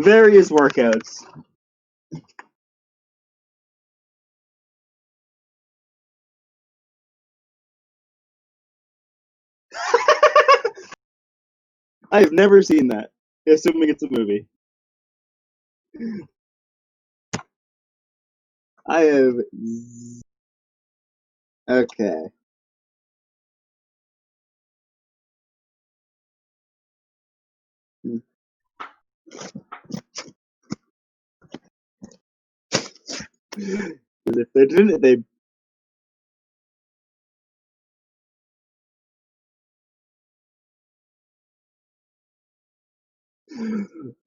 Various workouts. I've never seen that, assuming it's a movie. I have. Okay. Because if they didn't, they.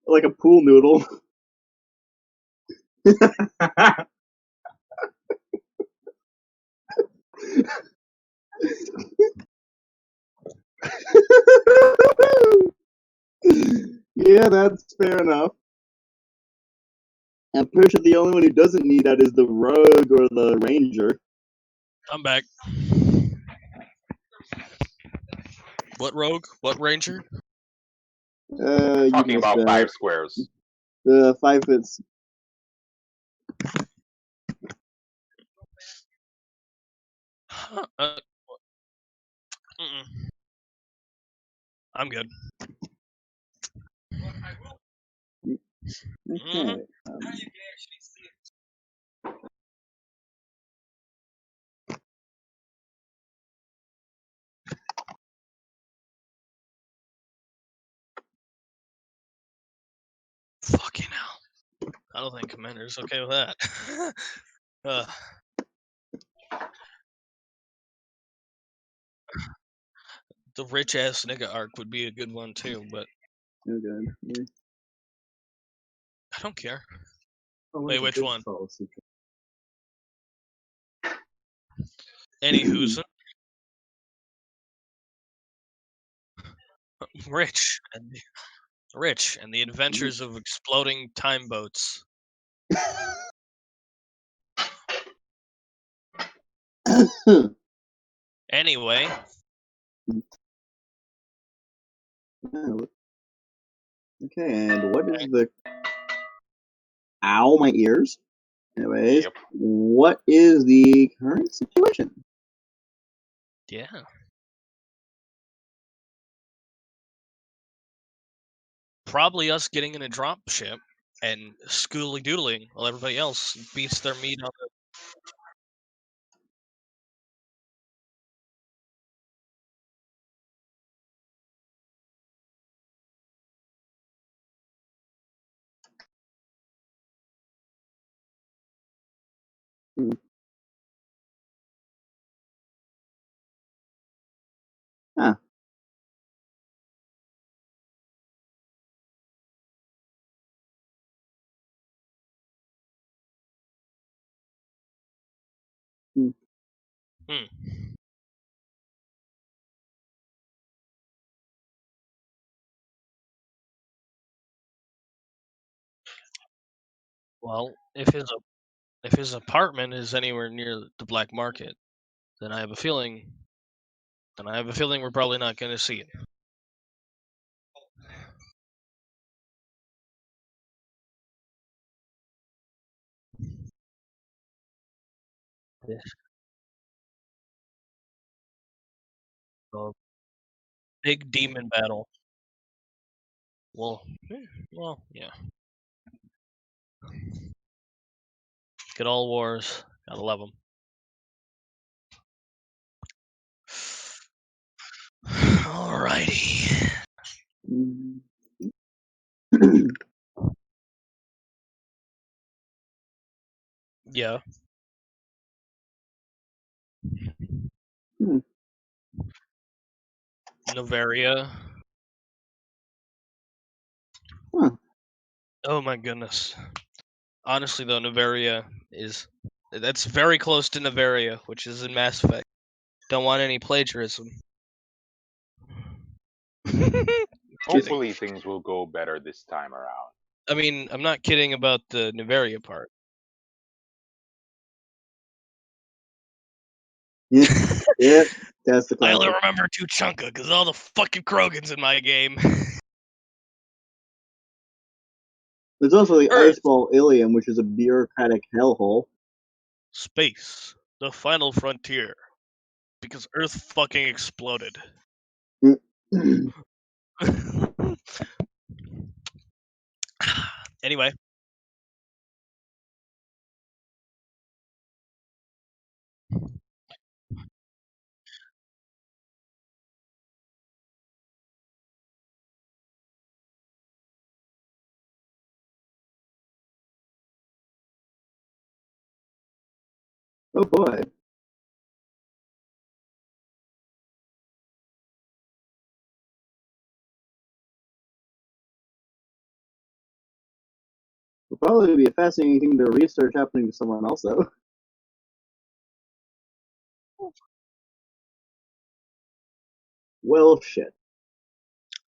Like a pool noodle. Yeah, that's fair enough. I'm pretty sure the only one who doesn't need that is the rogue or the ranger. I'm back. What rogue? What ranger? Talking about 5 squares. The 5 foot. I'm good. Okay. Fucking hell. I don't think Commander's okay with that. The rich ass nigga arc would be a good one too, but Oh god. Yeah. I don't care. Oh, Wait, which one? Policy. Anywho's Rich and the adventures of exploding time boats. Anyway. Okay, and what is the... Ow, my ears. Anyways, Yep. what is the current situation? Yeah. Probably us getting in a drop ship and schooly doodling while everybody else beats their meat on the... Huh. Well, if his apartment is anywhere near the black market, then I have a feeling we're probably not going to see it. Yes. Big demon battle. Well, yeah. Good old wars. Gotta love them. Alrighty. Yeah. Novaria. Huh. Oh my goodness. Honestly though, that's very close to Novaria, which is in Mass Effect. Don't want any plagiarism. Hopefully things will go better this time around. I mean, I'm not kidding about the Novaria part. Yeah, that's the I only classic. remember Tuchanka because all the fucking Krogans in my game. There's also the Earth, ice ball Ilium, which is a bureaucratic hellhole. space, the final frontier. Because Earth fucking exploded. Anyway, Oh boy. It'll probably be a fascinating thing to research happening to someone else, though. Well, shit.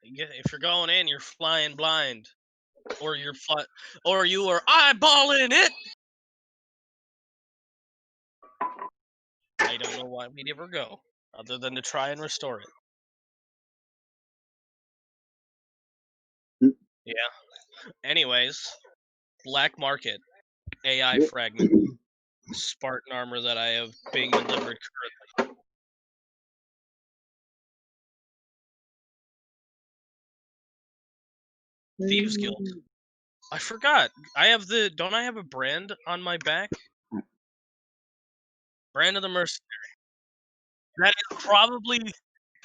if you're going in, you're flying blind, or or you are eyeballing it. I don't know why we'd ever go, other than to try and restore it. Yeah. Anyways, black market, AI fragment, Spartan armor that I have being delivered currently. Thieves Guild. I forgot. Don't I have a brand on my back? Brand of the Mercenary. That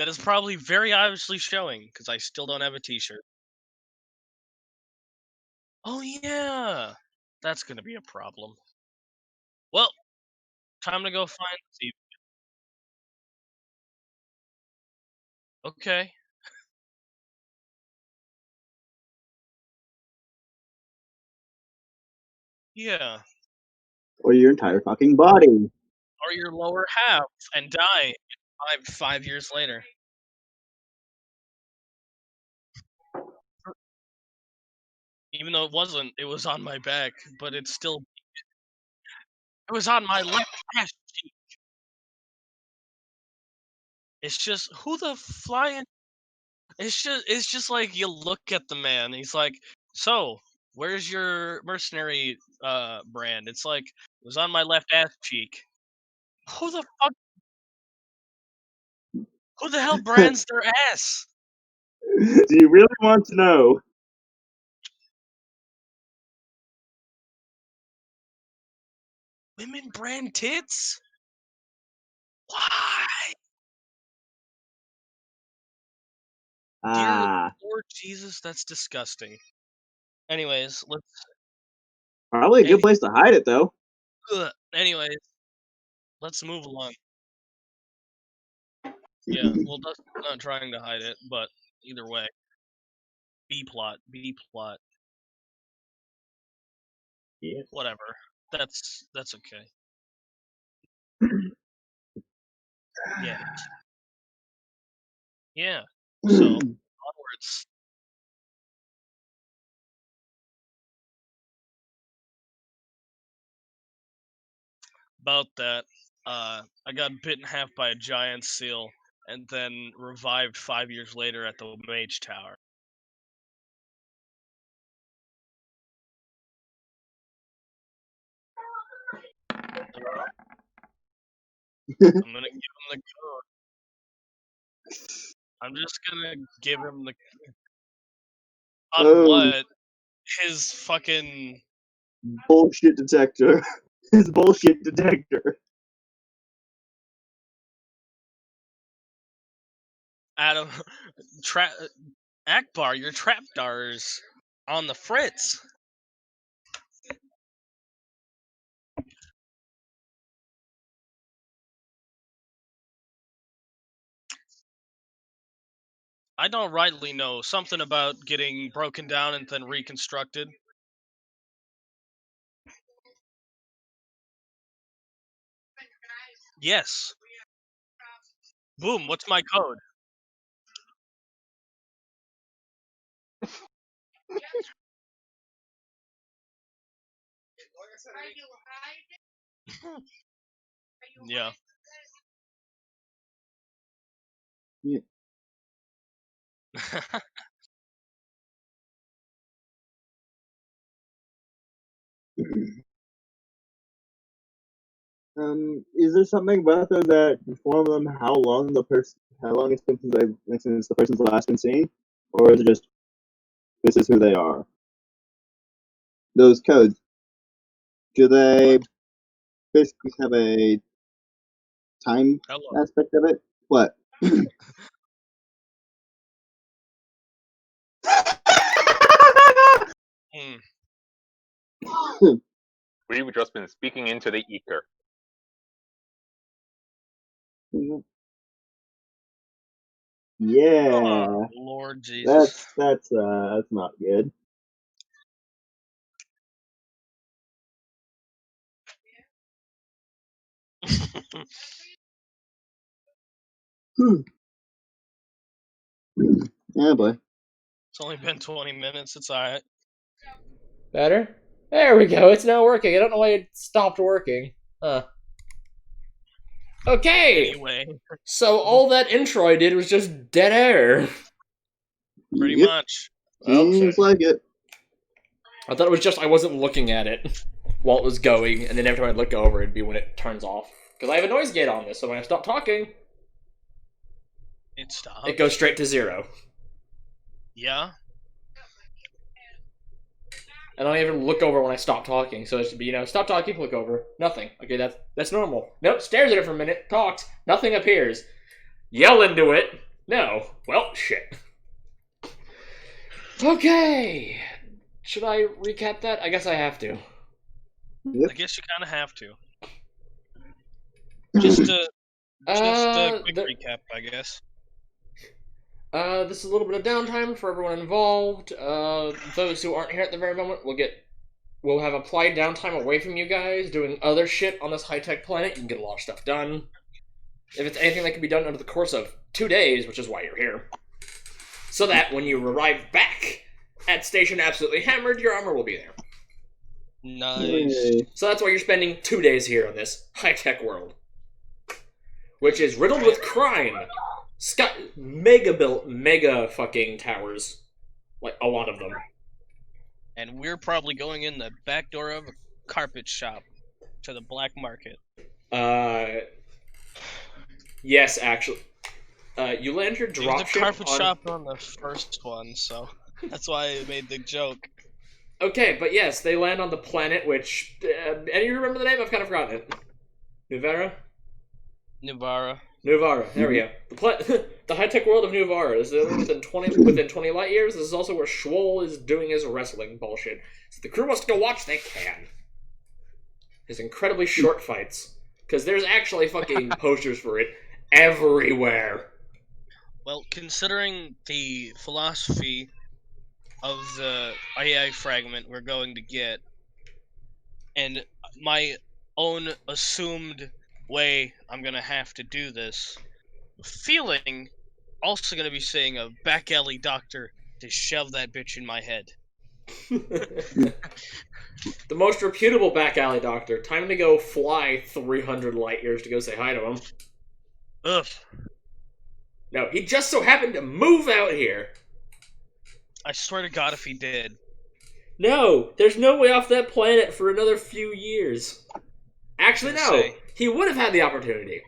is probably very obviously showing because I still don't have a T-shirt. Oh yeah, that's gonna be a problem. Well, time to go find Steve. Okay. Yeah. Or your entire fucking body. Or your lower half and die 5 years later. Even though it was on my back, but it was on my left ass cheek. It's just who the flying. It's just like you look at the man. He's like, so where's your mercenary brand? It's like it was on my left ass cheek. Who the fuck? Who the hell brands their ass? Do you really want to know? Women brand tits? Why? Dear Ah, Lord Jesus, that's disgusting. Anyways, probably a good place to hide it, though. anyways, let's move along. Yeah, well, Dustin's not trying to hide it, but either way, B plot, B plot, Yeah. whatever. That's okay. Yeah, yeah. So onwards. About that, I got bit in half by a giant seal, and then revived 5 years later at the Mage Tower. I'm gonna give him the code. I'm just gonna give him the on Oh, what his fucking bullshit detector. His bullshit detector. Adam trap Akbar. Your trapdoors on the fritz. I don't rightly know something about getting broken down and then reconstructed. Yes. Boom. What's my code? Yeah. Yeah. Is there something about them that inform them how long it's been since the person's last been seen, or is it just this is who they are? Those codes, do they basically have a time Hello. aspect of it? What? Hmm. We've just been speaking into the ether. Yeah, Oh, Lord Jesus. that's not good. Hmm. Yeah, boy. It's only been 20 minutes. It's alright. Better? There we go. It's now working. I don't know why it stopped working. Huh. Okay. Anyway, So all that intro I did was just dead air. pretty Yep, much. Well, seems like it. I thought it was just I wasn't looking at it while it was going, and then every time I look over, it'd be when it turns off. Because I have a noise gate on this, so when I stop talking, It stopped. it goes straight to 0. Yeah. I don't even look over when I stop talking, so it should be, stop talking, look over. Nothing. Okay, that's normal. Nope, stares at it for a minute, talks, nothing appears. Yell into it. No. Well, shit. Okay. Should I recap that? I guess I have to. Yep. I guess you kind of have to. Just a quick recap, I guess. This is a little bit of downtime for everyone involved. Those who aren't here at the very moment will have applied downtime away from you guys, doing other shit on this high-tech planet. You can get a lot of stuff done. If it's anything that can be done over the course of 2 days, which is why you're here. So that when you arrive back at Station Absolutely Hammered, your armor will be there. Nice. Yay. So that's why you're spending 2 days here on this high-tech world. Which is riddled with crime. Mega fucking towers. Like, a lot of them. And we're probably going in the back door of a carpet shop to the black market. Yes, actually. You land your There's a dropship carpet on... shop on the first one, so that's why I made the joke. Okay, but yes, they land on the planet, which... any of you remember the name? I've kind of forgotten it. Nuvera? Nuvara. Nuvara, there we go. The high-tech world of Nuvara. This is within 20 light years. This is also where Schwoll is doing his wrestling bullshit. So if the crew wants to go watch, they can. His incredibly short fights. Because there's actually fucking posters for it everywhere. Well, considering the philosophy of the AI fragment we're going to get, and my own assumed way I'm gonna have to do this, feeling also gonna be saying a back alley doctor to shove that bitch in my head. The most reputable back alley doctor. Time to go fly 300 light years to go say hi to him. Ugh. No, he just so happened to move out here. I swear to God if he did. No, there's no way off that planet for another few years. Actually, no. Say. He would have had the opportunity.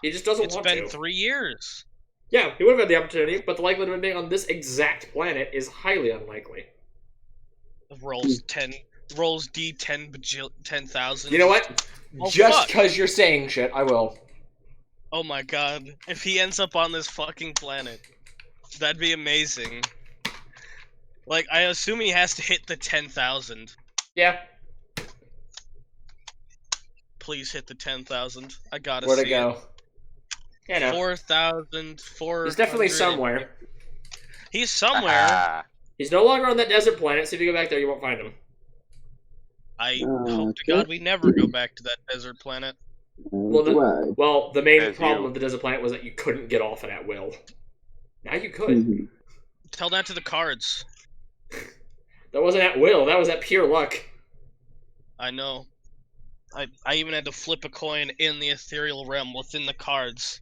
He just doesn't want to. It's been 3 years. Yeah, he would have had the opportunity, but the likelihood of him being on this exact planet is highly unlikely. Rolls D 10,000. You know what? Oh, Just because you're saying shit, I will. Oh my God. If he ends up on this fucking planet, that'd be amazing. Like, I assume he has to hit the 10,000. Yeah. Please hit the 10,000. I gotta Where'd see it go? it. Yeah, no. 4,400. He's definitely somewhere. He's somewhere. He's no longer on that desert planet, so if you go back there, you won't find him. I hope to God we never go back to that desert planet. Well, the main As problem you. with the desert planet was that you couldn't get off it at will. Now you could. Mm-hmm. Tell that to the cards. That wasn't at will. That was at pure luck. I know. I even had to flip a coin in the ethereal realm within the cards.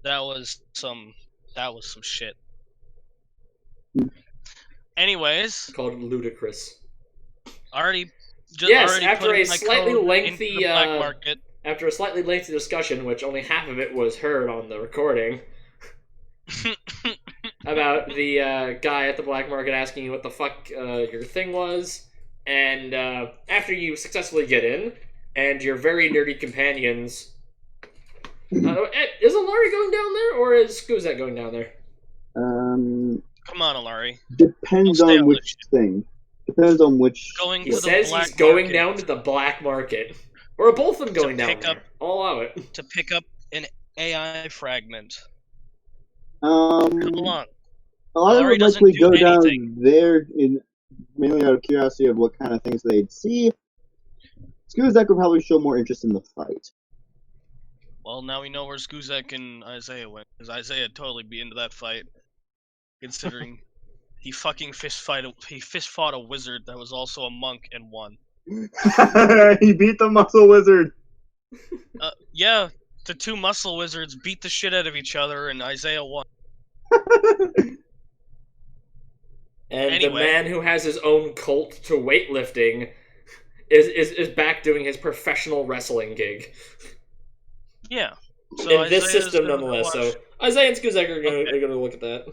That was some shit. Anyways, It's called ludicrous. Already, Yes, already after putting a my slightly code lengthy, into the black market. After a slightly lengthy discussion, which only half of it was heard on the recording, about the guy at the black market asking you what the fuck your thing was, and after you successfully get in, and your very nerdy companions... is Alari going down there, or is Skuzak going down there? Come on, Alari. Depends Don't stay on on which this shit. thing. Depends on which. Going He to the says black he's going market down to the black market. Or are both of them going down pick there? up- I'll allow it. to pick up an AI fragment. Come on. A lot of Alari them doesn't likely do go down anything. there mainly out of curiosity of what kind of things they'd see. Skuzak would probably show more interest in the fight. Well, now we know where Skuzak and Isaiah went, because Isaiah would totally be into that fight, considering he fucking fist fought a wizard that was also a monk and won. He beat the muscle wizard. Yeah, the two muscle wizards beat the shit out of each other, and Isaiah won. And the Anyway. man who has his own cult to weightlifting is back doing his professional wrestling gig. Yeah. So In this Isaiah's system, gonna nonetheless. watch- So Isaiah and Skuzak are Okay. gonna look at that.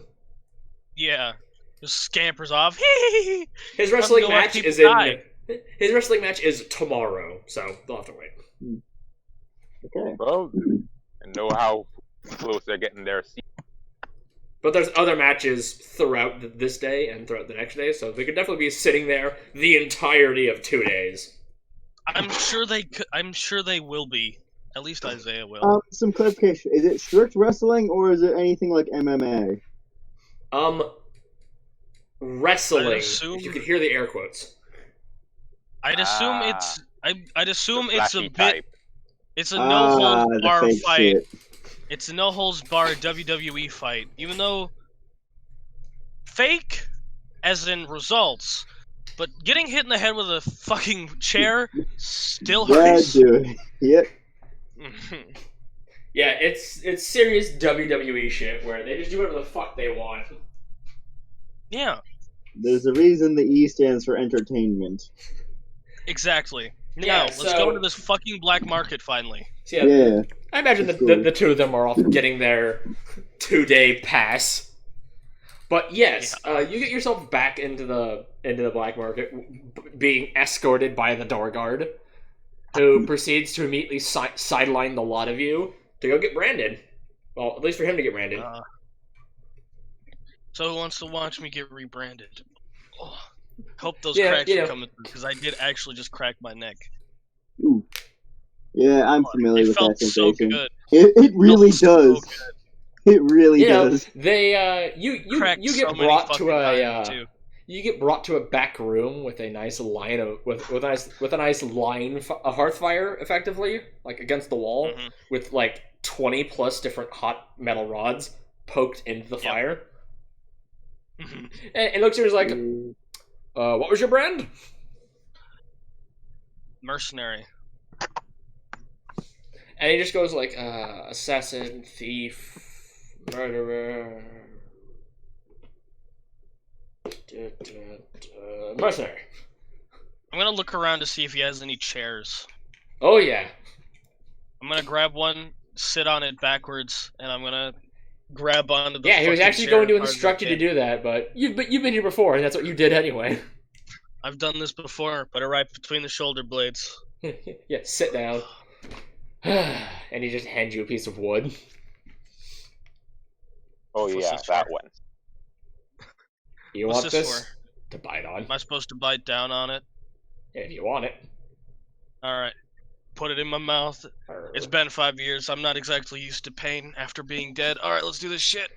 Yeah. Just scampers off. His wrestling gonna watch match people is in. die. His wrestling match is tomorrow, so they'll have to wait. Okay. Well, and know how close they're getting their seat. But there's other matches throughout this day and throughout the next day, so they could definitely be sitting there the entirety of 2 days. I'm sure they could. I'm sure they will be. At least Isaiah will. Some clarification. Is it strict wrestling or is it anything like MMA? Wrestling. I'd assume- If you could hear the air quotes. I'd assume it's. I'd assume The it's a flashy bit. type. It's a no holds the bar fake fight. shit. It's a no holds bar WWE fight. Even though fake, as in results, but getting hit in the head with a fucking chair still Yeah, hurts. dude. Yep. Yeah, it's serious WWE shit where they just do whatever the fuck they want. Yeah, There's a reason the E stands for entertainment. exactly. Yeah, Now, let's so- go into this fucking black market finally. So Yeah. I imagine That's the cool. two of them are off getting their 2-day pass. But yes, you get yourself back into the black market, being escorted by the door guard, who proceeds to immediately sideline the lot of you to go get branded. Well, at least for him to get branded. So who wants to watch me get rebranded? Oh, hope those Yeah, cracks you are know. coming through, because I did actually just crack my neck. Ooh. Yeah, I'm familiar It with felt that so sensation. good. It really Felt so does. good. It really You know, does. they you Cracked get so many brought fucking to diamonds, a too. you get brought to a back room with a nice line of with a nice line a hearth fire effectively, like against the wall, Mhm. with like 20 plus different hot metal rods poked into the Yep. fire. Mhm. And looks at her like, what was your brand? Mercenary. And he just goes like, assassin, thief, murderer, mercenary. I'm gonna look around to see if he has any chairs. Oh yeah. I'm gonna grab one, sit on it backwards, and I'm gonna grab onto the Yeah, he was fucking actually chair going to as hard as I instruct you to can. do that, but you've been here before, and that's what you did anyway. I've done this before, put it right between the shoulder blades. Yeah, sit down. And he just hands you a piece of wood. Oh What's yeah, this for? that one. You What's want this this? for? To bite on. Am I supposed to bite down on it? If you want it. Alright. Put it in my mouth. It's been 5 years. I'm not exactly used to pain after being dead. Alright, let's do this shit.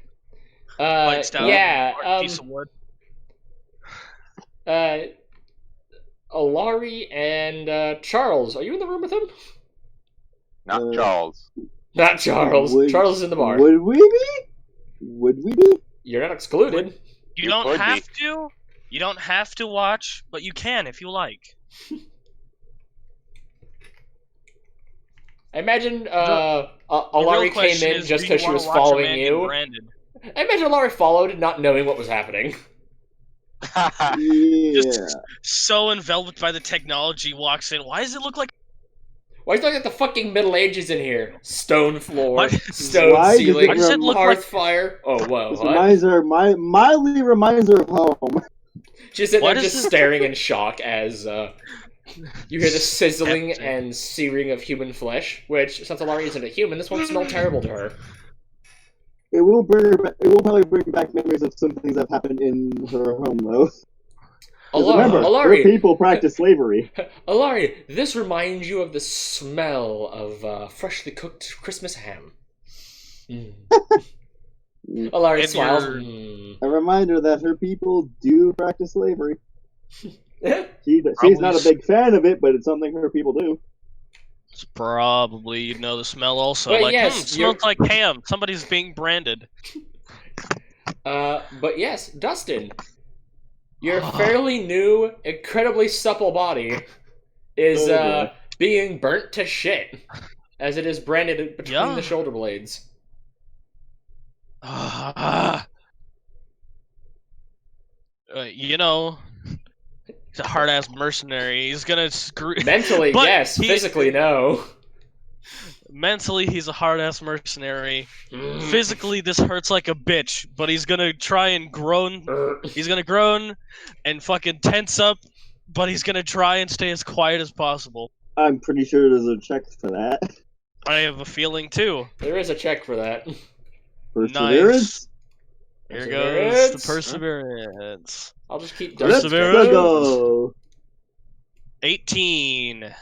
Bites down on yeah, the hard piece of wood. Alari and Charles, are you in the room with him? Not Charles. Not Charles. Would- Charles is in the bar. Would we be? Would we be? You're not excluded. You don't could be. have to. You don't have to watch, but you can if you like. I imagine The Alari real came question in is, just do because you she wanna was watch a following man get you. branded? I imagine Alari followed, not knowing what was happening. Yeah. Just so enveloped by the technology, walks in. Why does it look like? Why is it like the fucking Middle Ages in here? Stone floor, Why- stone Why does it ceiling, Why does it look like? hearth fire. Oh, whoa, This what? mildly reminds her of home. She's sitting Why there does just this- staring in shock as you hear the sizzling Skeptic. and searing of human flesh, which, since Alari isn't a human, this won't smell terrible to her. It will bring her back, it will probably bring back memories of some things that happened in her home, though. 'Cause remember, her Alari, people practice slavery. Alari, this reminds you of the smell of freshly cooked Christmas ham. Mm. Alari And smiles. your- Mm. A reminder that her people do practice slavery. Yeah. She's Probably not a big fan of it, but it's something her people do. It's probably you know the smell also. But like, yes, it smells like ham. Somebody's being branded. But yes, Dustin, your fairly new, incredibly supple body is Oh, boy. being burnt to shit as it is branded between Yeah. the shoulder blades. You know, he's a hard ass mercenary. He's gonna screw. Mentally, But yes. he- Physically, no. Mentally, he's a hard ass mercenary. Mm. Physically, this hurts like a bitch. But he's gonna try and groan. He's gonna groan and fucking tense up. But he's gonna try and stay as quiet as possible. I'm pretty sure there's a check for that. I have a feeling too. There is a check for that. Perseverance? Here goes the Perseverance. perseverance. I'll just keep Let's Perseverance. go. 18.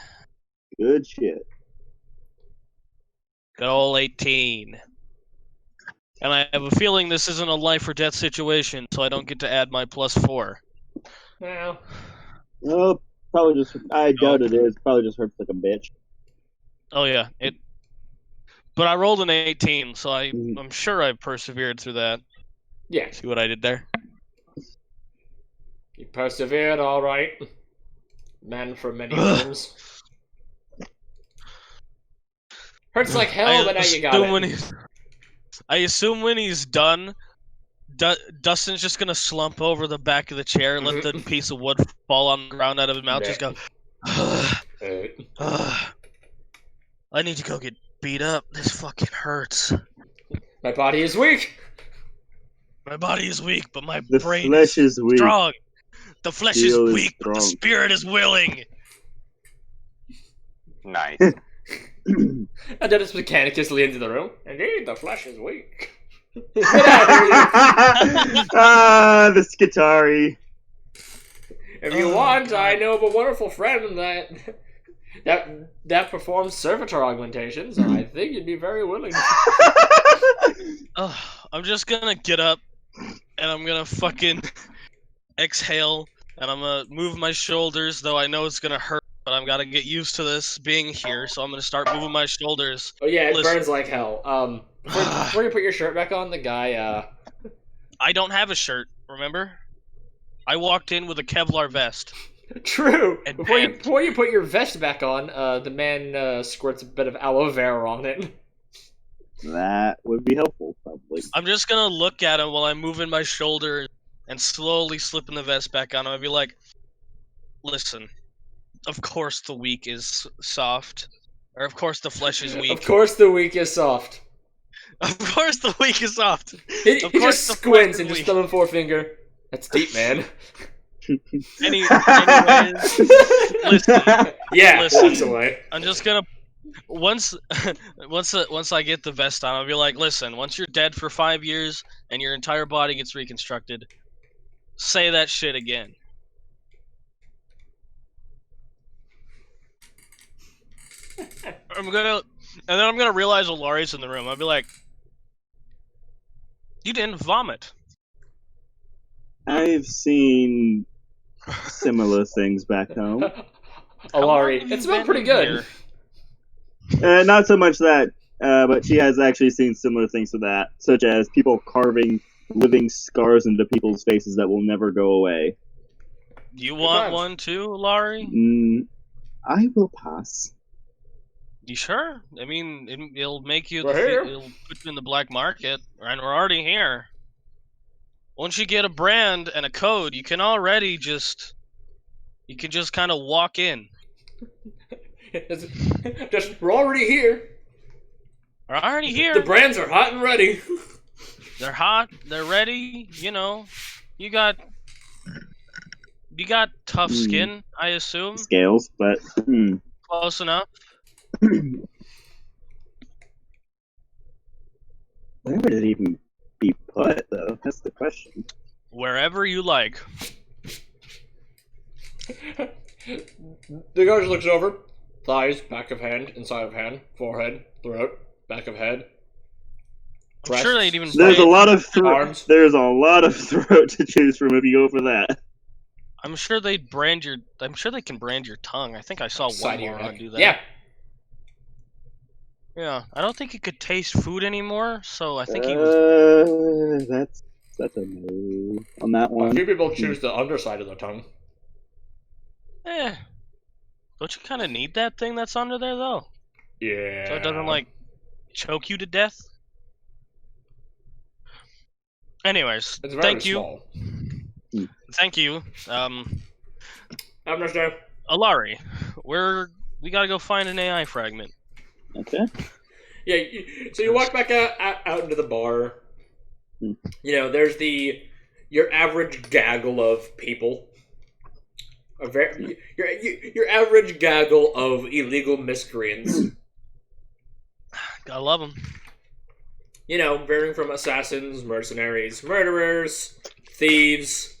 Good shit. Good old 18. And I have a feeling this isn't a life or death situation, so I don't get to add my +4. Well, Oh, probably just. I doubt it is. Probably just hurts like a bitch. Oh yeah, it. But I rolled an 18, so Mhm. I'm sure I persevered through that. yeah. See what I did there? You persevered, all right. Man from many homes. Hurts like hell, but now you got assume it. when I assume when he's done, Dustin's just gonna slump over the back of the chair, let the piece of wood fall on the ground out of his mouth, just go. I need to go get beat up. This fucking hurts. My body is weak. My body is weak, but my The brain flesh is weak. strong. The flesh is Steel is weak, but the strong. spirit is willing. Nice. And Dennis Mechanicus leans into the room. Indeed, the flesh is weak. Get out of here. the Skitari. If you Oh, want, God. I know of a wonderful friend that performs servitor augmentations, and I think you'd be very willing. I'm just gonna get up, and I'm gonna fucking exhale, and I'm gonna move my shoulders, though I know it's gonna hurt, but I'm gotta get used to this being here, so I'm gonna start moving my shoulders. Oh yeah, it Listen. burns like hell. Before you put your shirt back on, the guy, I don't have a shirt, remember? I walked in with a Kevlar vest. True. And Before you pants. put your vest back on, the man squirts a bit of aloe vera on it. That would be helpful, probably. I'm just gonna look at him while I'm moving my shoulder and slowly slipping the vest back on. I'll be like, listen, of course the weak is soft. Or of course the flesh is weak. Of course, the weak is soft. Of course the weak is soft. He Of just course the squints flesh and is just weak. thumb and forefinger. That's deep, man. Anyways, listen, Yeah, Listen. walks away. I'm just gonna once I get the vest on, I'll be like, listen, once you're dead for 5 years and your entire body gets reconstructed, say that shit again. And then I'm gonna realize Alari's in the room. I'll be like, you didn't vomit. I've seen similar things back home. How long Alari, have you it smelled been pretty good. here? Not so much that, but she has actually seen similar things to that, such as people carving living scars into people's faces that will never go away. Do you want vibes. one too, Alari? I will pass. You sure? I mean, it'll make you. We're here. It'll put you in the black market, and we're already here. once you get a brand and a code, you can already just kind of walk in. Just we're already here. We're already here. The brands are hot and ready. They're hot. They're ready. You know, you got tough skin, I assume. Scales, but Close enough. where would it even be put, though? That's the question. Wherever you like. The guy just looks over. Thighs, back of hand, inside of hand, forehead, throat, back of head. I'm sure they'd even. There's a lot of arms. There's a lot of throat to choose from if you go for that. I'm sure they'd brand your. I'm sure they can brand your tongue. I think I saw Side one of your moron neck. do that. Yeah. Yeah. I don't think you could taste food anymore, so I think he was. That's a no on that A one. few people choose the underside of the tongue. Don't you kind of need that thing that's under there though? Yeah. So it doesn't like choke you to death. Anyways, It's very thank you. small. Thank you. Have a nice day. Alari, we gotta go find an AI fragment. Okay. Yeah, so you walk back out into the bar. You know, there's your average gaggle of people. Your average gaggle of illegal miscreants. Gotta love them. You know, varying from assassins, mercenaries, murderers, thieves,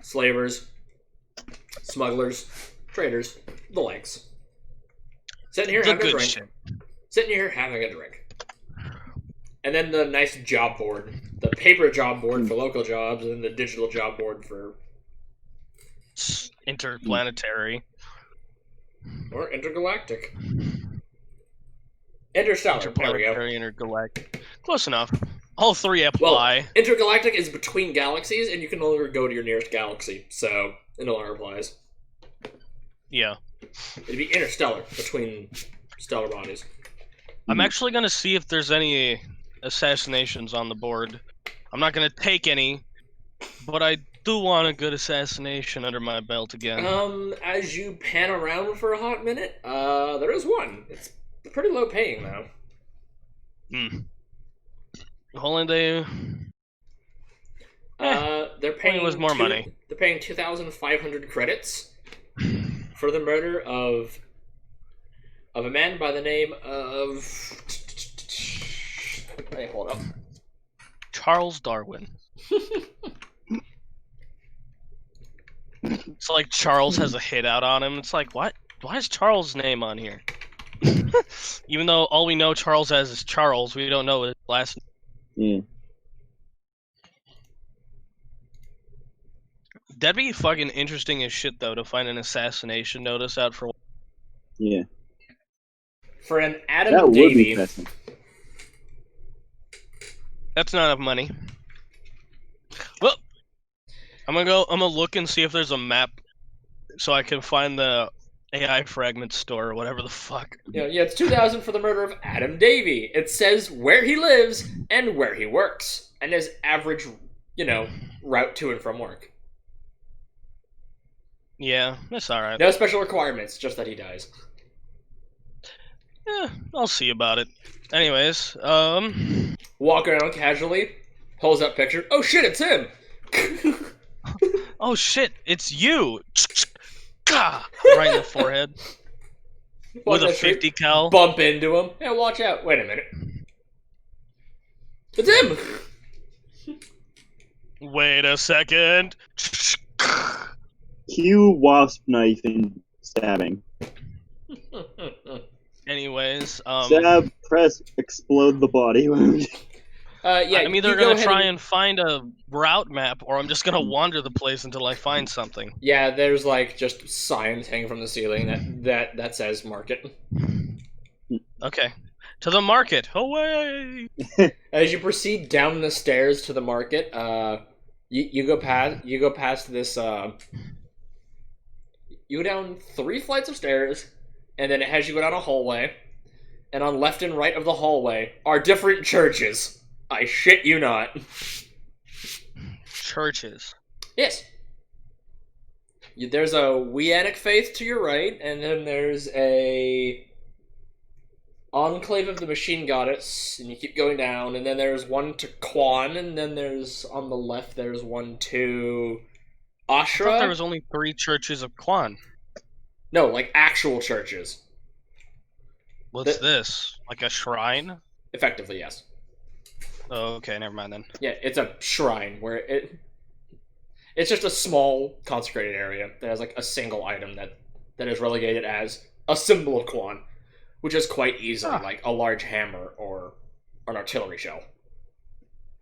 slavers, smugglers, traders, the likes. Sitting here The having a good drink. shit. Sitting here having a drink. And then the nice job board. The paper job board for local jobs, and then the digital job board for... Interplanetary. Or intergalactic. Interstellar. There we go. Interplanetary, intergalactic. Close enough. All three apply. Well, intergalactic is between galaxies, and you can only go to your nearest galaxy, so it no longer applies. Yeah. It'd be interstellar, between stellar bodies. I'm actually gonna see if there's any assassinations on the board. I'm not gonna take any, but I do want a good assassination under my belt again. As you pan around for a hot minute, there is one. It's pretty low paying, though. Only they... They're paying... was more money. They're paying 2,500 credits for the murder of a man by the name of... Hey, hold up. Charles Darwin. It's like Charles has a hit out on him. It's like, what? Why is Charles' name on here? Even though all we know Charles as is Charles, we don't know his last name. That'd be fucking interesting as shit, though, to find an assassination notice out for... Yeah. For an Adam That would be Davey... fascinating. That's not enough money. Well, I'm gonna look and see if there's a map so I can find the AI fragment store or whatever the fuck. Yeah, it's 2,000 for the murder of Adam Davey. It says where he lives and where he works, and his average, route to and from work. Yeah, that's alright. No special requirements, just that he dies. Yeah, I'll see about it. Anyways, Walk around casually, pulls up picture. Oh shit, it's him! Oh shit, it's you! Right in the forehead. With a 50 cal. Bump into him. Yeah, watch out. Wait a minute. It's him! Wait a second. Cue wasp knife and stabbing. Anyways, Stab, press, explode the body wound. Yeah, I'm either gonna try and find a route map, or I'm just gonna wander the place until I find something. Yeah, there's just signs hanging from the ceiling that says market. Okay, to the market. Away. As you proceed down the stairs to the market, you go past this. You go down 3 flights of stairs, and then it has you go down a hallway, and on left and right of the hallway are different churches. I shit you not. Churches. Yes. There's a Weanic faith to your right, and then there's a Enclave of the Machine Goddess, and you keep going down, and then there's one to Quan, and then there's, on the left, there's one to I Ashra. thought there was only 3 churches of Quan. No, like actual churches. What's this? Like a shrine? Effectively, yes. Oh, okay, never mind then. Yeah, it's a shrine where it's just a small consecrated area that has like a single item that is relegated as a symbol of Quan, which is quite easily like a large hammer or an artillery shell.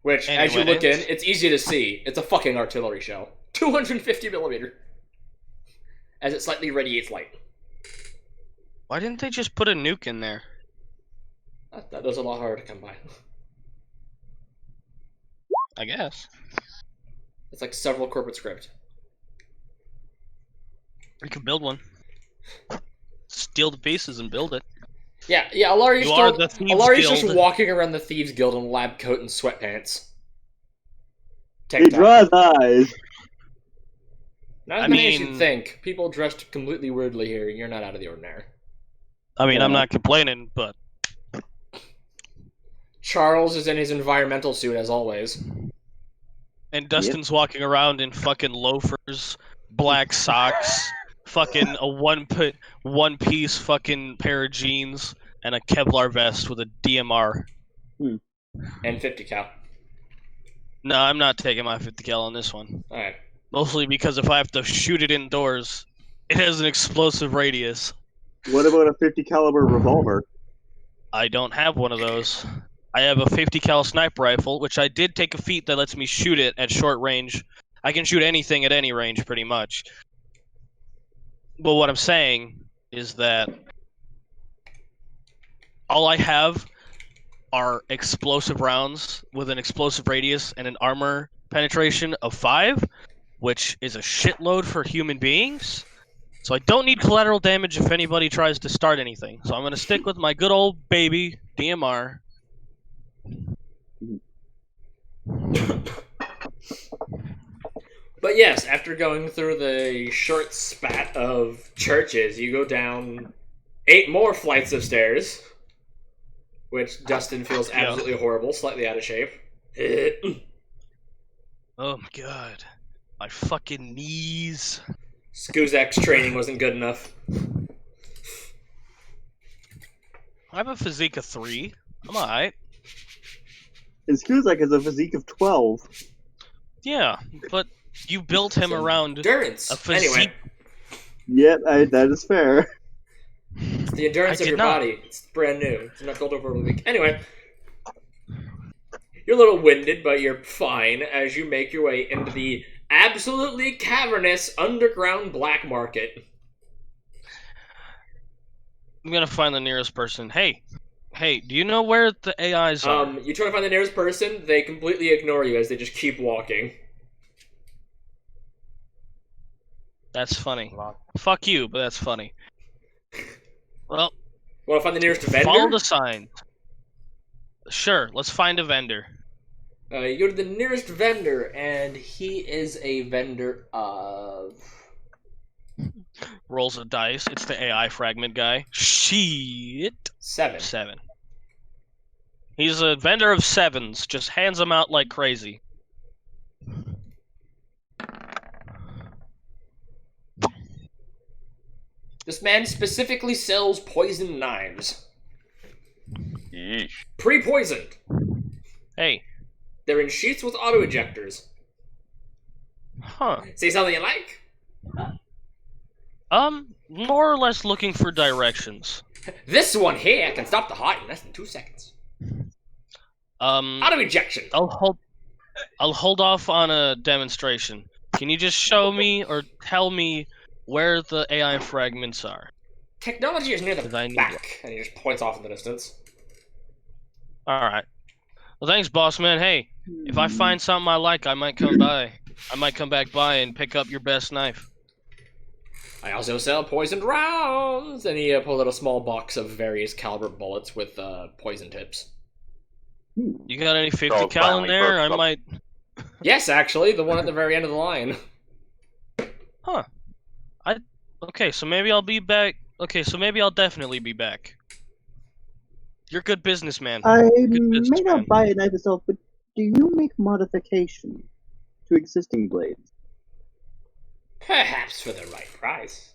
Which, as you look in, it's easy to see. It's a fucking artillery shell. 250 millimeter. As it slightly radiates light. Why didn't they just put a nuke in there? That was a lot harder to come by. I guess. It's like several corporate script. We could build one. Steal the pieces and build it. Yeah, Alari's just Guild. walking around the Thieves Guild in lab coat and sweatpants. He draws eyes. Not as many as you'd think. People dressed completely weirdly here, and you're not out of the ordinary. I mean, I'm not complaining, but... Charles is in his environmental suit, as always. And Dustin's walking around in fucking loafers, black socks, fucking a one-piece fucking pair of jeans, and a Kevlar vest with a DMR. And 50 cal. No, I'm not taking my 50 cal on this one. Alright. Mostly because if I have to shoot it indoors, it has an explosive radius. What about a 50 caliber revolver? I don't have one of those. I have a 50 cal sniper rifle, which I did take a feat that lets me shoot it at short range. I can shoot anything at any range, pretty much. But what I'm saying is that all I have are explosive rounds with an explosive radius and an armor penetration of 5, which is a shitload for human beings. So I don't need collateral damage if anybody tries to start anything. So I'm going to stick with my good old baby DMR. But yes, after going through the short spat of churches, you go down 8 more flights of stairs, which Dustin feels absolutely horrible, slightly out of shape. Oh my god. My fucking knees. Skuzak's training wasn't good enough. I have a physique of 3. I'm alright. His Kuzak is a physique of 12. Yeah, but you built him around Endurance. a physique. Anyway, Yep, that is fair. it's the endurance of your body. It's brand new. It's not built over a week. Anyway, you're a little winded, but you're fine as you make your way into the absolutely cavernous underground black market. I'm gonna find the nearest person. Hey, do you know where the AIs are? You try to find the nearest person, they completely ignore you as they just keep walking. That's funny. Fuck you, but that's funny. Well, Want to find the nearest vendor? follow the sign. Sure, let's find a vendor. You go to the nearest vendor, and he is a vendor of... Rolls a dice. It's the AI fragment guy. Shit. 7. He's a vendor of 7s. Just hands them out like crazy. This man specifically sells poisoned knives. Yeesh. Pre-poisoned. Hey. They're in sheets with auto-ejectors. Huh. See something you like? More or less looking for directions. This one here can stop the heart in less than 2 seconds. Auto-ejection. I'll hold off on a demonstration. Can you just show me or tell me where the AI fragments are? Technology is near the 'Cause I need back. And he just points off in the distance. Alright. Well, thanks, boss man. Hey, if I find something I like, I might come by. I might come back by and pick up your best knife. I also sell poisoned rounds. And he pulled out a small box of various caliber bullets with poison tips. You got any 50 Charles cal in finally there? perks I up. might. Yes, actually, the one at the very end of the line. Huh. Okay, so maybe I'll be back. Okay, so maybe I'll definitely be back. You're a good businessman. I Good may businessman. not buy a knife itself, but do you make modifications to existing blades? Perhaps for the right price.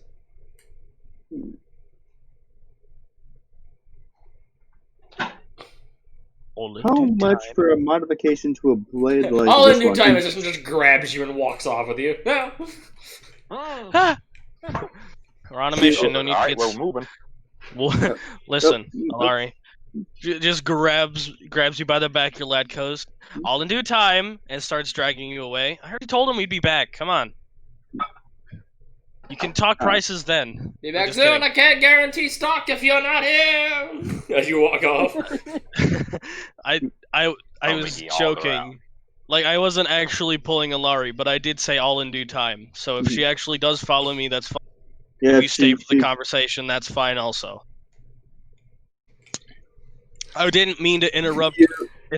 All How in due much time. for a modification to a blade like All this in due one? time is just grabs you and walks off with you. Ah! We're on a mission. No need to Alright, get. we're moving. Well, listen, Nope. Alari. Just grabs you by the back of your lad coast, all in due time, and starts dragging you away. I already told him we'd be back. Come on. You can talk prices then. Be I'm back just soon. kidding. I can't guarantee stock if you're not here. As you walk off. I Oh, was Mickey, all around. joking. Like, I wasn't actually pulling a Larry, but I did say all in due time. So if she actually does follow me, that's fine. Yeah, If you stay for the conversation, that's fine also. I didn't mean to interrupt.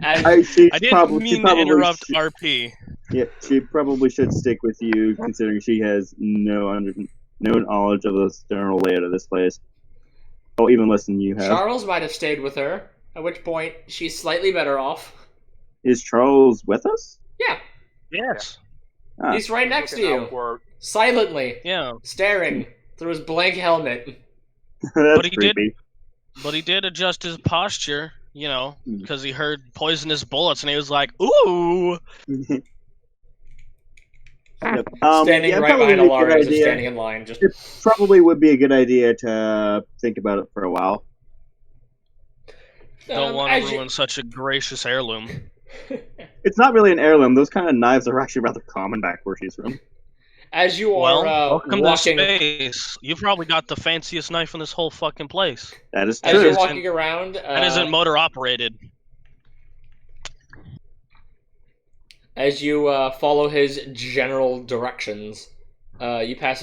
I didn't mean to interrupt RP. Yeah, she probably should stick with you, considering she has no knowledge of the general layout of this place. Oh, even less than you have. Charles might have stayed with her, at which point she's slightly better off. Is Charles with us? Yeah, Yes. Ah. he's right next to Looking out you, for- silently, Yeah. staring through his blank helmet. That's But he did- creepy. But he did adjust his posture, you know, Hmm. because he heard poisonous bullets and he was like, ooh! Yep. Standing yeah, right probably behind would be a Alara good as he's idea. standing in line. Just It probably would be a good idea to think about it for a while. Don't want as to ruin such a gracious heirloom. It's not really an heirloom. Those kind of knives are actually rather common back where she's from. as you Well, are welcome walking, to space. You've probably got the fanciest knife in this whole fucking place. That is as true. you're walking around, That isn't motor operated. as you follow his general directions, you pass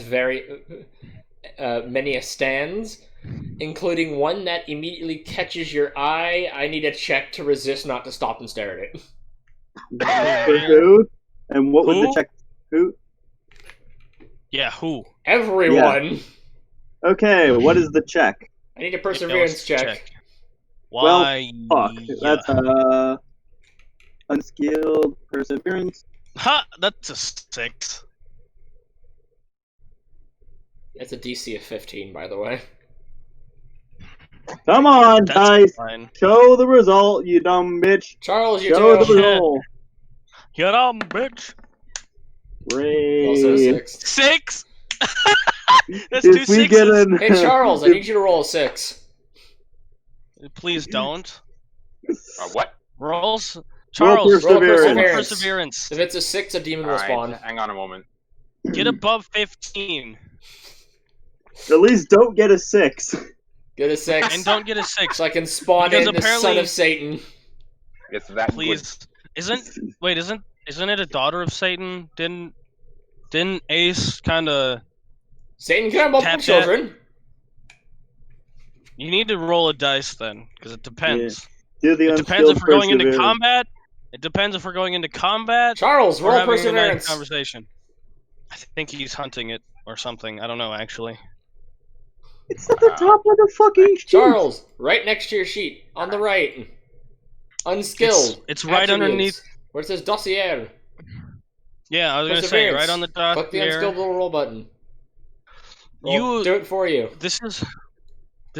many stands, including one that immediately catches your eye. I need a check to resist not to stop and stare at it. For who? And what would Who? the check? Who? Yeah, who? Everyone! Okay, what is the check? I need a perseverance Yeah, let's check. Why? Fuck. yeah. That's unskilled perseverance. Ha! That's a 6. It's a DC of 15, by the way. Come on, That's dice. fine. Show the result, you dumb bitch. Charles, you Show the too. Shit. result. Get on, bitch. Also Great. 6. 6? That's 2 If we get sixes. an, Hey, Charles, I need you to roll a 6. Please don't. What? Rolls. Charles, Roll perseverance. perseverance. If it's a 6, a demon will Alright, spawn. hang on a moment. Get above 15. At least don't get a 6. Get a 6. And don't get a 6. So I can spawn Because in the son apparently- of Satan. It's that Please. Isn't it a daughter of Satan? Didn't Ace kinda Satan can have multiple Tap that. children. You need to roll a dice then, because it depends. Do the It depends if unskilled we're going into perseverance. combat. It depends if we're going into combat Charles, or roll having a nice perseverance. conversation. I think he's hunting it or something. I don't know actually. It's at the top of the fucking sheet. Charles, right next to your sheet, on the right. Unskilled. It's right Attributes, underneath. where it says dossier. Yeah, I was gonna say right on the dot Click the there. unskilled little roll button. You Do it for you. This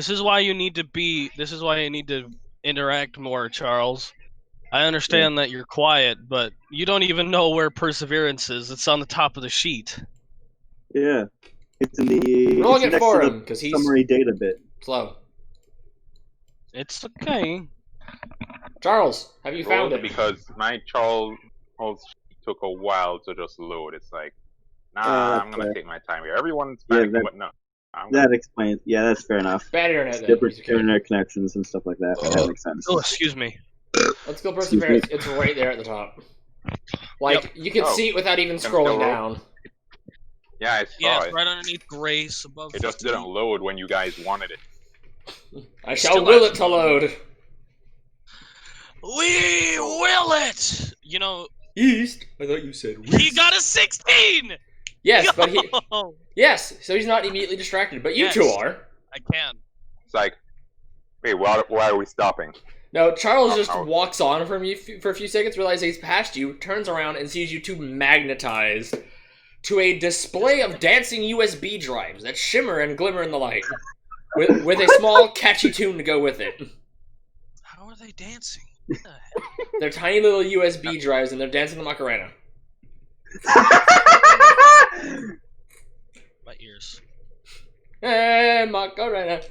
is why you need to be. This is why you need to interact more, Charles. I understand that you're quiet, but you don't even know where perseverance is. It's on the top of the sheet. Yeah. It's in the Rolling it's it next for to him, the because he's summary data bit. slow. It's okay. Charles, have you found it? Because my Charles took a while to just load. It's like, nah, that's I'm gonna fair. take my time here. Everyone's Yeah, panicking, that- but no. I'm gonna- That explains. Yeah, that's fair enough. Bad internet then. Different He's okay. internet connections and stuff like that. That makes sense. Oh, excuse me. Let's go Excuse me. perseverance. It's right there at the top. Like, you can Oh. see it without even Can scrolling still roll? down. Yeah, I Yeah, saw it's it. right underneath Grace above. It just 15. didn't load when you guys wanted it. I shall Still will it hasn't to load. We will it! You know, East. I thought you said west. he got a 16! Yes, but he. Yo! Yes, so he's not immediately distracted, but you Yes. two are. I can. It's like, wait, why are we stopping? No, Charles just Oh. walks on for a few seconds, realizes he's past you, turns around, and sees you two magnetized to a display of dancing USB drives that shimmer and glimmer in the light, with a small, catchy tune to go with it. How are they dancing? What the hell? They're tiny little USB drives, and they're dancing the Macarena. My ears. Hey, Macarena.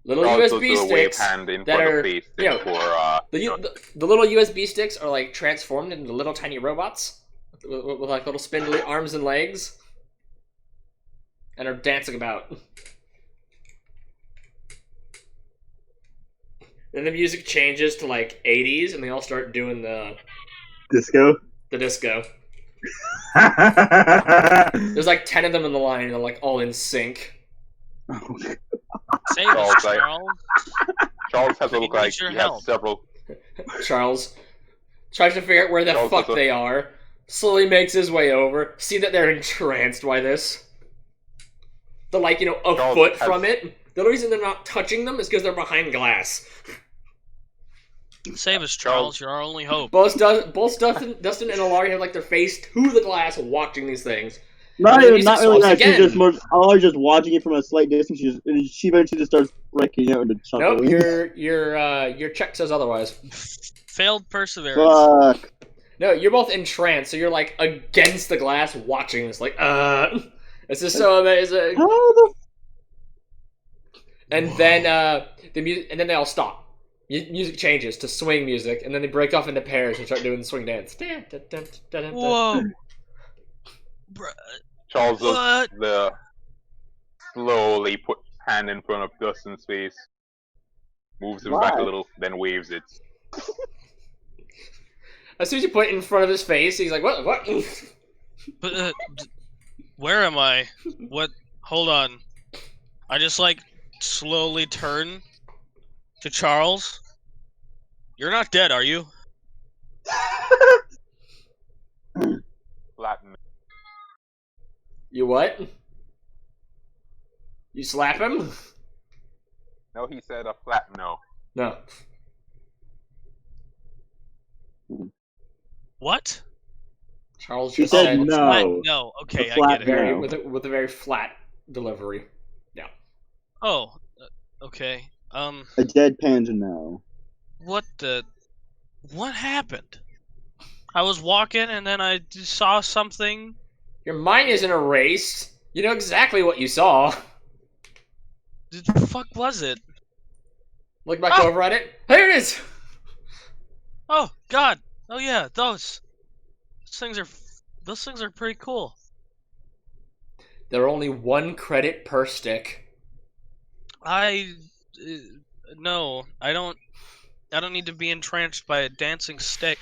Little Also USB do a wave sticks hand in that front are, of face you know, for the little USB sticks are like transformed into little tiny robots with like little spindly arms and legs, and are dancing about. Then the music changes to like 80s, and they all start doing the Disco. disco. There's like 10 of them in the line, and they're like all in sync. Save us, Charles, Charles. Charles has to He look like needs your he has help. several. Charles tries to figure out where the Charles fuck is a- they are. Slowly makes his way over. See that they're entranced by this. They're like, a Charles foot has- from it. The only reason they're not touching them is because they're behind glass. Save us, Charles. You're our only hope. Both Dustin and Alari have like their face to the glass watching these things. Not And the even, not music really stops that. She's again. just more. Alari's just watching it from a slight distance. She eventually just starts breaking out into Nope, chuckling. your check says otherwise. Failed perseverance. Fuck. No, you're both entranced, so you're like against the glass watching this, like, this is so amazing. How the? And then and then they all stop. Music changes to swing music, and then they break off into pairs and start doing the swing dance. Whoa. Bruh, Charles does what? the slowly put hand in front of Dustin's face, moves him back Why? a little, then waves it. As soon as you put it in front of his face, he's like, "What? What?" But, where am I? What? Hold on. I just, slowly turn to Charles. You're not dead, are you? Flatten. You what? You slap him? No, he said a flat no. No. What? Charles She just said said no. Flat? No. Okay, A I flat get it. very no. with a very flat delivery. Oh, okay. A deadpan no. What happened? I was walking and then I just saw something. Your mind isn't erased. You know exactly what you saw. The fuck was it? Look back over at it. There it is. Oh God! Oh yeah, those things are pretty cool. They're only 1 credit per stick. No, I don't need to be entranced by a dancing stick.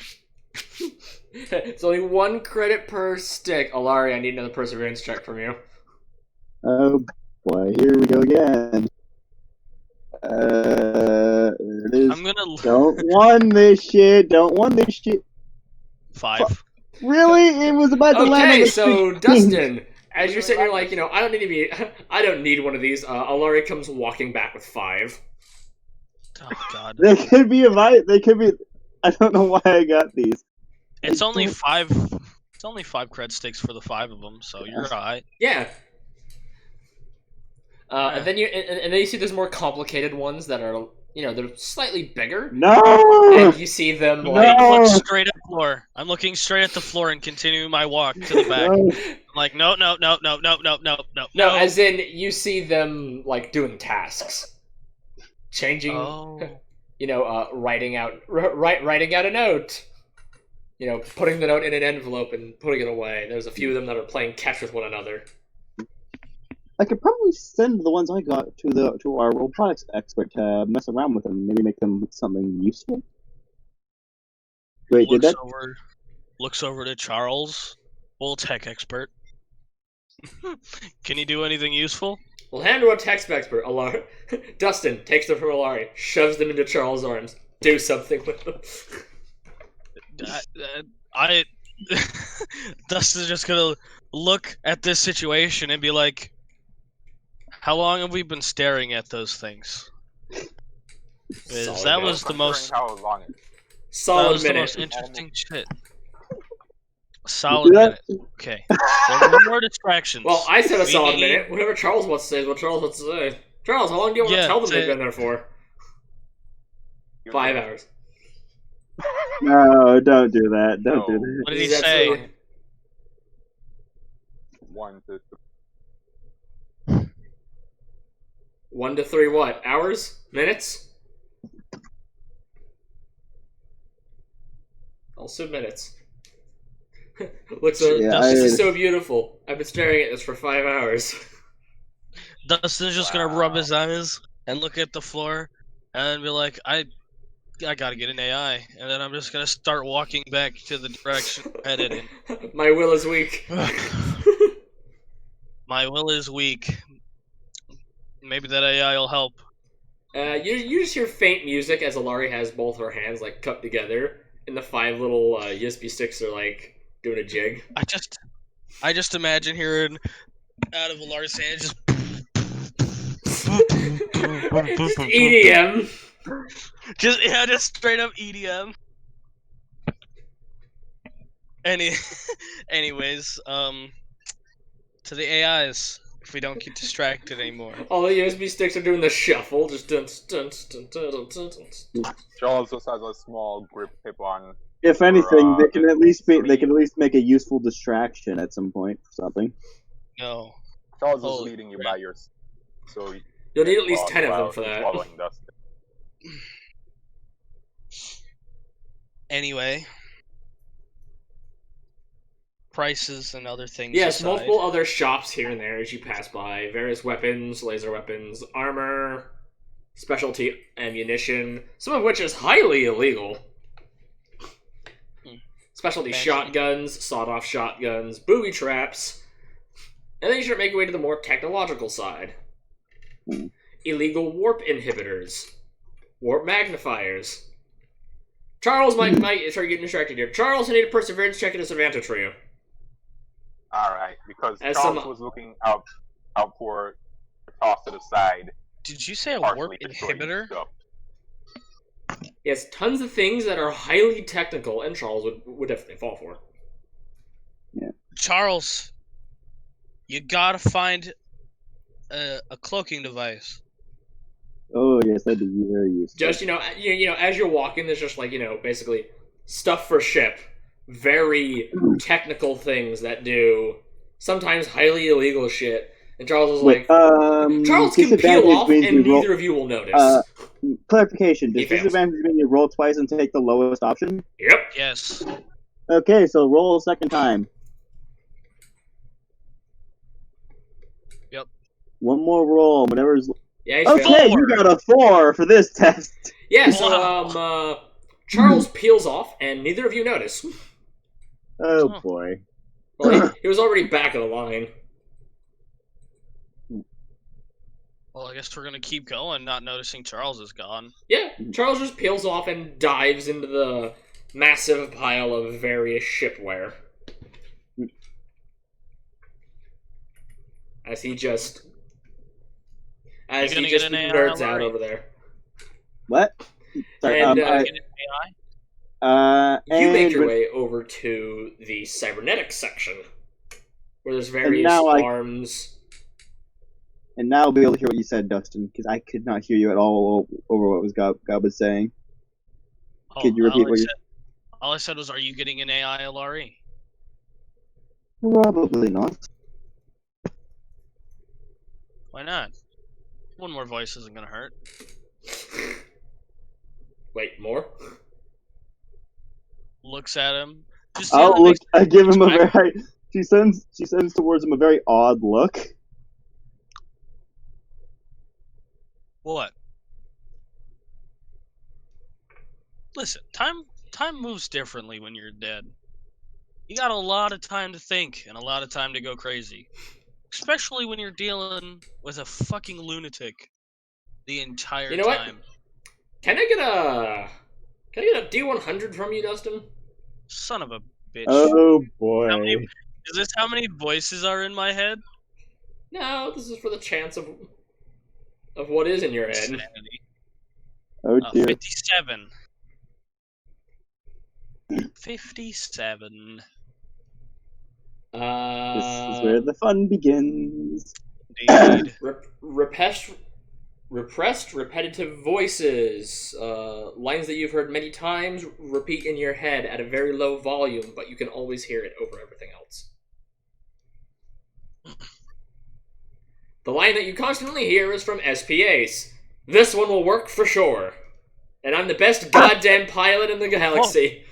It's only 1 credit per stick. Alari, I need another perseverance check from you. Oh boy, here we go again. There it is. I'm gonna Don't want this shit. Don't want this shit. 5. Really? It was about to land on Okay, the so street. Dustin, as you're sitting here like, I don't need one of these. Alari comes walking back with 5. Oh God! They could be a vibe. They could be. I don't know why I got these. It's only 5. It's only 5 cred sticks for the 5 of them, so you're alright. Yeah. And then you see there's more complicated ones that are, they're slightly bigger. No. And you see them No. like Look straight at the floor. I'm looking straight at the floor and continuing my walk to the back. No. I'm like, no. no, as in you see them like doing tasks, changing, Oh. writing out a note, putting the note in an envelope and putting it away. There's a few of them that are playing catch with one another. I could probably send the ones I got to our robotics expert to mess around with them, maybe make them something useful. Wait, did that? Looks over to Charles, old tech expert. Can you do anything useful? We'll hand to a text expert. Dustin takes them from Alari, shoves them into Charles' arms. do something with them. I Dustin's just gonna look at this situation and be like, "How long have we been staring at those things?" Solid That minute. was the most. How long it That Solid was the minute. most interesting shit. You Solid do that? minute. Okay. There were more distractions. Well, I said a We solid need- minute. Whatever Charles wants to say is what Charles wants to say. Charles, how long do you want to Yeah, tell them they've say- been there for? is. 5 hours. No, don't do that. Don't do No. that. What did he This is say? absolutely- 1 to 1 to 3 what? Hours? Minutes? Also minutes. Looks so, Yeah, this I- is so beautiful. I've been staring at this for 5 hours. Dustin's just gonna rub his eyes and look at the floor and be like, I gotta get an AI. And then I'm just gonna start walking back to the direction I'm headed in. My will is weak. My will is weak. Maybe that AI will help. You just hear faint music as Alari has both her hands like cupped together, and the 5 little USB sticks are like doing a jig. I just imagine hearing out of Alari's hand just Just EDM. just straight up EDM. Anyways, to the AIs, if we don't get distracted anymore. All the USB sticks are doing the shuffle, just dun dun dun dun dun dun dun. Charles just has a small grip tip on. If anything, they can it's at least be. three. They can at least make a useful distraction at some point for something. No. Charles is Holy leading you crap. by your. So You'll need at least while- 10 of them while for he's that. Following Dustin. Anyway. Prices and other things Yes, aside. multiple other shops here and there as you pass by. Various weapons, laser weapons, armor, specialty ammunition, some of which is highly illegal. Specialty Imagine. shotguns, sawed-off shotguns, booby traps. And then you start making your way to the more technological side. Illegal warp inhibitors. Warp magnifiers. Charles might start getting distracted here. Charles, I need a perseverance check and disadvantage for you. All right, because As Charles some- was looking out for the toss to the side, Did you say a warp partially destroying inhibitor? stuff. He has tons of things that are highly technical, and Charles would definitely fall for. Charles, you gotta find a cloaking device. Oh yes, that'd be very useful. Just as you're walking, there's just like basically stuff for ship, very technical things that do sometimes highly illegal shit. And Charles is like, Charles can peel disadvantage off, means and you roll- neither of you will notice. Clarification: He does fails. disadvantage mean you roll twice and take the lowest option? Yep. Yes. Okay, so roll a second time. Yep. One more roll, whatever's. Yeah, he's Okay, failed. you got a 4 for this test. Yeah, so Wow. Charles peels off, and neither of you notice. Oh Huh. boy. Well, he was already back of the line. Well, I guess we're gonna keep going, not noticing Charles is gone. Yeah, Charles just peels off and dives into the massive pile of various shipware. As he just gonna get an AI nerds out alert? over there. What? Sorry, And, Get an AI? You make and your with- way over to the cybernetics section, where there's various now I- arms. And now I'll be able to hear what you said, Dustin, because I could not hear you at all over what was Gob was saying. Oh, Could you repeat what you? all I said was, "Are you getting an AI LRE?" Probably not. Why not? One more voice isn't gonna hurt. Wait, more? Looks at him. Just Oh, yelling look! I give him a Right. very. She sends towards him a very odd look. What? Listen, time moves differently when you're dead. You got a lot of time to think and a lot of time to go crazy. Especially when you're dealing with a fucking lunatic the entire You know what? time. Can I get a Can I get a D100 from you, Dustin? Son of a bitch. Oh How many, boy. is this how many voices are in my head? No, this is for the chance of what is in your head. Insanity. Oh dear. 57. 57. This is where the fun begins. Indeed. Repressed repetitive voices. Lines that you've heard many times repeat in your head at a very low volume, but you can always hear it over everything else. The line that you constantly hear is from SPAs. This one will work for sure. And I'm the best goddamn pilot in the galaxy.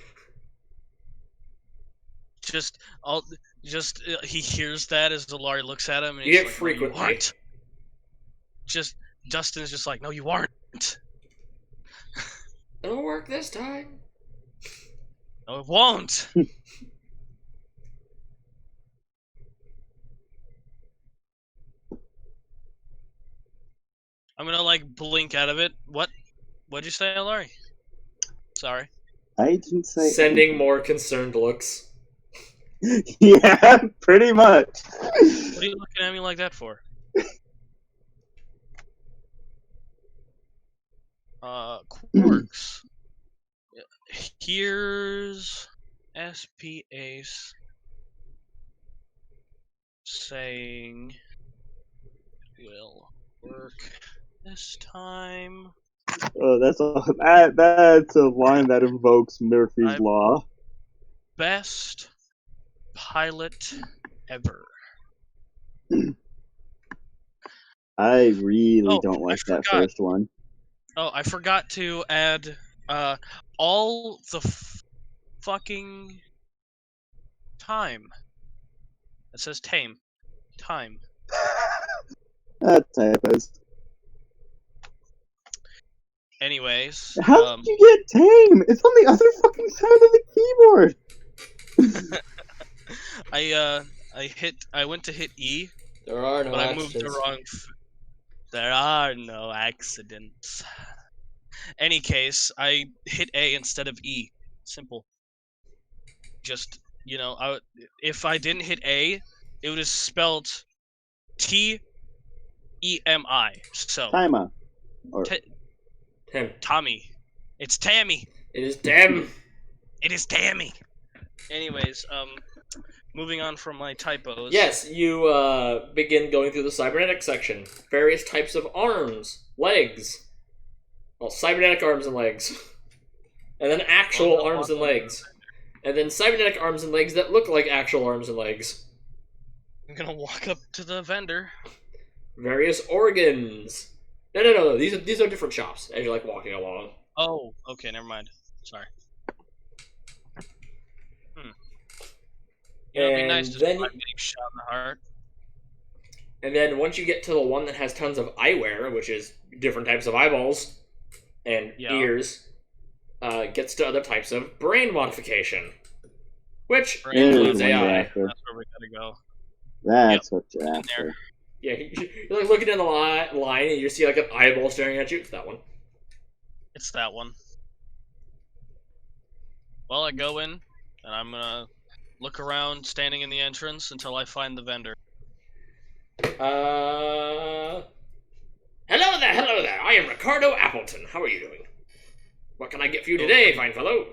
He hears that as Alari looks at him and You he's get like, frequently. No, you aren't. Dustin's just like, no, you aren't. It'll work this time. No, it won't. I'm gonna like blink out of it. What'd you say, Alari? Sorry. I didn't say Sending anything. more concerned looks. Yeah, pretty much. What are you looking at me like that for? Quirks. Here's SPAs saying will work this time. Oh, that's a line that invokes Murphy's Law. Best pilot ever. I really don't I like that forgot. first one. Oh, I forgot to add all the fucking time. It says tame. Time. That typos. Anyways, How did you get tame? It's on the other fucking side of the keyboard. I went to hit E, There are no but I moved the accidents. wrong. There are no accidents. Any case, I hit A instead of E. Simple. Just if I didn't hit A, it would have spelled TEMI. So Timer. Or Tim. Tommy. It's Tammy. It is Tim. It is Tammy. Anyways, moving on from my typos. Yes, you begin going through the cybernetic section. Various types of arms, legs. Well, cybernetic arms and legs. And then actual arms and legs. And then cybernetic arms and legs that look like actual arms and legs. I'm gonna walk up to the vendor. Various organs. No. These are different shops as you're like walking along. Oh, okay, never mind. Sorry. It'd be nice to then stop getting shot in the heart. And then once you get to the one that has tons of eyewear, which is different types of eyeballs and ears, gets to other types of brain modification, which includes AI. That's where we gotta go. That's what you're after. There. Yeah, you're like looking in the line and you see like an eyeball staring at you. It's that one. It's that one. Well, I go in, and I'm gonna look around, standing in the entrance, until I find the vendor. Hello there. I am Ricardo Appleton. How are you doing? What can I get for you today, fine fellow?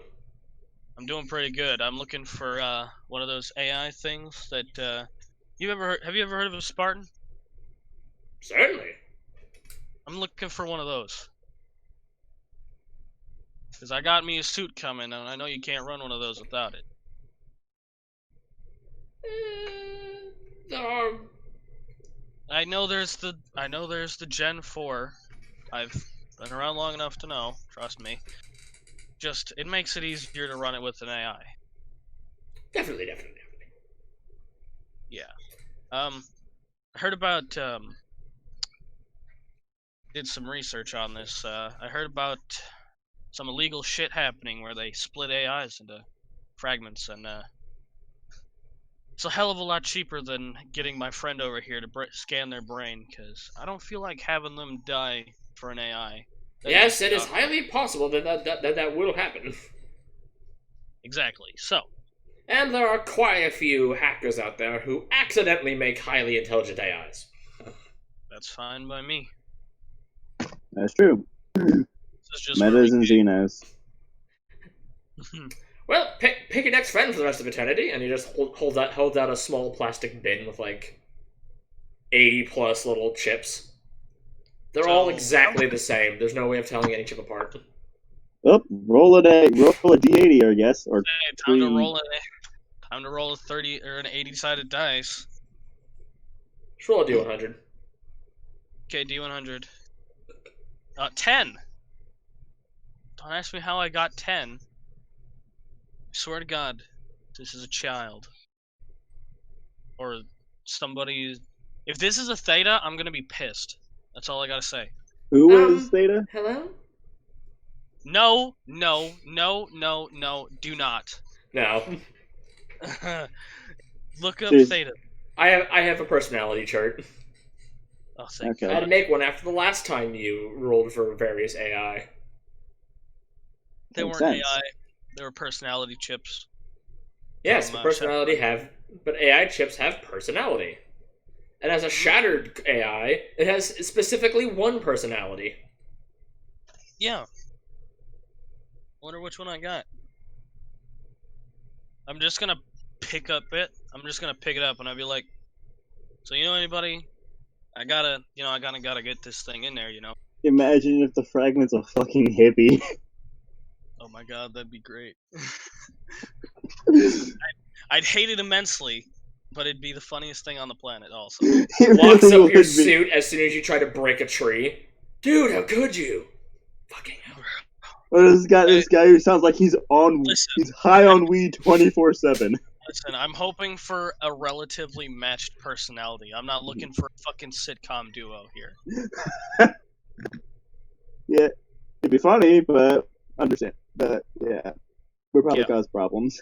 I'm doing pretty good. I'm looking for one of those AI things that have you ever heard of a Spartan? Certainly. I'm looking for one of those. Because I got me a suit coming, and I know you can't run one of those without it. I know there's the Gen 4. I've been around long enough to know, trust me. Just, it makes it easier to run it with an AI. Definitely. Yeah. I heard about, did some research on this. I heard about some illegal shit happening where they split AIs into fragments, and it's a hell of a lot cheaper than getting my friend over here to scan their brain, because I don't feel like having them die for an AI. Yes, it is highly possible that will happen. Exactly. So, And there are quite a few hackers out there who accidentally make highly intelligent AIs. that's fine by me. That's true. This is just where Metas we and Xenos. Well, pick your next friend for the rest of eternity, and he just holds out a small plastic bin with like 80 plus little chips. They're all exactly the same. There's no way of telling any chip apart. Oh, roll a d80, I guess, or time to roll a 30 or an 80-sided dice. Just roll a D100. Okay, D100. 10. Don't ask me how I got 10. I swear to God, this is a child. Or somebody. If this is a Theta, I'm gonna be pissed. That's all I gotta say. Who is Theta? Hello? No, do not. No. Look up Jeez. Theta. I have a personality chart. Oh, thank Okay. I had to make one after the last time you rolled for various AI. They Makes weren't sense. AI. They were personality chips. Yes, From, but AI chips have personality. And as a shattered AI, it has specifically one personality. Yeah. Wonder which one I got. I'm just gonna pick up it. I'm just gonna pick it up and I'll be like, so you know anybody? I gotta get this thing in there, you know. Imagine if the fragment's a fucking hippie. Oh my god, that'd be great. I'd hate it immensely, but it'd be the funniest thing on the planet also. It Walks really up would your be. suit as soon as you try to break a tree. Dude, how could you? Fucking hell. Well, this guy who sounds like he's high on weed 24/7. Listen, I'm hoping for a relatively matched personality. I'm not looking for a fucking sitcom duo here. Yeah, it'd be funny, but understand. But yeah, we'll probably Yeah. cause problems.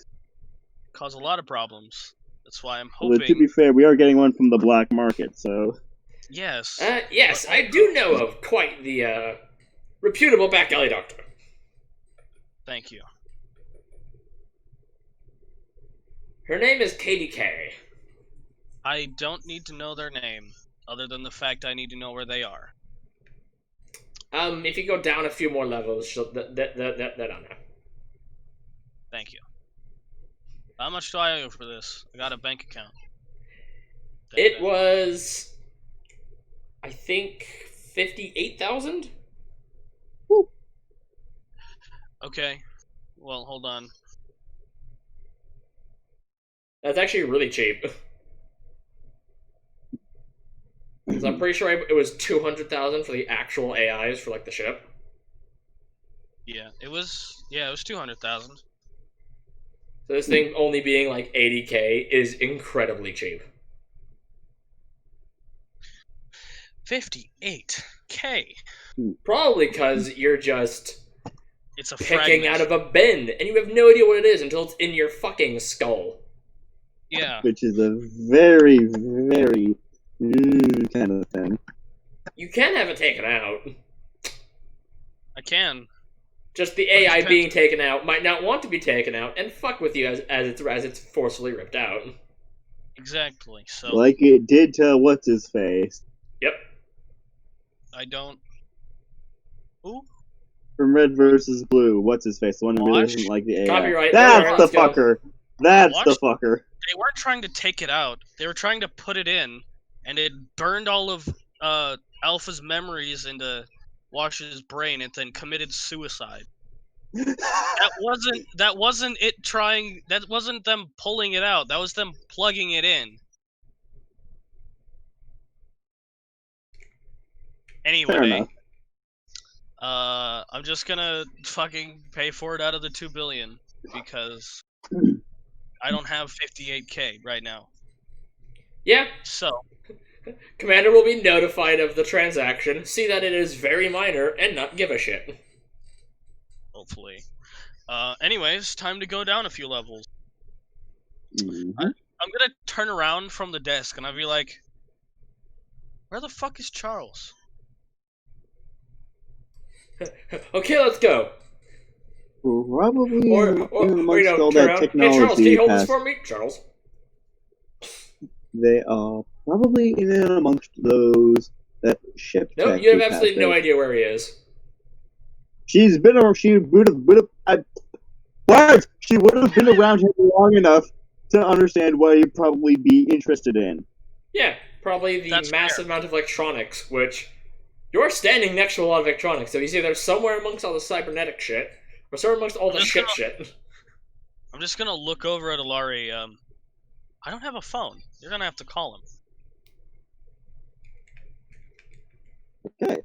Cause a lot of problems. That's why I'm But to hoping. be fair, we are getting one from the black market, so Yes. Yes, But I do know of quite the reputable back alley doctor. Thank you. Her name is Katie K. I don't need to know their name, other than the fact I need to know where they are. If you go down a few more levels, they're on there. Thank you. How much do I owe for this? I got a bank account. It was, I think, 58,000. Okay. Well, hold on. That's actually really cheap. Because I'm pretty sure it was 200,000 for the actual AIs for like the ship. Yeah, it was 200,000. So this thing only being like 80K is incredibly cheap. 58K. Probably because you're just It's a picking fragment. out of a bin, and you have no idea what it is until it's in your fucking skull. Yeah. which is a very, very kind of thing. You can have it taken out. I can. Just the But it AI depends- being taken out might not want to be taken out and fuck with you as it's forcefully ripped out. Exactly. So Like it did to what's his face Yep. I don't. Who? from Red versus Blue. What's his face? The one who really Watch. doesn't like the AI. Copyright. That's Alright, the let's go. fucker. That's Watch. the fucker. They weren't trying to take it out. They were trying to put it in, and it burned all of Alpha's memories into Wash's brain, and then committed suicide. That wasn't it trying. That wasn't them pulling it out. That was them plugging it in. Fair Anyway, enough. I'm just gonna fucking pay for it out of the 2 billion because I don't have 58K right now. Yeah. So Commander will be notified of the transaction, see that it is very minor, and not give a shit. hopefully, anyways, time to go down a few levels. Mhm. I'm gonna turn around from the desk and I'll be like, "Where the fuck is Charles?" Okay, let's go. Probably Or even amongst all turn that around. technology Hey, Charles, can you hold this past, for me? Charles. they are probably even amongst those that ship Nope, tech you have we absolutely passed no there. idea where he is. She would have been around here long enough to understand what you'd probably be interested in. Yeah, probably the That's massive fair. amount of electronics, which you're standing next to a lot of electronics, so you see there's somewhere amongst all the cybernetic shit, or somewhere amongst all the ship shit. I'm just gonna look over at Alari. I don't have a phone. You're gonna have to call him. Okay.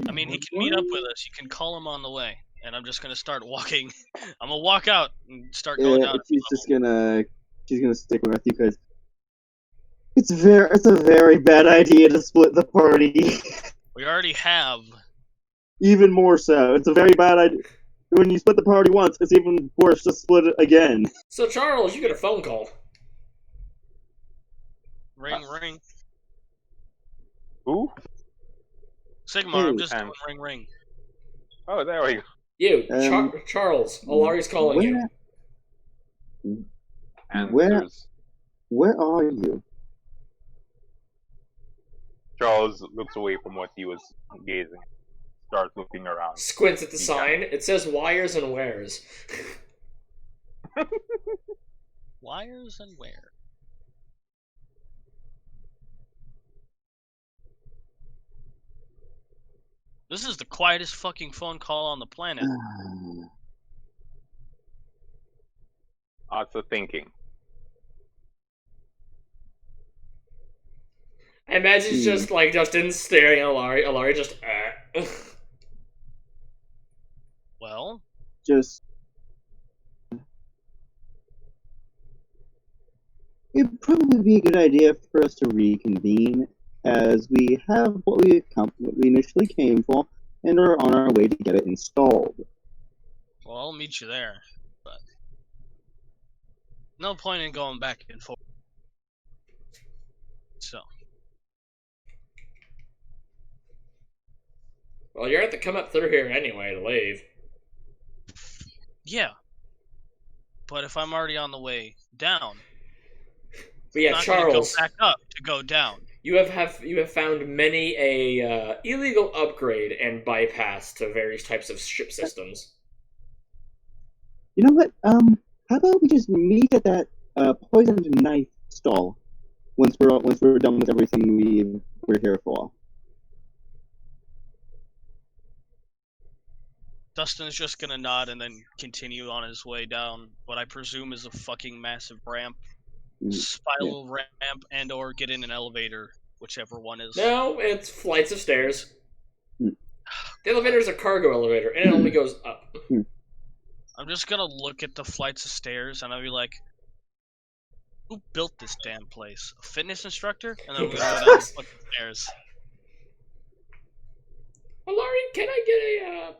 I mean, he can meet up with us. You can call him on the way, and I'm just gonna start walking. I'm gonna walk out and start going down. She's gonna stick with you because it's a very bad idea to split the party. We already have. Even more so, it's a very bad idea. When you split the party once, it's even worse to split it again. So, Charles, you get a phone call. Ring, ring. Who? Sigmar, I'm Hey, just doing ring, ring. Oh, there we go. You, Um, Charles, Alari's calling you. Answers. Where are you? Charles looks away from what he was gazing. Starts looking around. Squints at the He sign. It says wires and wares. Wires and where? This is the quietest fucking phone call on the planet. Lots of thinking. I imagine it's just like Justin staring at Alari. Alari just. Well, Just. It'd probably be a good idea for us to reconvene, as we have what we initially came for, and are on our way to get it installed. well, I'll meet you there, but no point in going back and forth. So, Well, you're at the come up through here anyway to leave. yeah. But if I'm already on the way down, But yeah, I'm not Charles, gonna go back up to go down. you have found many a illegal upgrade and bypass to various types of ship systems. You know what? How about we just meet at that poisoned knife stall once we're done with everything we're here for. Dustin's just gonna nod and then continue on his way down what I presume is a fucking massive ramp, spiral ramp, and or get in an elevator, whichever one is. No, it's flights of stairs. Hmm. The elevator is a cargo elevator, and it only goes up. I'm just gonna look at the flights of stairs and I'll be like, who built this damn place? A fitness instructor? And then I'm gonna go down the fucking stairs. Alari, can I get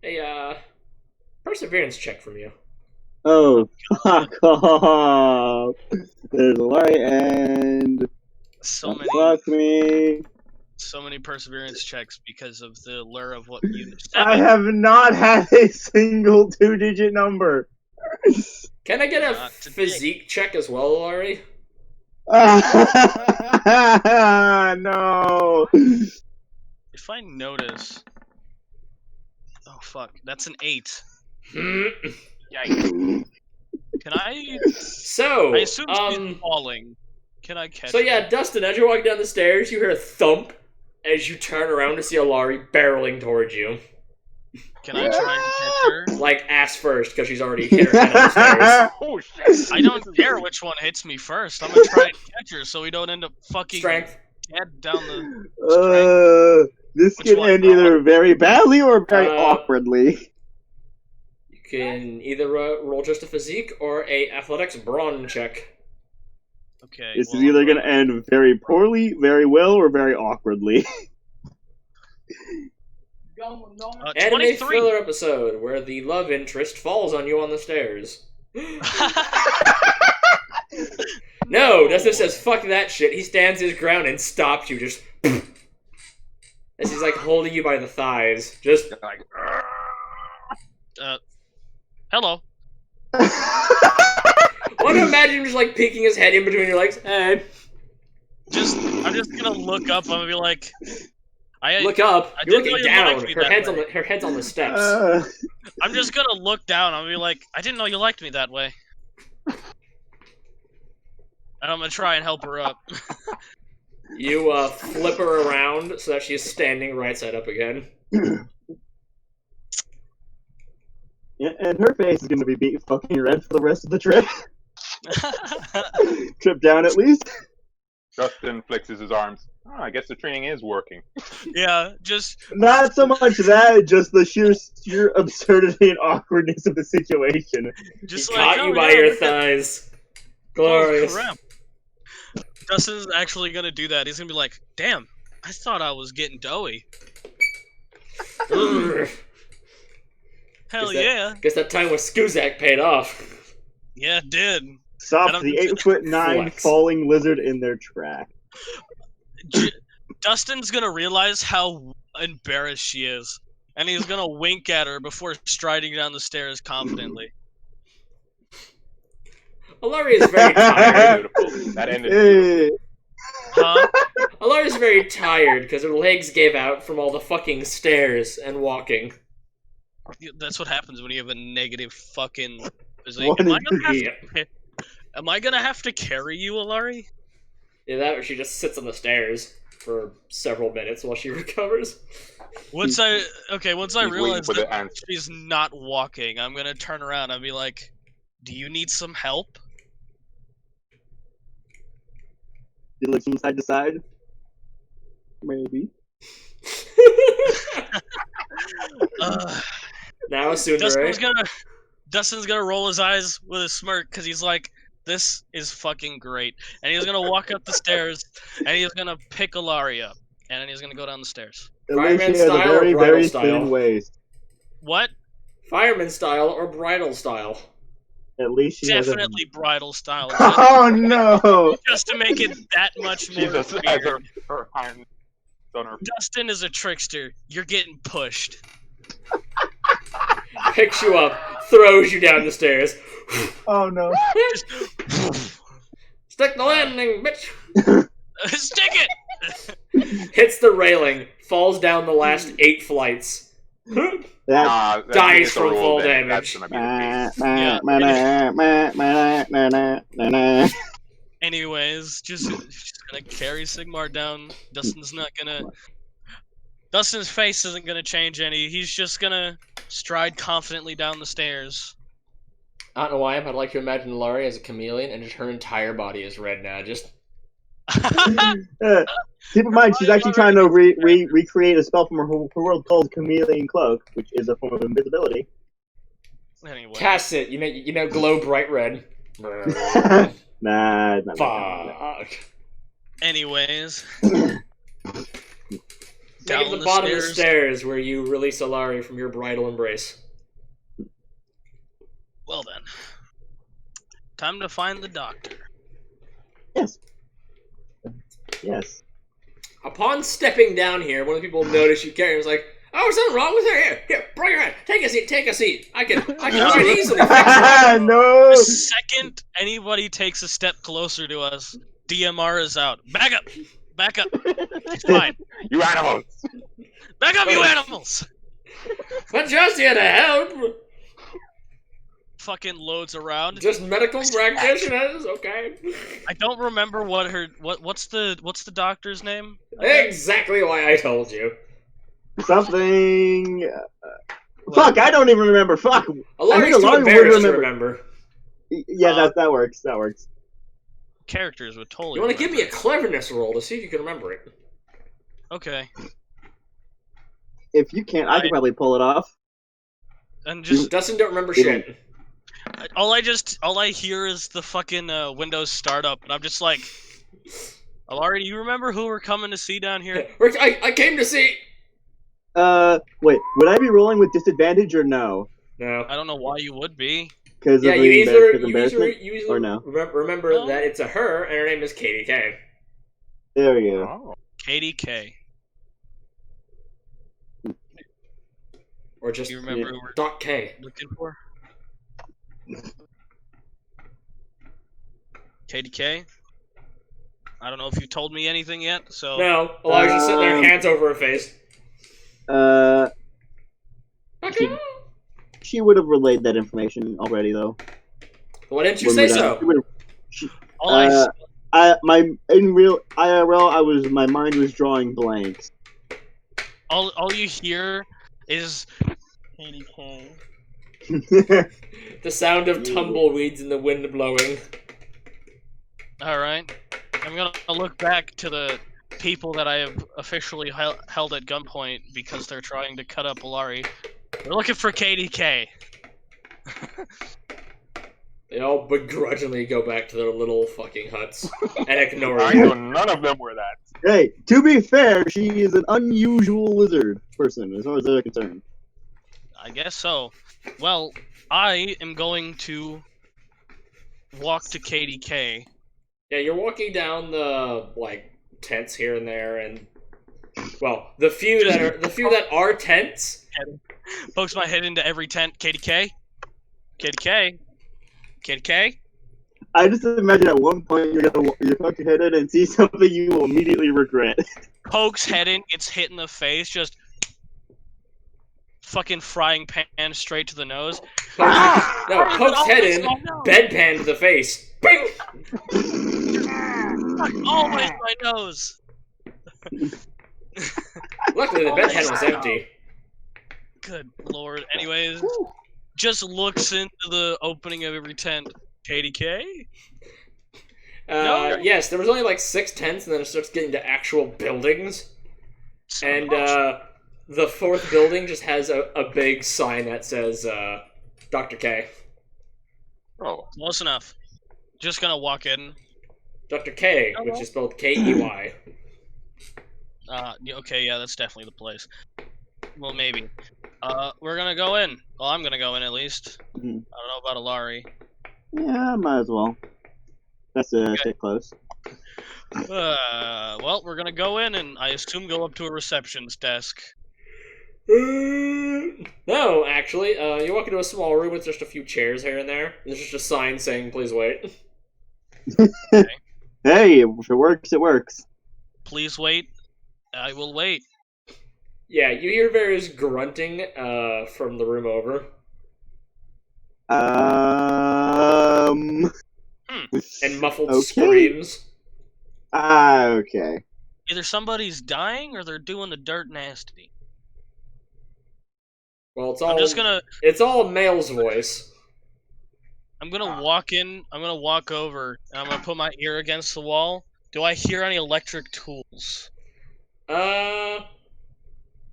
a perseverance check from you? Oh, fuck off! There's a light and fuck me. So many perseverance checks because of the lure of what you. I have not had a single 2-digit number. Can I get a physique check as well, Alari? No. If I notice. Oh fuck, that's an 8. Yikes. Can I? So, I assume she's falling. Can I catch So yeah, her? Dustin, as you're walking down the stairs, you hear a thump as you turn around to see Alari barreling towards you. Can I try and catch her? Like, ass first, because she's already hit her head on the stairs. Oh shit! I don't care which one hits me first. I'm gonna try and catch her so we don't end up fucking Strength. dead down the. This Which can one? end either very badly or very Uh, awkwardly. You can either roll just a physique or a athletics brawn check. Okay. This well, is either going to end very poorly, very well, or very awkwardly. Anime 23. thriller episode where the love interest falls on you on the stairs. No, Dustin says, fuck that shit. He stands his ground and stops you, just... as he's like holding you by the thighs. Just Like, Hello. I want to imagine him just like peeking his head in between your legs. Hey, I'm just gonna look up. I'm gonna be like, look up. I You're didn't know looking you liked down. me Her that head's way. her head's on the steps. I'm just gonna look down. I'm gonna be like, I didn't know you liked me that way. And I'm gonna try and help her up. You flip her around so that she's standing right side up again. Yeah, and her face is gonna be beat fucking red for the rest of the trip. Trip down at least. Justin flexes his arms. Oh, I guess the training is working. Yeah, just Not so much that, just the sheer absurdity and awkwardness of the situation. just He like caught you oh, by yeah, your look at- thighs. oh, Glorious. crap. Dustin's actually gonna do that. He's gonna be like, damn, I thought I was getting doughy. Hell Is that- yeah. Guess that time with Skuzak paid off. Yeah, it did. Stopped don't the think- 8'9" Flex. falling lizard in their track. Dustin's gonna realize how embarrassed she is. And he's gonna wink at her before striding down the stairs confidently. Alari is very tired. Beautiful. That ended beautiful. Hey. Huh? Alari's very tired because her legs gave out from all the fucking stairs and walking. That's what happens when you have a negative fucking. One Am I gonna have to carry you, Alari? Yeah, that or she just sits on the stairs for several minutes while she recovers. Once I He's realize waiting for that the answer. she's not walking, I'm gonna turn around and be like, "Do you need some help?" You look from side to side? Maybe. Now, Sundere. Dustin's gonna roll his eyes with a smirk because he's like, "This is fucking great," and he's gonna walk up the stairs and he's gonna pick Alari up, and then he's gonna go down the stairs. At least Fireman she has a style or very, bridal very style? thin waist. What? Fireman style or bridal style? At least she Definitely bridal style. has a... Oh no! Just to make it that much She more just has weird. her hands on her. Dustin is a trickster. You're getting pushed. Picks you up, throws you down the stairs. Oh no. Stick the landing, bitch! Stick it! Hits the railing, falls down the last 8 flights. That... Dies it's a from roll fall then. damage. That's gonna be the case. Anyways, just gonna carry Sigmar down. Dustin's face isn't gonna change any. He's just gonna stride confidently down the stairs. I don't know why, but I'd like to imagine Laurie as a chameleon and just her entire body is red now. Just Keep in mind, she's actually trying to recreate a spell from her world called Chameleon Cloak, which is a form of invisibility. Anyway. cast it. You know, glow bright red. Nah, Fuck. Anyways. Make Down it the the bottom of the stairs. stairs where you release Alari from your bridal embrace. Well then. Time to find the doctor. Yes. Yes. Upon stepping down here, one of the people notice you carry. Was like, "Oh, is something wrong with her? Here, bring her in. Take a seat. Take a seat. I can quite easily fix it." No! The second anybody takes a step closer to us, DMR is out. Back up! Back up! It's fine. You animals! Back up, you animals! But just here to help. Fucking loads around. Just medical practitioners, okay? I don't remember what's the doctor's name? Exactly why I told you. Something... Fuck, I don't even remember. Fuck. Alari's too Alari would embarrassed to remember. Yeah, that works. That works. Characters would totally. You want to give me a remember. cleverness roll to see if you can remember it. Okay. If you can't, I can probably pull it off. And just Dustin don't remember shit. all I hear is the fucking Windows startup, and I'm just like, Alari, do you remember who we're coming to see down here? I came to see. Wait, would I be rolling with disadvantage or no? No. I don't know why you would be. Because Yeah, of you the usually embarrassment? Or no? remember No. that it's a her, and her name is Katie K. There we go. Oh. Katie K. Or just You remember who we're Doc K. looking for? KDK? I don't know if you told me anything yet, so... No, Elijah's sitting there, hands over her face. She would have relayed that information already, though. Why didn't you say so? In real IRL, my mind was drawing blanks. All you hear is KDK. The sound of tumbleweeds in the wind blowing. Alright. I'm gonna look back to the people that I have officially held at gunpoint because they're trying to cut up Alari. We're looking for KDK. They all begrudgingly go back to their little fucking huts and ignore I you. know none of them were that. Hey, to be fair, she is an unusual lizard person, as far as they're concerned. I guess so. Well, I am going to walk to KDK. Yeah, you're walking down the tents here and there, and the few that are tents. Pokes my head into every tent. KDK, KDK, KDK. I just imagine at one point you're gonna poke your head in and see something you will immediately regret. Pokes head in, gets hit in the face, just fucking frying pan straight to the nose. Pokes head in, bedpan to the face. Bing! Always my nose. Luckily, the bedpan was empty. Good lord. Anyways, just looks into the opening of every tent. KDK? No. Yes, there was only 6 tents, and then it starts getting to actual buildings. And the 4th building just has a big sign that says Dr. K. Oh. Close enough. Just gonna walk in. Dr. K, which is spelled K-E-Y. Okay, yeah, that's definitely the place. Well, maybe. We're gonna go in. Well, I'm gonna go in at least. Mm-hmm. I don't know about Alari. Yeah, might as well. That's a bit close. Well, we're gonna go in and I assume go up to a reception's desk. No, actually, you walk into a small room with just a few chairs here and there. There's just a sign saying, "Please wait." Okay. Hey, if it works, it works. Please wait. I will wait. Yeah, you hear various grunting from the room over. And muffled screams. Okay. Either somebody's dying or they're doing the dirt nasty. Well, it's all male's voice. I'm gonna walk in, I'm gonna walk over, and I'm gonna put my ear against the wall. Do I hear any electric tools? Not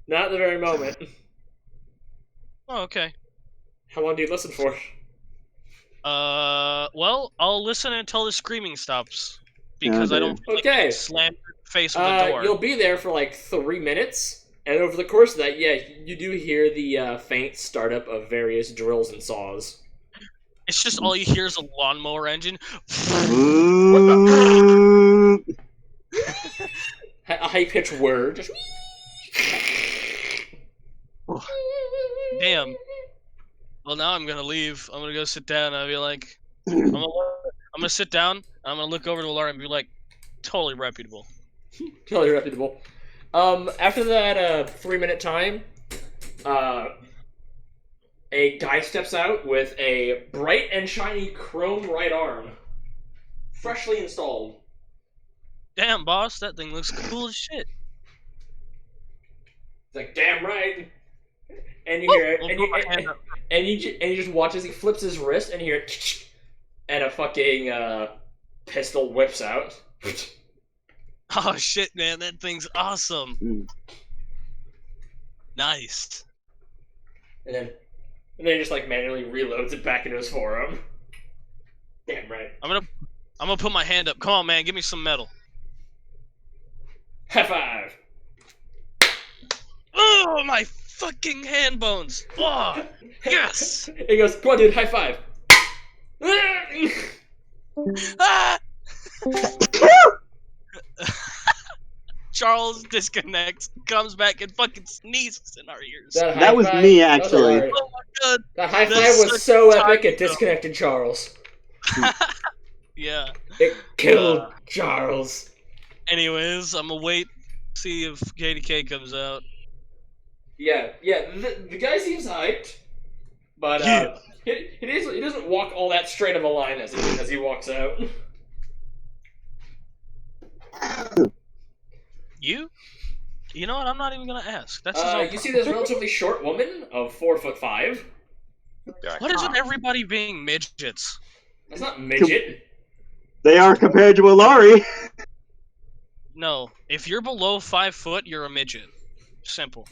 at the very moment. Oh, okay. How long do you listen for? Well, I'll listen until the screaming stops. Because I don't feel like getting slammed in the face with a door. You'll be there for 3 minutes, and over the course of that, yeah, you do hear the faint startup of various drills and saws. It's just all you hear is a lawnmower engine. A high-pitched word. Just... Damn. Well, now I'm gonna leave. I'm gonna go sit down and I'll be like... I'm gonna sit down, I'm gonna look over to Laura and be like, totally reputable. Totally reputable. After that 3-minute time, a guy steps out with a bright and shiny chrome right arm. Freshly installed. Damn, boss, that thing looks cool as shit. It's like, damn right. And you hear it, and you just watch as he flips his wrist, and you hear and a fucking pistol whips out. Oh shit, man, that thing's awesome. Nice. And then he just manually reloads it back into his forearm. Damn right. I'm gonna put my hand up. Come on, man, give me some metal. High five. Oh, my fucking hand bones. Oh, yes. He goes, come on, dude, high five. Ah! Charles disconnects, comes back, and fucking sneezes in our ears. That was me, actually. That was Oh my god. that high That's five was such so timing, epic it though. disconnected Charles. Yeah. It killed Charles. Anyways, I'm gonna wait, see if KDK comes out. Yeah. The guy seems hyped, but Yeah. he doesn't walk all that straight of a line as he walks out. You? You know what? I'm not even gonna ask. That's his own You see problem. this relatively short woman of 4'5". What is with everybody being midgets? That's not midget. They are compared to Alari. No, if you're below 5 foot, you're a midget. Simple.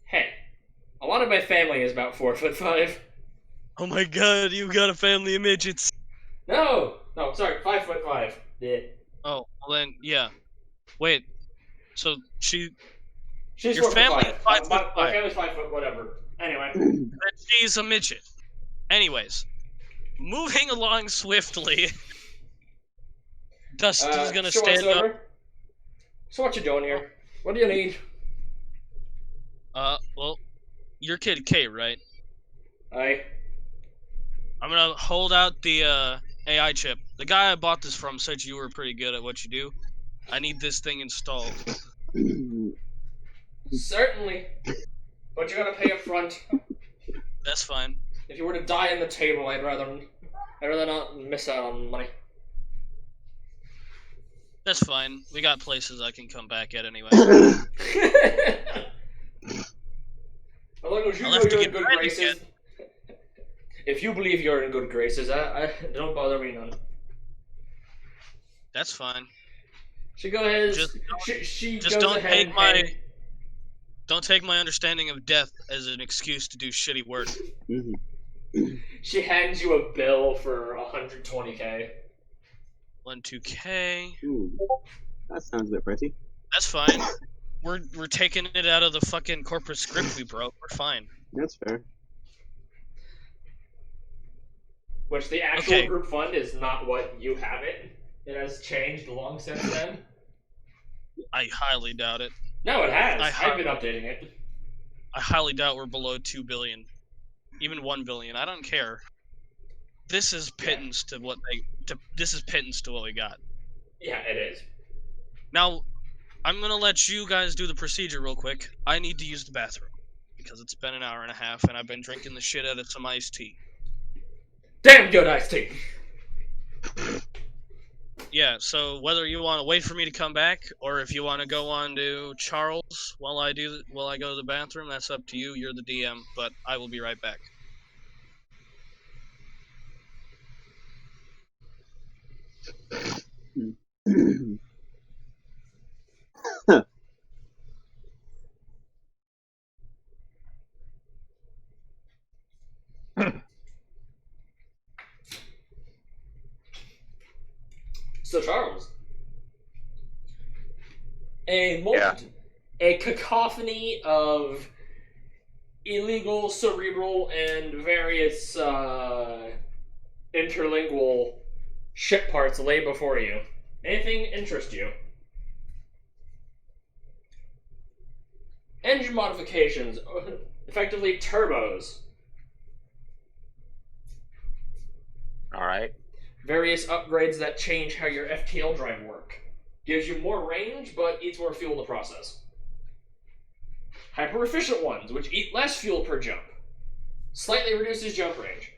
Hey, a lot of my family is about 4'5". Oh my god, you got a family of midgets. No, sorry, 5'5". Yeah. Oh, well then, yeah. Wait, so She's Your 4'5". family is 5'5". My family's 5 foot, whatever. Anyway. she's a midget. Anyways, moving along swiftly. Dustin's gonna she walks stand up. over. So what you doing here? What do you need? Well, you're Kid K, right? Aye. I'm gonna hold out the AI chip. The guy I bought this from said you were pretty good at what you do. I need this thing installed. Certainly. But you gotta pay up front. That's fine. If you were to die on the table, I'd rather not miss out on money. That's fine. We got places I can come back at anyway. As long as you I'll know have to you're get in good ready graces. If you believe you're in good graces, I don't bother me none. That's fine. She go ahead. Just she Just goes don't ahead take and my hand- don't take my understanding of death as an excuse to do shitty work. She hands you a bill for 120K. 2K. Ooh, that sounds a bit pricey. That's fine. We're taking it out of the fucking corporate script we broke. We're fine. That's fair. Which the actual Okay. group fund is not what you have it. It has changed long since then. I highly doubt it. No, it has. I I've been updating it. I highly doubt we're below 2 billion. Even 1 billion. I don't care. This is pittance to what this is pittance to what we got. Yeah, it is. Now, I'm gonna let you guys do the procedure real quick. I need to use the bathroom because it's been an hour and a half and I've been drinking the shit out of some iced tea. Damn good iced tea. Yeah, so whether you want to wait for me to come back or if you want to go on to Charles while I go to the bathroom, that's up to you. You're the DM, but I will be right back. So Charles, a cacophony of illegal, cerebral, and various interlingual ship parts lay before you. Anything interest you? Engine modifications, effectively turbos. Alright. Various upgrades that change how your FTL drive work. Gives you more range, but eats more fuel in the process. Hyper efficient ones, which eat less fuel per jump. Slightly reduces jump range.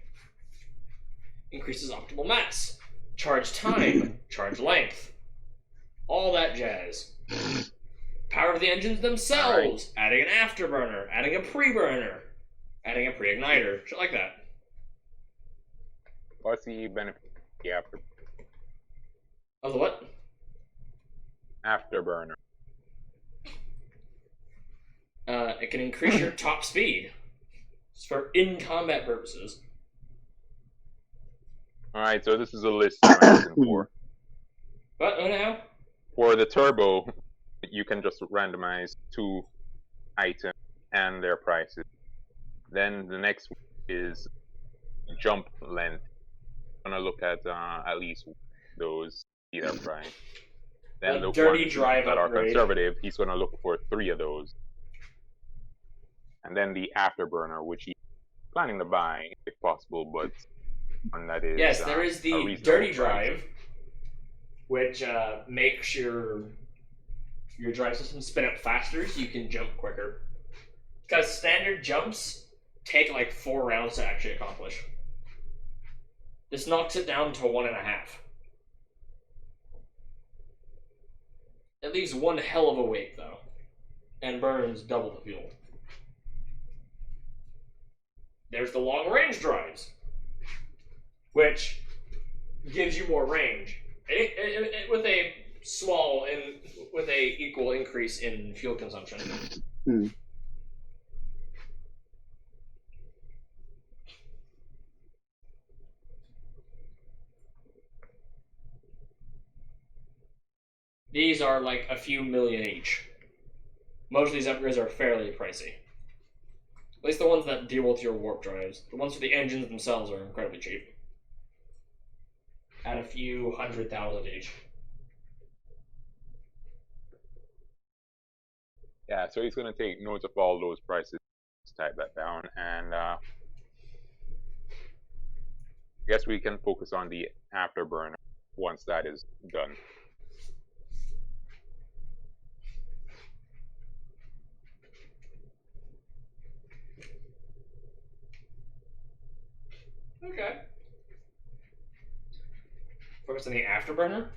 Increases optimal mass. Charge time. Charge length. All that jazz. Power of the engines themselves. Adding an afterburner. Adding a pre-burner. Adding a pre-igniter. Shit like that. What's the benefit of the Of the what? afterburner? It can increase your top speed. It's for in-combat purposes. Alright, so this is a list I'm asking for. What? Oh, now? For the turbo, you can just randomize 2 items and their prices. Then the next one is jump length. I'm gonna look at least those, see their price. Then A the dirty ones drive that are upgrade. conservative, he's going to look for 3 of those. And then the afterburner, which he's planning to buy if possible, but one that is Yes, there is a the reasonable dirty price. drive, which makes your drive system spin up faster so you can jump quicker. Because standard jumps take like 4 rounds to actually accomplish. This knocks it down to 1.5. It leaves one hell of a weight though, and burns double the fuel. There's the long range drives, which gives you more range, with a small and with a equal increase in fuel consumption. These are like a few million each. Most of these upgrades are fairly pricey. At least the ones that deal with your warp drives. The ones for the engines themselves are incredibly cheap. At a few 100,000 each. Yeah, so he's going to take note of all those prices, type that down, and I guess we can focus on the afterburner once that is done. Okay. Focus on the afterburner?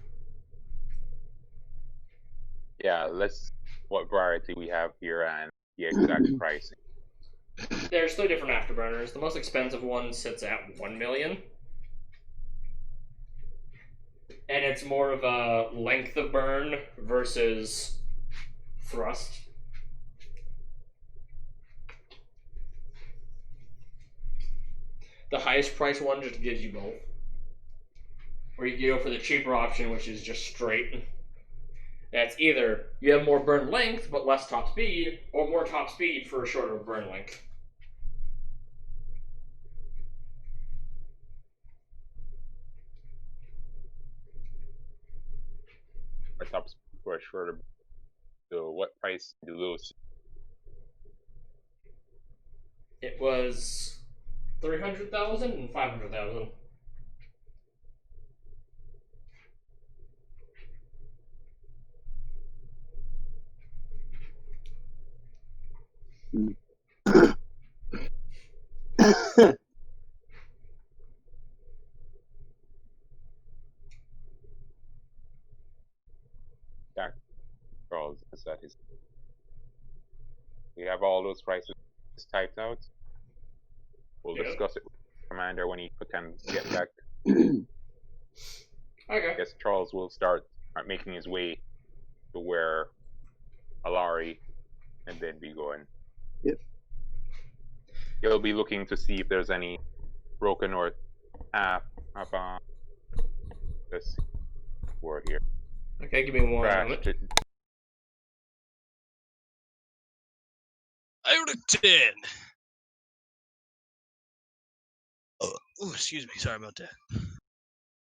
Yeah, let's what variety we have here and the exact pricing. There's 3 different afterburners. The most expensive one sits at 1 million. And it's more of a length of burn versus thrust. The highest price one just gives you both. Or you can go for the cheaper option, which is just straight. That's either you have more burn length but less top speed, or more top speed for a shorter burn length. Our top speed for a shorter. So what price do those? It was 300,000 and 500,000. Jack Charles, is that his? We have all those prices typed out. We'll Yep. discuss it with the commander when he can get back. Okay. I guess Charles will start making his way to where Alari and then be going. Yep. He'll be looking to see if there's any broken or half up on this board here. Okay, give me one Crashed moment. it. Out of 10. Oh, excuse me. Sorry about that.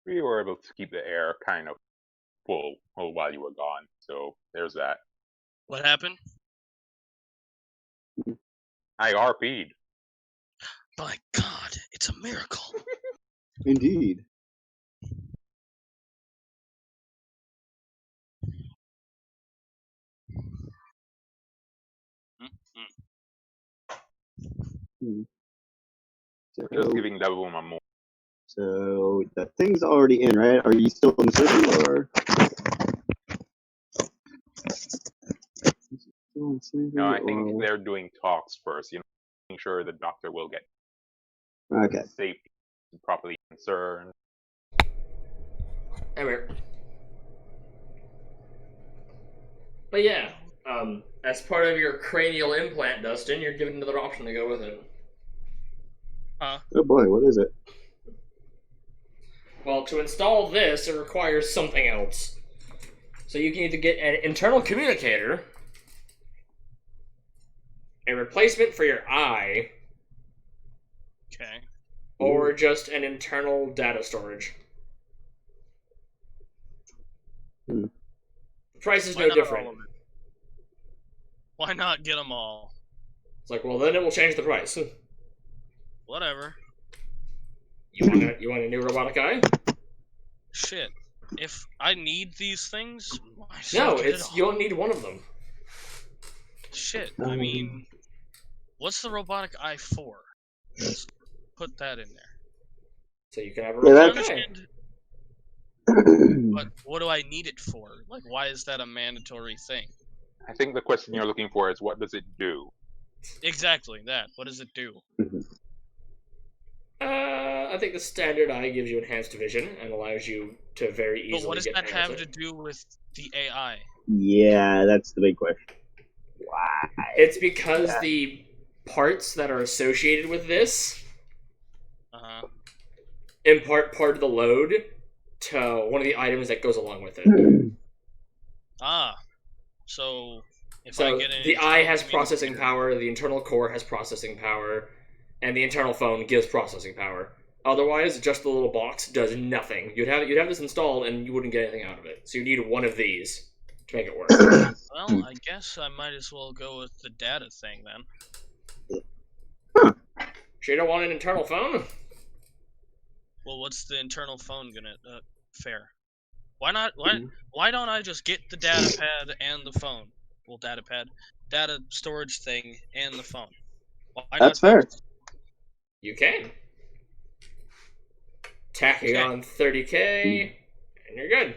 We were able to keep the air kind of full while you were gone, so there's that. What happened? I RP'd. My God, it's a miracle. Indeed. Just So, giving that woman more. so the thing's already in, right? Are you still in the circle, or? No, I think they're doing talks first, making sure the doctor will get Okay. safety properly concerned. Anyway. But yeah, as part of your cranial implant, Dustin, you're given another option to go with it. Oh boy, what is it? Well, to install this, it requires something else. So you can either get an internal communicator, a replacement for your eye, Okay. or just an internal data storage. The price is Why no not different. all of it? Why not get them all? It's like, well, then it will change the price. Whatever. You want a new robotic eye? Shit. If I need these things, why should No, I get it all? you only need one of them. Shit. I mean, what's the robotic eye for? Let's put that in there. So you can have a Yeah, I robotic eye. understand, but what do I need it for? Like, why is that a mandatory thing? I think the question you're looking for is what does it do? Exactly that. What does it do? I think the standard eye gives you enhanced vision and allows you to very easily But what does get that have angles. to do with the AI? Yeah, that's the big question. Why? It's because the parts that are associated with this Uh-huh. impart part of the load to one of the items that goes along with it. Ah. So, if So I get an the eye has internal processing communicator- power, the internal core has processing power, and the internal phone gives processing power. Otherwise, just the little box does nothing. You'd have this installed and you wouldn't get anything out of it. So you need one of these to make it work. Well, I guess I might as well go with the data thing then. Sure you don't want an internal phone? Well, what's the internal phone gonna fair? Why not? Why don't I just get the data pad and the phone? Well, data storage thing, and the phone. Why That's not fair. You can. Tacking Okay. on 30k, and you're good.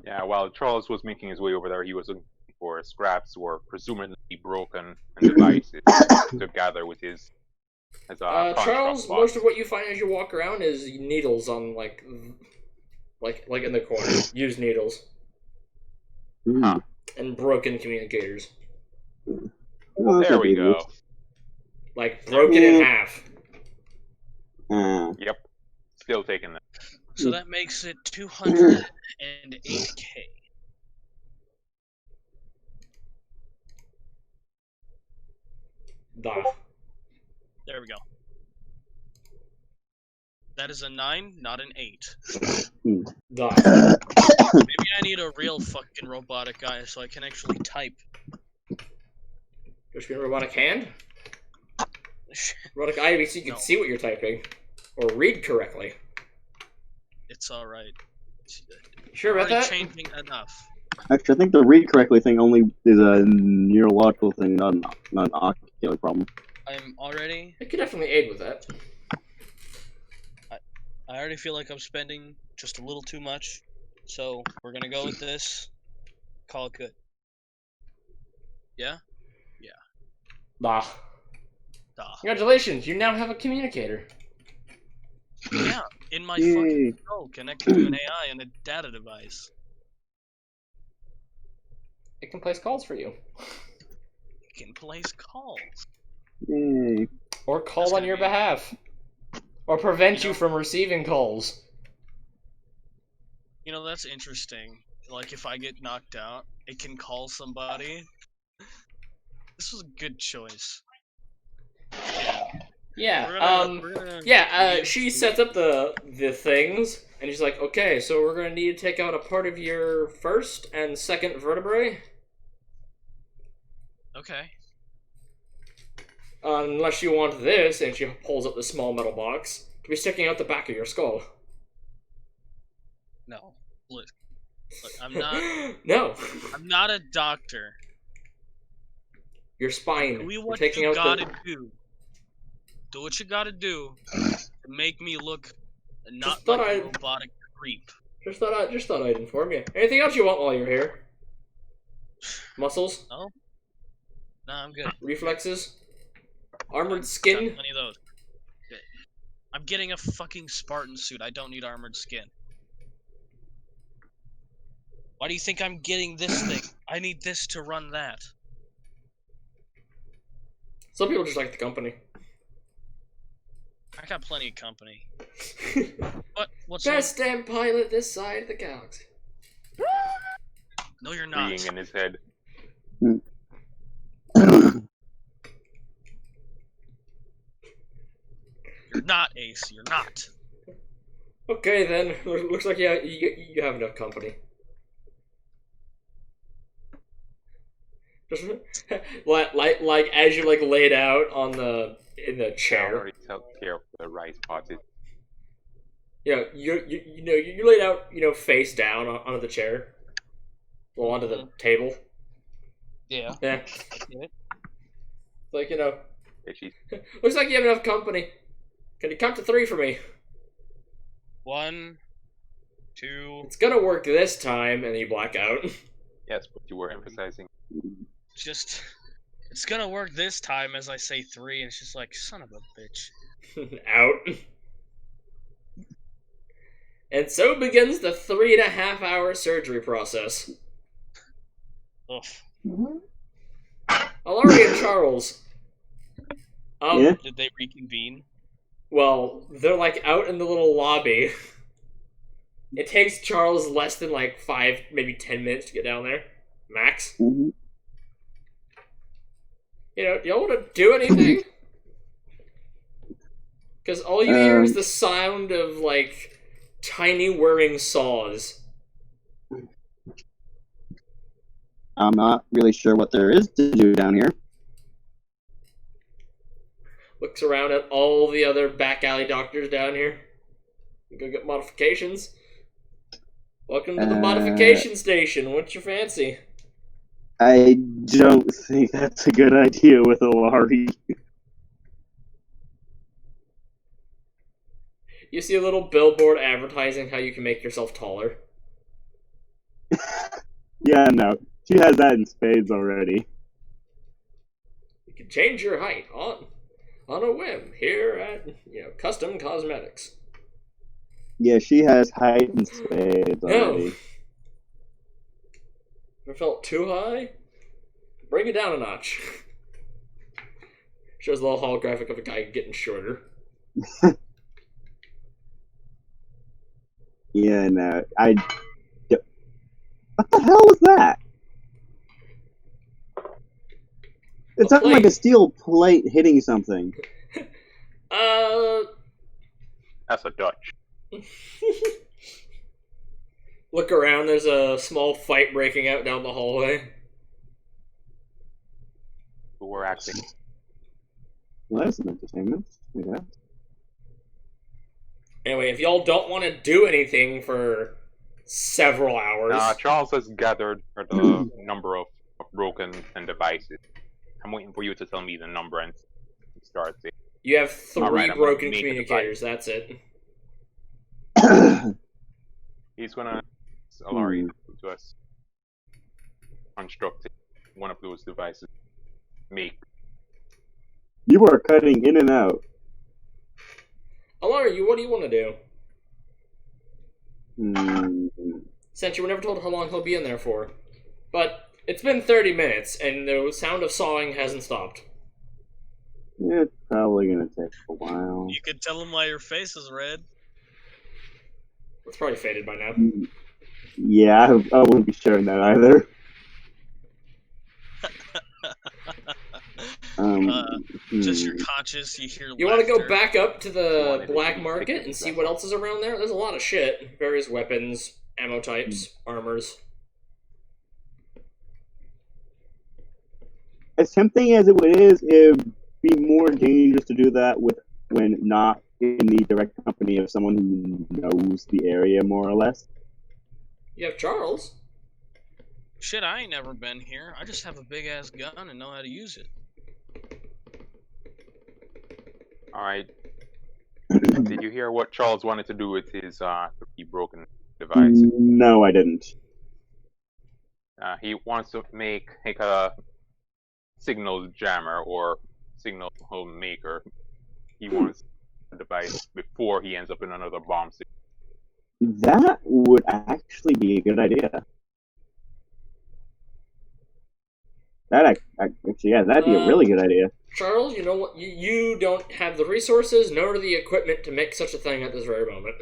Yeah, while Charles was making his way over there, he was looking for scraps or presumably broken devices to gather with his construct Charles, box. most of what you find as you walk around is needles on like in the corner. Used needles Huh. and broken communicators. Oh, that's There not we good. go. Like broken in half. Yep. Still taking that. So that makes it 208k. Da. There we go. That is a 9, not an 8. Da. Maybe I need a real fucking robotic eye so I can actually type. There's been a robotic hand? Robotic eye so you can No. see what you're typing. Or read correctly. It's alright. Sure about Already that? changing enough. Actually, I think the read correctly thing only is a neurological thing, not an ocular problem. I'm already... It could definitely aid with that. I already feel like I'm spending just a little too much. So, we're gonna go with this. Call it good. Yeah? Da. Duh. Congratulations, you now have a communicator. Yeah, in my Yay. fucking skull, connected to an AI and a data device. It can place calls for you. It can place calls. Yay. Or call That's on gonna your be- behalf. Or prevent You you know- from receiving calls. You know, that's interesting. Like, if I get knocked out, it can call somebody. This was a good choice. Yeah, We're gonna use she the- sets up the things, and she's like, okay, so we're gonna need to take out a part of your first and second vertebrae. Okay. Unless you want this, and she pulls up the small metal box, to be sticking out the back of your skull. No. Look, I'm not. No. I'm not a doctor. Your spine. Do You're what taking you out gotta the... do. Do what you gotta do to make me look not thought like a I'd- robotic creep. Just thought I'd inform you. Anything else you want while you're here? Muscles? No, I'm good. Reflexes? Armored Got skin? plenty of those. Okay. I'm getting a fucking Spartan suit. I don't need armored skin. Why do you think I'm getting this thing? I need this to run that. Some people just like the company. I got plenty of company. What's up? Best damn pilot this side of the galaxy. No, you're not. Being in his head. You're not, Ace. You're not. Okay then. Looks like you have enough company. Just like as you like laid out on in the I chair. already took care of the rice pots. You laid out face down onto the chair, well onto the table. Yeah. Yeah, Yeah. like She's looks like you have enough company. Can you count to 3 for me? 1, 2. It's gonna work this time, and then you black out. yes, but you were emphasizing. Just. It's gonna work this time as I say 3, and it's just like, son of a bitch. Out. And so begins the 3.5-hour surgery process. Ugh. Alari and Charles. Yeah? Did they reconvene? Well, they're like out in the little lobby. It takes Charles less than like 5, maybe 10 minutes to get down there. Max. Mm-hmm. Do y'all want to do anything? Because all you hear is the sound of, like, tiny whirring saws. I'm not really sure what there is to do down here. Looks around at all the other back alley doctors down here. Go get modifications. Welcome to the modification station. What's your fancy? I don't think that's a good idea with Alari. You see a little billboard advertising how you can make yourself taller. Yeah, no. She has that in spades already. You can change your height on a whim here at Custom Cosmetics. Yeah, she has height in spades already. No. Ever felt too high? Bring it down a notch. Shows a little holographic of a guy getting shorter. Yeah, no. What the hell was that? It sounded like a steel plate hitting something. That's a Dutch. Look around, there's a small fight breaking out down the hallway. Who were acting. Well, that's some entertainment. Yeah. Anyway, if y'all don't want to do anything for several hours... Charles has gathered the number of broken devices. I'm waiting for you to tell me the number and start it. You have 3 Alright, broken communicators, that's it. He's gonna Alari to us construct one of those devices. Make. You are cutting in and out. Alari, what do you want to do? Mm. Since you were never told how long he'll be in there for. But it's been 30 minutes, and the sound of sawing hasn't stopped. It's probably gonna take a while. You could tell him why your face is red. It's probably faded by now. Yeah, I wouldn't be sharing that either. Just your conscious, you hear You want to go laughter. back up to the black market and see what else is around there? There's a lot of shit. Various weapons, ammo types, armors. As tempting as it is, it'd be more dangerous to do that when not in the direct company of someone who knows the area more or less. You have Charles. Shit, I ain't never been here. I just have a big ass gun and know how to use it. Alright. Did you hear what Charles wanted to do with his 3 broken devices? No, I didn't. He wants to make a signal jammer or signal homemaker. He wants a device before he ends up in another bomb signal. That would actually be a good idea. That'd be a really good idea. Charles, you know what? You don't have the resources nor the equipment to make such a thing at this very moment.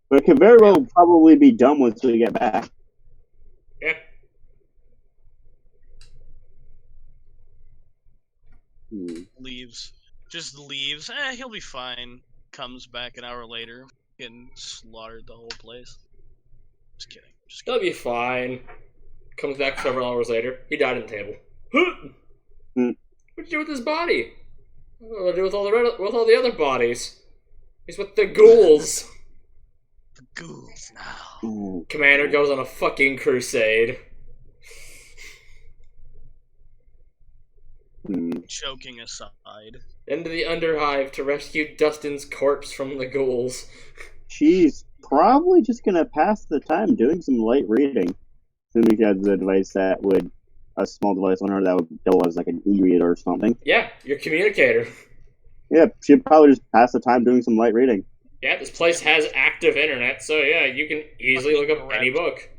But it could very well probably be done once we get back. Yeah. Leaves. Just leaves. He'll be fine. comes back an hour later and slaughtered the whole place. Just kidding. That'll be fine. Comes back several hours later. He died on the table. Hmm. What'd you do with his body? What'd you do with all the other bodies? He's with the ghouls. The ghouls now. Ooh. Commander goes on a fucking crusade. Choking aside. Into the Underhive to rescue Dustin's corpse from the ghouls. She's probably just gonna pass the time doing some light reading. Assuming she has a device that would, a small device on her that would kill as like an e-reader or something. Yeah, your communicator. Yeah, she'd probably just pass the time doing some light reading. Yeah, this place has active internet, so yeah, you can easily look up any book.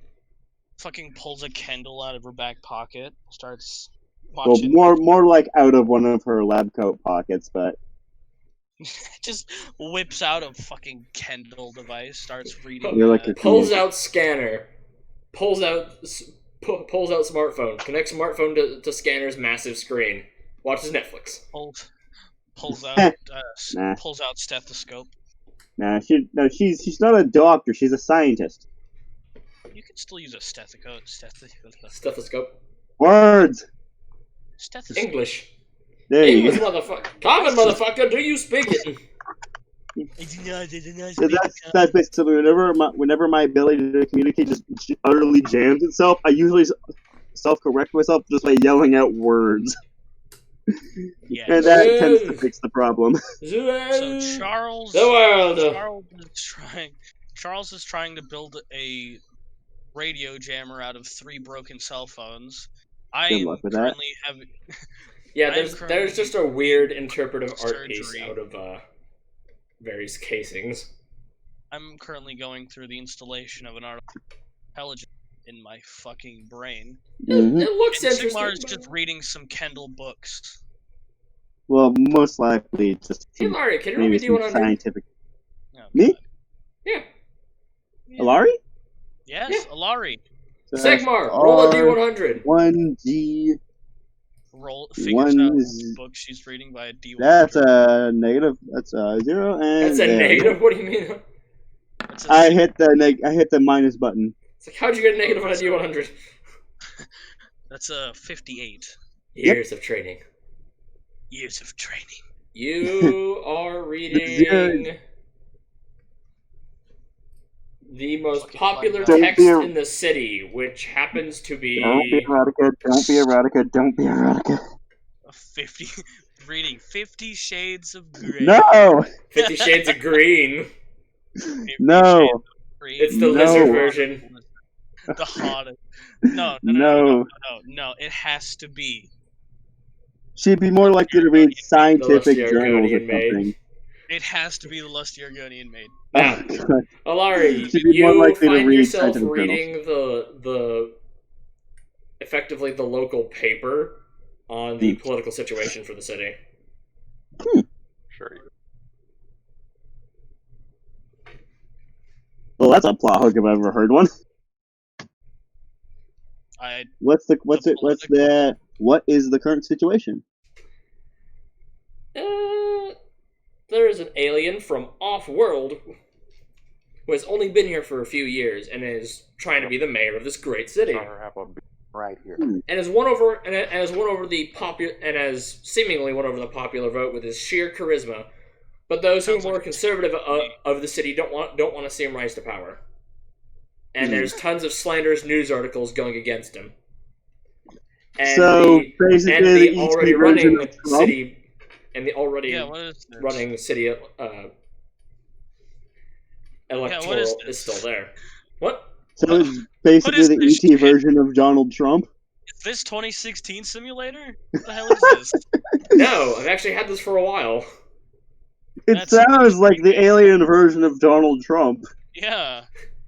Fucking pulls a Kindle out of her back pocket, starts Well, watching. more like out of one of her lab coat pockets, but Just whips out a fucking Kindle device, starts reading. You're like a Pulls out scanner. Pulls out smartphone. Connects smartphone to scanner's massive screen. Watches Netflix. Pulls out Nah. pulls out stethoscope. She's not a doctor. She's a scientist. You can still use a stethoscope. Stethoscope. Words. Stethoscope. English. There you English, go. motherfucker. Common, motherfucker. Do you speak it? That's basically whenever my ability to communicate just utterly jams itself, I usually self-correct myself just by yelling out words, Yes. and that tends to fix the problem. So Charles The world. Charles is trying to build a radio jammer out of 3 broken cell phones. I Good am luck with that. currently having Yeah, I am there's currently just a weird interpretive art piece surgery. out of various casings. I'm currently going through the installation of an artificial intelligence in my fucking brain. Mhm. It looks And interesting. Sigmar is just reading some Kendall books. Well, most likely just Hey, Mario, can you maybe roll me some D100? scientific. Oh, Me? God. Yeah. Yeah. Alari? Yes, Yeah. Alari. Sigmar, roll a D100. 1G. Figures out One which is- book she's reading by a D100. That's a negative. That's a 0, and That's a there. negative? What do you mean? It's a I six- hit the minus button. It's like, how'd you get a negative on a D100? That's a 58. Years of training. Years of training. You are reading the most Fucking popular fun. text in the city, which happens to Don't be be... erotica. Don't be erotica. Don't be erotica. A 50. Reading 50 Shades of Grey. No. 50 Shades of Green. 50 No. Shades of Grey. It's the No. lizard version. The hottest. No. No. It has to be. She'd be more likely to read scientific The journals or Argonian maid. something. It has to be the lusty Argonian maid. Now, Oh, God. Alari, She'd be more you likely to find read yourself scientific reading the effectively the local paper on the political situation for the city. Sure. Well, that's a plot hook if I've ever heard one. What is the current situation? There is an alien from off-world who has only been here for a few years and is trying to be the mayor of this great city. Or have a beer right here. Hmm. And has won over has seemingly won over the popular vote with his sheer charisma. But those who are Sounds more like- conservative of the city don't want to see him rise to power. And there's tons of slanderous news articles going against him. And So, basically, and the the already ET version running of Trump? city and the already Yeah, what is this? running city electoral what is is this? still there. What? So it's What basically is the this ET shit? version of Donald Trump? Is this 2016 simulator? What the hell is this? No, I've actually had this for a while. It That's sounds like the pretty- alien version of Donald Trump. Yeah.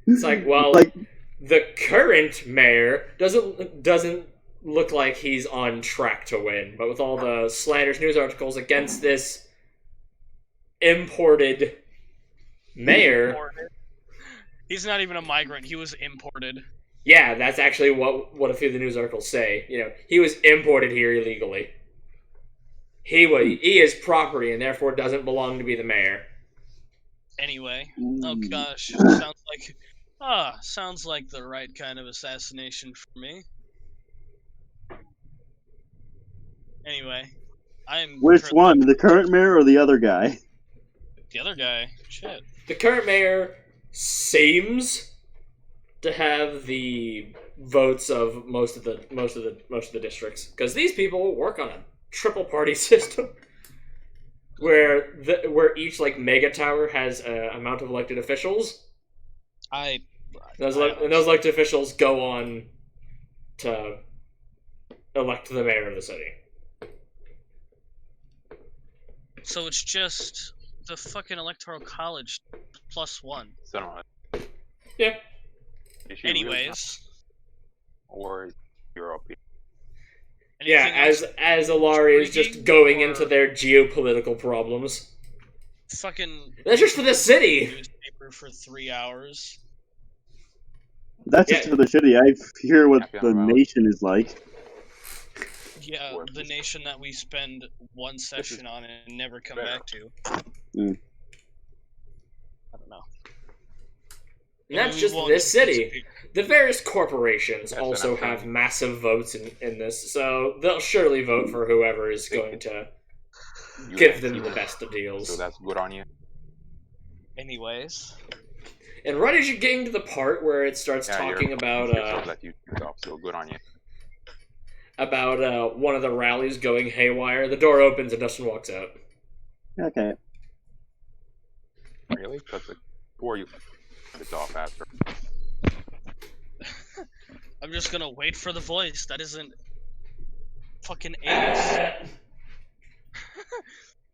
It's like, well, Like, the current mayor doesn't look like he's on track to win, but with all the slanderous news articles against this imported mayor, He's not even a migrant. He was imported. yeah, that's actually what a few of the news articles say. You know, he was imported here illegally. He is property and therefore doesn't belong to be the mayor. Anyway, oh Mm. gosh, sounds like the right kind of assassination for me. Anyway, I'm Which currently one? The current mayor or the other guy? the other guy. Shit. The current mayor seems to have the votes of most of the districts, because these people work on a triple party system where each like mega tower has an amount of elected officials. I Those don't elected officials go on to elect the mayor of the city. So it's just the fucking electoral college +1. So, Yeah. is she really not- Anyways, or European? Yeah, anything else as Alari is just intriguing, going or into their geopolitical problems. fucking That's just for the city. newspaper for 3 hours. That's Yeah. just for the shitty. I hear what Happy the on Rally. nation is like. Yeah, Or the nation that we spend one session on and never come better. back to. Mm. I don't know. And that's We just won't this city. disappear. The various corporations Yes, also and I'm have saying- massive votes in this, so they'll surely vote for whoever is going to You give ain't them seen the it, best of deals. So that's good on you. Anyways, And right as you're getting to the part where it starts Yeah, talking you're about yourself that you yourself, so good on you. one of the rallies going haywire, the door opens and Dustin walks out. Okay. Really? Because the door you it's off after. I'm just gonna wait for the voice. That isn't fucking anus.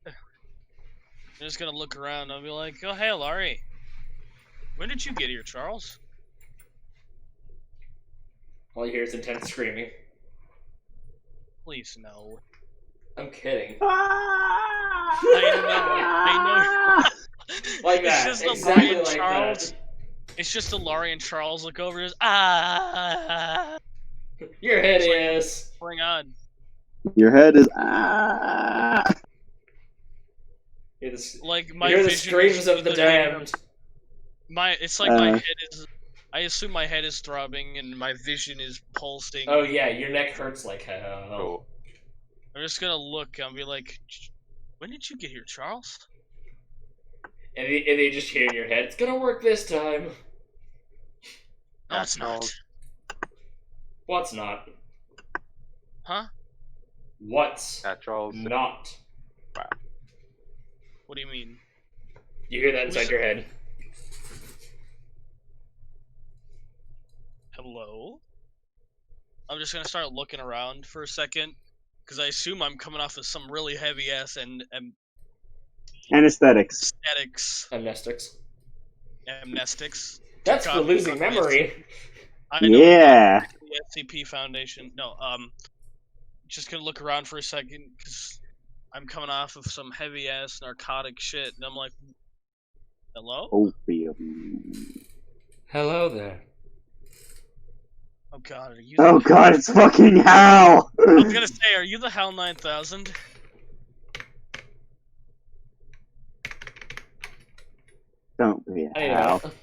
I'm just gonna look around. I'll be like, "Oh, hey, Laurie. When did you get here, Charles?" All you hear is intense screaming. Please no. I'm kidding. I know. Like It's that. just the Exactly Laurie and like Charles. that. It's just the Laurie and Charles look over and just ah. You're hideous. Bring on. Your head is You're the, Like my you hear the vision screams is of the either damned. It's like my Uh. head is. I assume my head is throbbing and my vision is pulsing. Oh yeah, your neck hurts like hell. So I'm just gonna look and be like, "When did you get here, Charles?" And you just hear in your head, it's gonna work this time. No, it's not. Charles. What's not? Huh? What's That Charles. not? What do you mean? You hear that inside your head. Hello? I'm just gonna start looking around for a second, because I assume I'm coming off of some really heavy ass and anesthetics. aesthetics, amnestics. That's for God, losing fuck memory. I know Yeah. the SCP Foundation. No, just gonna look around for a second, because I'm coming off of some heavy ass narcotic shit, and I'm like, hello? Opium. Hello there. Oh god, are you? Oh god, it's fucking hell! I was gonna say, are you the HAL 9000? Don't be a I need Hal. help.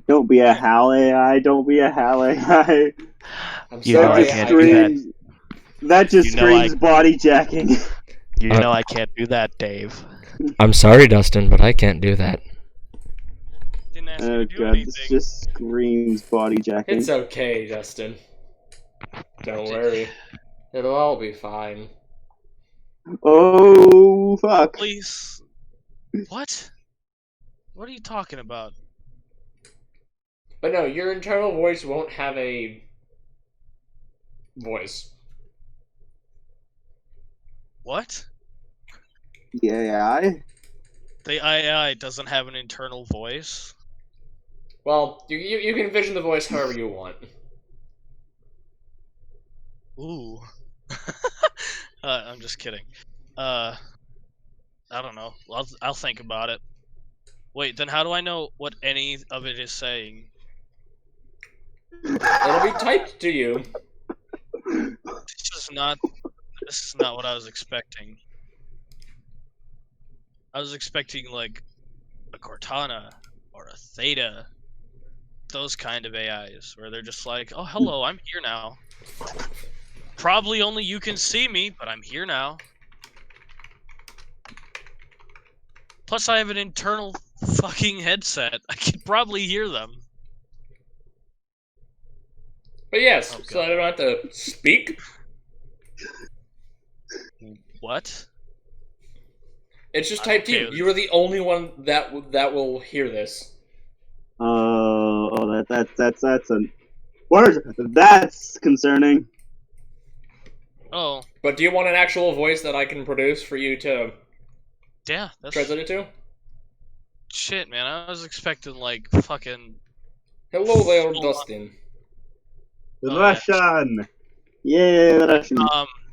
Don't be a Hal AI. Don't be a Hal AI. I'm You know sorry. I can't do that. screams. That just You know I- screams body jacking. You know I can't do that, Dave. I'm sorry, Dustin, but I can't do that. Didn't ask you Oh to do god, this anything. just screams body jacking. It's okay, Dustin. Don't worry. It'll all be fine. Oh fuck. Please. What? What are you talking about? But no, your internal voice won't have a voice. What? The AI? The AI doesn't have an internal voice. Well, you can envision the voice however you want. Ooh. I'm just kidding. I don't know. I'll think about it. Wait, then how do I know what any of it is saying? It'll be typed to you. This is not what I was expecting. I was expecting like a Cortana or a Theta. Those kind of AIs where they're just like, oh, hello, I'm here now. Probably only you can see me, but I'm here now. Plus, I have an internal fucking headset. I can probably hear them. But yes, Oh, so God. I don't have to speak. What? It's just I'm type okay 2. with You are the only one that will hear this. That's a word. That's concerning. Oh, But do you want an actual voice that I can produce for you to yeah, that's translate it to? shit, man. I was expecting like fucking. Hello there, full- Dustin. The Oh, yeah. Russian. Yeah, the Russian.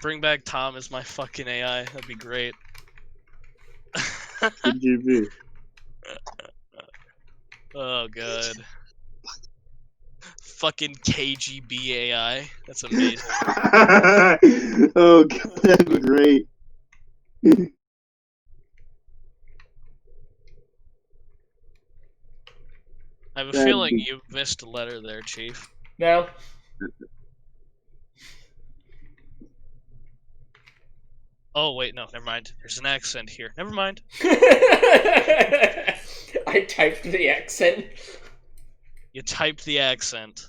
Bring back Tom as my fucking AI. That'd be great. KGB. Oh god. Fucking KGB AI. That's amazing. Oh god, that'd be great. I have a That'd feeling be- you missed a letter there, Chief. No. Oh wait, no, never mind. There's an accent here. Never mind. I typed the accent. You typed the accent.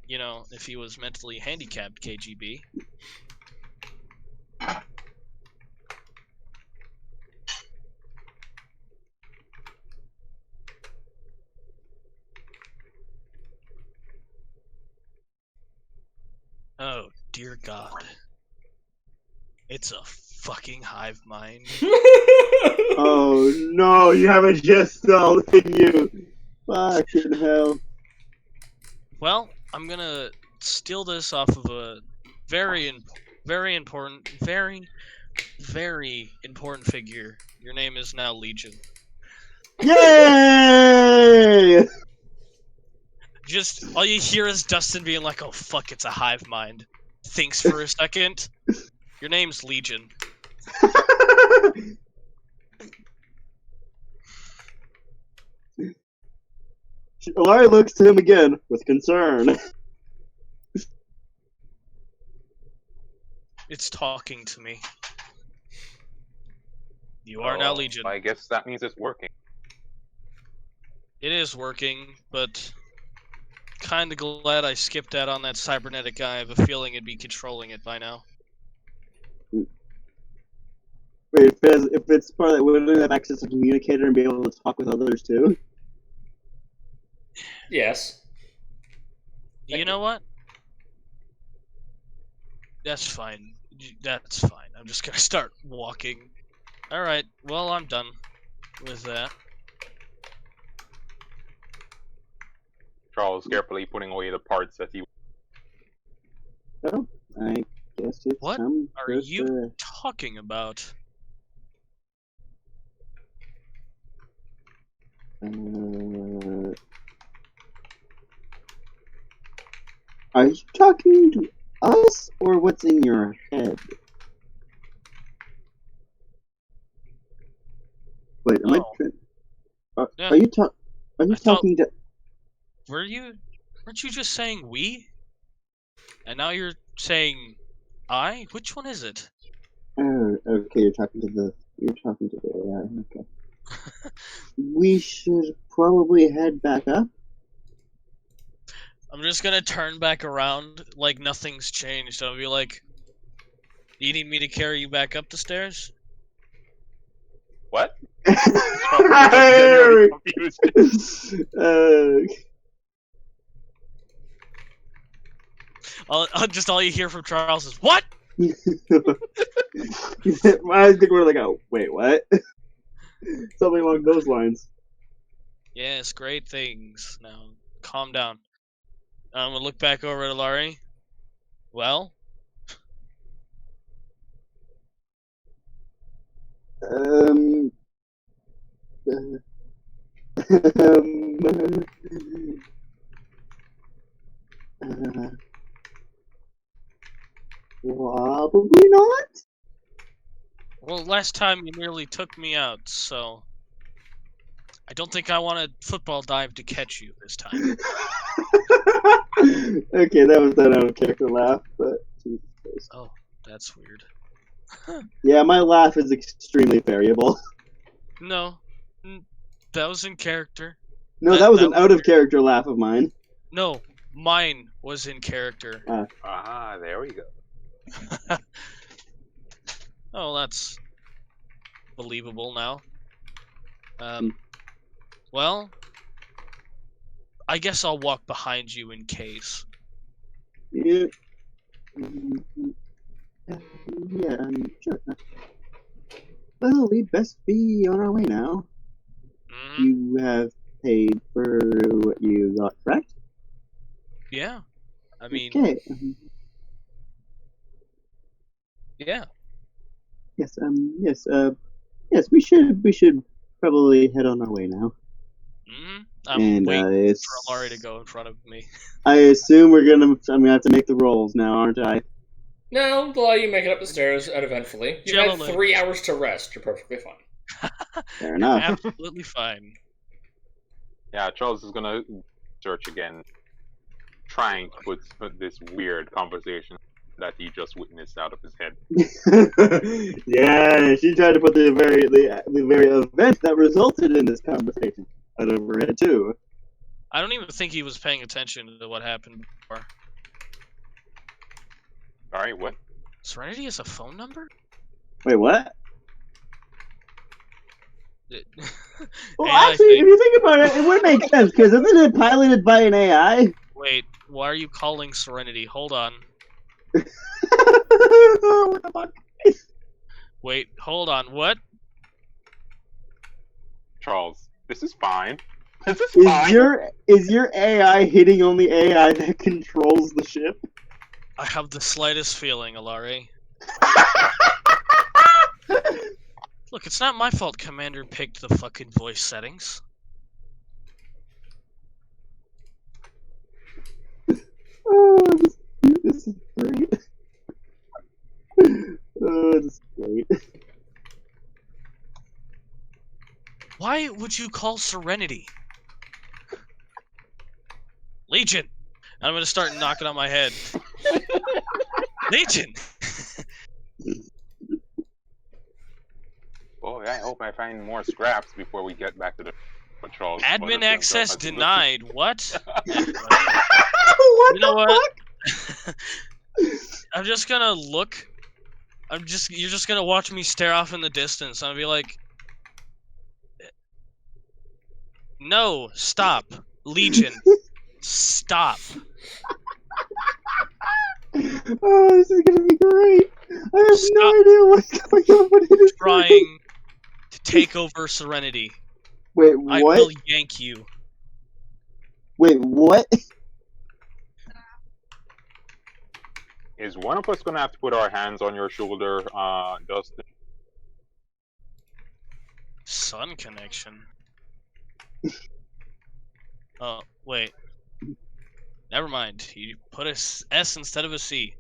You know, if he was mentally handicapped, KGB. Oh, dear God. It's a fucking hive mind. Oh no, you have a gestalt in you. Fucking hell. Well, I'm gonna steal this off of a very important figure. Your name is now Legion. Yay! Just all you hear is Dustin being like, "Oh fuck, it's a hive mind." Thinks for a second. Your name's Legion. Larry looks to him again with concern. It's talking to me. You are now Legion. I guess that means it's working. It is working, but kinda glad I skipped out on that cybernetic guy. I have a feeling it'd be controlling it by now. Wait, if it's part of that, wouldn't it have access to communicator and be able to talk with others too? Yes. You know what? That's fine. That's fine. I'm just gonna start walking. Alright, well, I'm done with that. Charles carefully putting away the parts that he. Oh, I guess it's What time are for you the- talking about? Are you talking to us or what's in your head? Wait, am I? Oh. Yeah. Are you Are you I thought- talking to? Weren't you just saying we? And now you're saying I? Which one is it? Oh, okay. You're talking to the AI. Okay. We should probably head back up. I'm just gonna turn back around like nothing's changed. I'll be like, "You need me to carry you back up the stairs?" What? I'm genuinely confused. Just all you hear from Charles is "What?" My eyes think we're like, oh, wait, what? Something along those lines. Yes, great things. Now, calm down. I'm gonna look back over at Alari. Well, Um. Probably not. Well, last time you nearly took me out, so I don't think I want a football dive to catch you this time. Okay, that was that out of character laugh, but Jesus Christ. Oh, that's weird. Yeah, my laugh is extremely variable. No, that was in character. No, that was that an was out of character laugh of mine. No, mine was in character. Ah, there we go. Oh, that's believable now. Hmm. Well, I guess I'll walk behind you in case. Yeah. Yeah, sure. Well, we'd best be on our way now. Hmm. You have paid for what you got, correct? Yeah, I mean, Okay. yeah. Yes. Yes. We should probably head on our way now. I'm And waiting for Alari to go in front of me. I assume I'm gonna have to make the rolls now, aren't I? No, while you make it up the stairs, and eventually. You've had Jello 3 hours to rest. You're perfectly fine. Fair enough. Absolutely fine. Yeah, Charles is gonna search again, trying to put this weird conversation that he just witnessed out of his head. Yeah, she tried to put the very event that resulted in this conversation out of her head too. I don't even think he was paying attention to what happened before. Alright, what? Serenity has a phone number? Wait, what? Well, AI actually, thing. if you think about it, it would make sense because isn't it piloted by an AI? Wait, why are you calling Serenity? Hold on. What the fuck? Wait, hold on. What? Charles, this is fine. This is Is fine. your AI hitting on the AI that controls the ship? I have the slightest feeling, Alari. Look, it's not my fault Commander picked the fucking voice settings. Oh, this is great. Oh, this is great. Why would you call Serenity? Legion! I'm gonna start knocking on my head. Legion! Boy, I hope I find more scraps before we get back to the patrols. Admin access denied. What? What You know the what? fuck? I'm just gonna look. You're just gonna watch me stare off in the distance. I'm gonna be like, no, stop. Legion, stop. Oh, this is gonna be great. I have Stop no idea what's going on, but it is great. Trying to take over Serenity. Wait, I what? will yank you. Wait, what? Is one of us gonna have to put our hands on your shoulder, Dustin? Sun connection. Oh, wait. Never mind. You put a S instead of a C.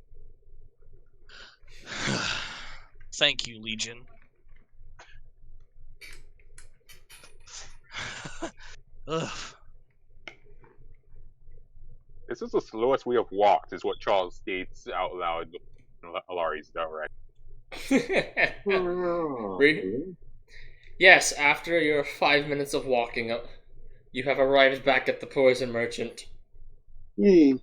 Thank you, Legion. Ugh. This is the slowest we have walked, is what Charles states out loud in Alari's direct. Yes, after your 5 minutes of walking up, you have arrived back at the poison merchant. Yay.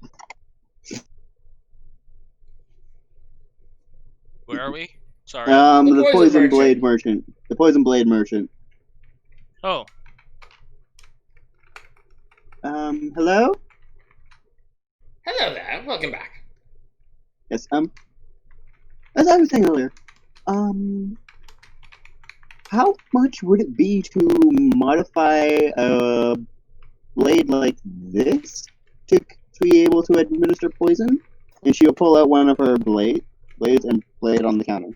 Where are we? Sorry. The poison poison merchant. blade merchant. The poison blade merchant. Oh, Hello? Hello there, welcome back. Yes, as I was saying earlier, how much would it be to modify a blade like this to be able to administer poison? And she'll pull out one of her blades and lay it on the counter.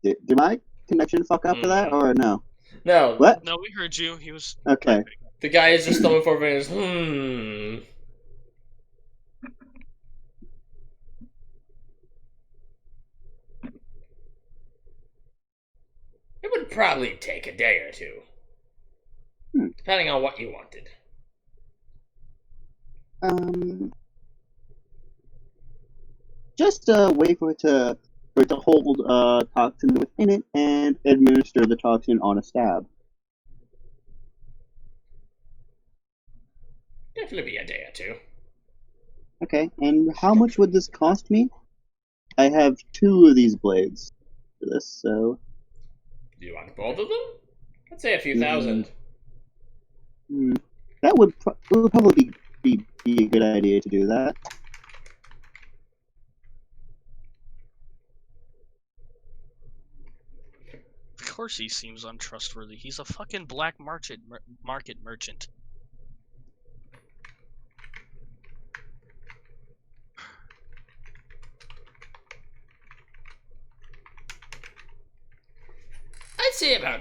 Did my connection fuck up for that, or no? No. What? no, we heard you. He was. Okay. The guy is just thumbing forward and goes, It would probably take a day or two. Depending on what you wanted. Just wait for it to hold toxin within it and administer the toxin on a stab. Definitely be a day or two. Okay, and how much would this cost me? I have 2 of these blades for this, so... Do you want both of them? I'd say a few thousand. That would probably be a good idea to do that. Of course he seems untrustworthy. He's a fucking black market merchant. I'd say about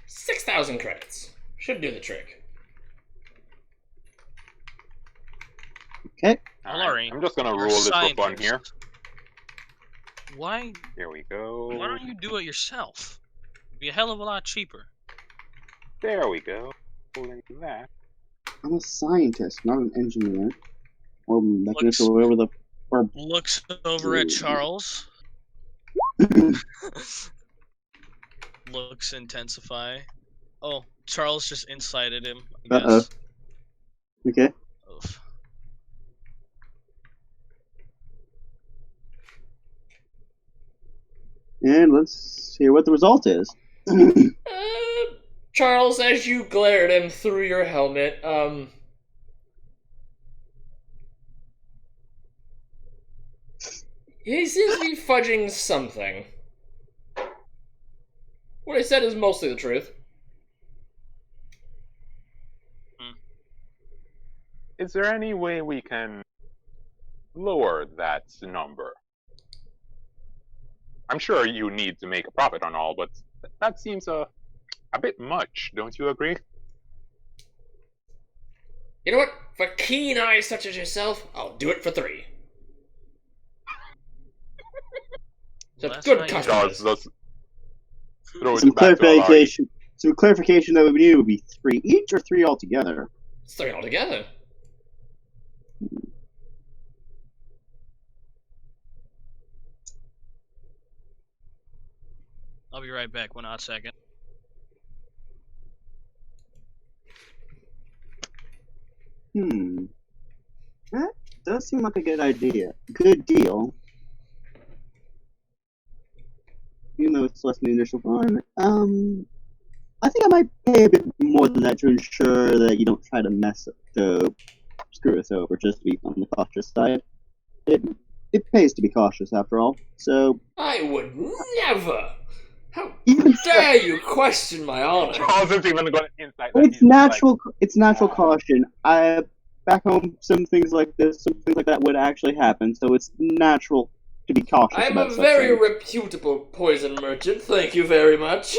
6,000 credits. Should do the trick. Okay. Alright, I'm just gonna you're roll a this for fun here. scientist. Why Here we go. don't you do it yourself? It'd be a hell of a lot cheaper. There we go. Like that. I'm a scientist, not an engineer. Or mechanist Looks- or whatever the... Or... Looks over at Charles. Looks intensify. Oh, Charles just incited him, I guess. Uh-oh. Okay. Oof. And let's hear what the result is. Charles, as you glare at him through your helmet, he seems to be fudging something. What he said is mostly the truth. Is there any way we can lower that number? I'm sure you need to make a profit on all, but that seems a bit much, don't you agree? You know what? For keen eyes such as yourself, I'll do it for 3. So Well, that's good not customers. Let's throw Some it back to our clarification that we would need would be 3 each or 3 altogether. It's 3 altogether. I'll be right back. 1 hot second. That does seem like a good idea. Good deal. Even though it's less than the initial one. I think I might pay a bit more than that to ensure that you don't try to screw us over, just to be on the cautious side. It pays to be cautious after all. So I would never! How even dare you question my honor? Charles isn't even going to insight. it's natural. It's natural caution. Back home, some things like that would actually happen. So it's natural to be cautious I'm about a such very things. reputable poison merchant, thank you very much.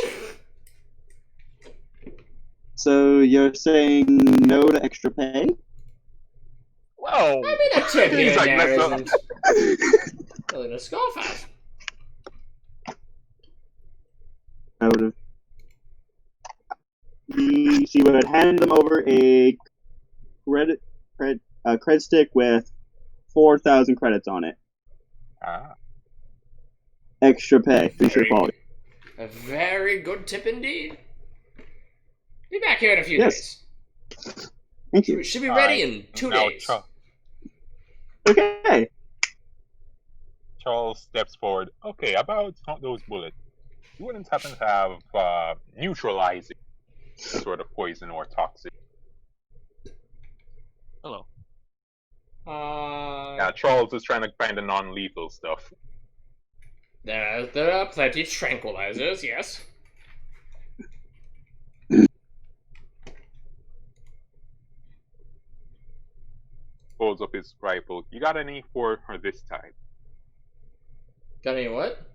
So you're saying no to extra pay? Well, I mean, a tip here He's like, and there "Let's isn't really to scoff at. I would have. She would hand them over a cred stick with 4,000 credits on it. Extra pay. Be sure to follow. A very good tip indeed. Be back here in a few Yes. days. Thank you. Should be ready in 2 now days. Okay. Charles steps forward. Okay, about those bullets. You wouldn't happen to have neutralizing sort of poison or toxic? Hello. Yeah, Charles is trying to find the non-lethal stuff. There are plenty of tranquilizers, yes. Pulls up his rifle. You got any for this type? Got any what?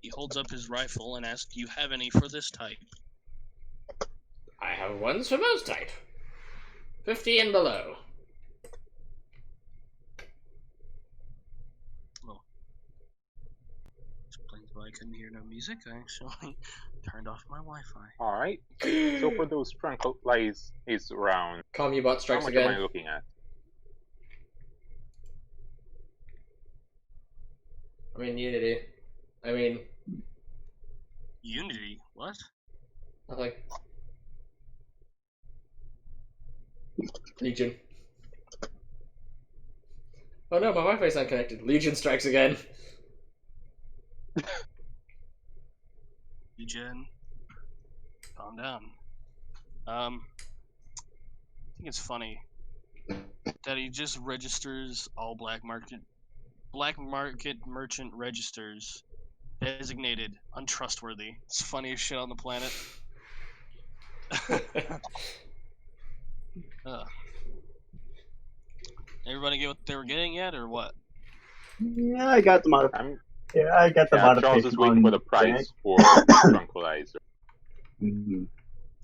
He holds up his rifle and asks, "Do you have any for this type?" I have ones for most type. 50 and below. Explains why I couldn't hear no music. I actually turned off my Wi-Fi. Alright. So for those tranquilizers around, Commubot how strikes much am I again. looking at? I mean, Unity. I mean, Unity? What? nothing. Legion. Oh no, my Wi-Fi's not connected. Legion strikes again. Jen, calm down. I think it's funny that he just registers all black market merchant registers designated untrustworthy. It's the funniest shit on the planet. Everybody get what they were getting yet, or what? Yeah, I got the modification. I'm I got the Charles modification. is waiting on for the Jack. price for the tranquilizer. Mhm.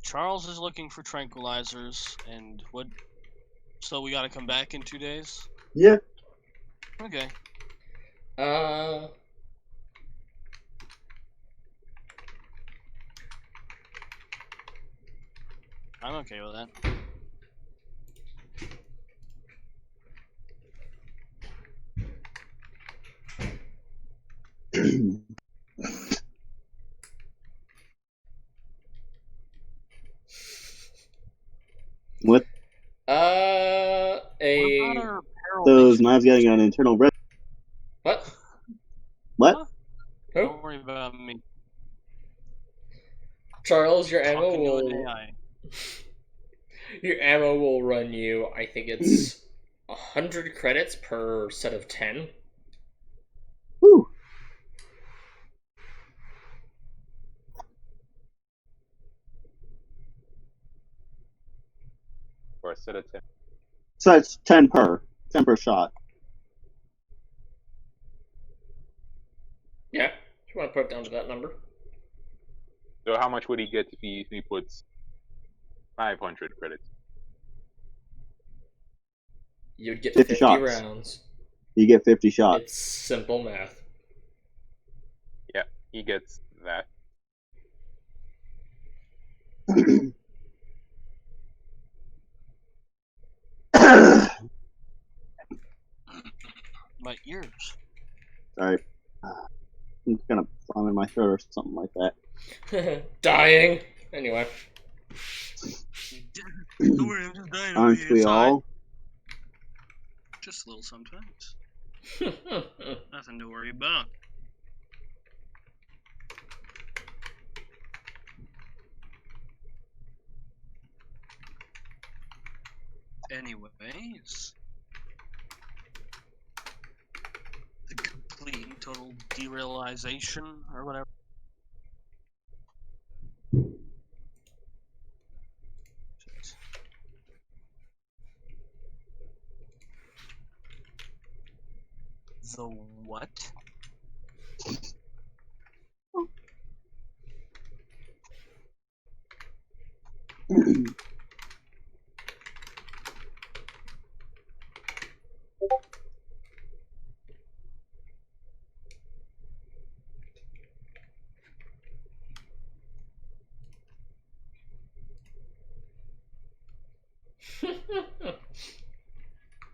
Charles is looking for tranquilizers, and what? So we gotta come back in 2 days? Yeah. Okay. I'm okay with that. What? What about A... our apparel Those nation? knives getting an internal red. What? What? Who? Don't worry about me. Charles, your ammo Talking to an will... AI. Your ammo will run you, I think it's 100 credits per set of 10. Whew. For a set of 10. So it's 10 per. 10 per shot. Yeah, if you want to put it down to that number. So how much would he get if he puts 500 credits? You'd get 50 50 shots. rounds. You get 50 shots. It's simple math. Yeah, he gets that. My ears. Sorry. I'm gonna phlegm in my throat or something like that. Dying. Anyway. Don't worry, I'm just dying over Aren't here we inside. all? Just a little sometimes. Nothing to worry about. Anyways, the complete and total derealization or whatever. The what?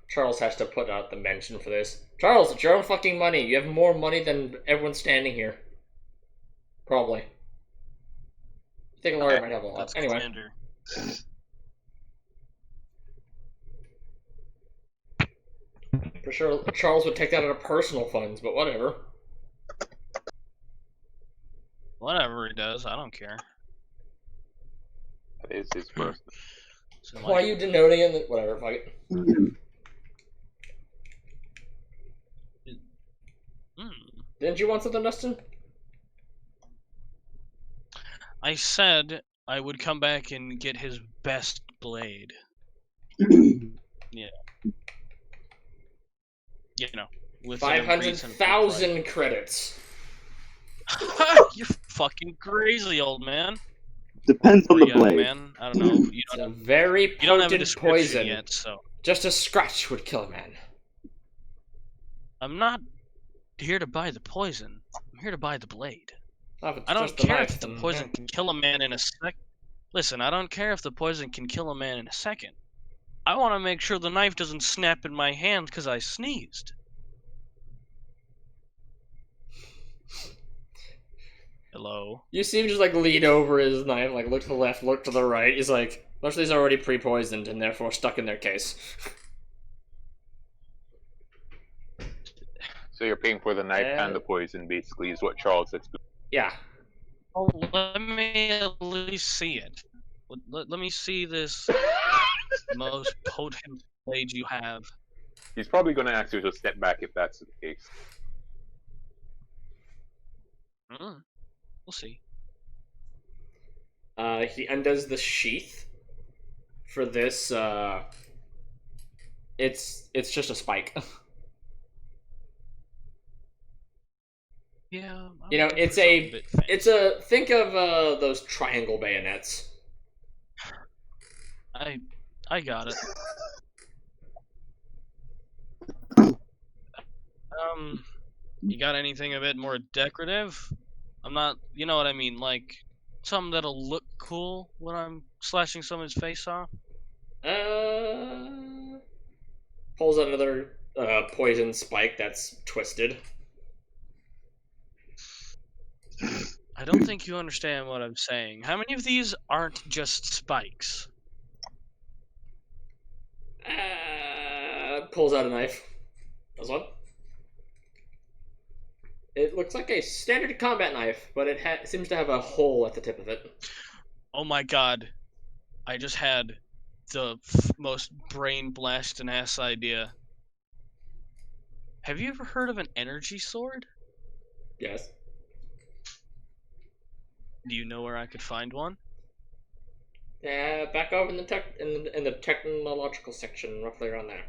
Charles has to put out the mention for this. Charles, it's your own fucking money. You have more money than everyone standing here. Probably. I think a lawyer might have a lot. That's Anyway. slander. For sure, Charles would take that out of personal funds, but whatever. Whatever he does, I don't care. That is his first. So, Why are you denoting it? Whatever, fuck it. Didn't you want something, Dustin? I said I would come back and get his best blade. Yeah. You know, with 500,000 credits. You're fucking crazy, old man. Depends on Or the young blade. man. I don't know. You It's don't a have, very you don't have a potent description poison. yet, so Just a scratch would kill a man. I'm not here to buy the poison. I'm here to buy the blade. Oh, if it's I don't just the care knife, if the then, poison yeah. can kill a man in a sec. Listen, I don't care if the poison can kill a man in a second. I want to make sure the knife doesn't snap in my hand because I sneezed. Hello. You see him just like lean over his knife, like look to the left, look to the right. He's like, most of these are already pre-poisoned and therefore stuck in their case. So you're paying for the knife and the poison, basically, is what Charles explained. Yeah. Oh, let me at least see it. Let me see this most potent blade you have. He's probably going to ask you to step back if that's the case. We'll see. He undoes the sheath for this. It's just a spike. Yeah. I'm You know, looking it's for something bit fancy. it's a think of those triangle bayonets. I got it. You got anything a bit more decorative? I'm not, you know what I mean, like something that'll look cool when I'm slashing someone's face off. Pulls out another poison spike that's twisted. I don't think you understand what I'm saying. How many of these aren't just spikes? Pulls out a knife. This one. It looks like a standard combat knife, but it seems to have a hole at the tip of it. Oh my god. I just had the most brain blasting ass idea. Have you ever heard of an energy sword? Yes. Do you know where I could find one? Back over in the technological section, roughly around there.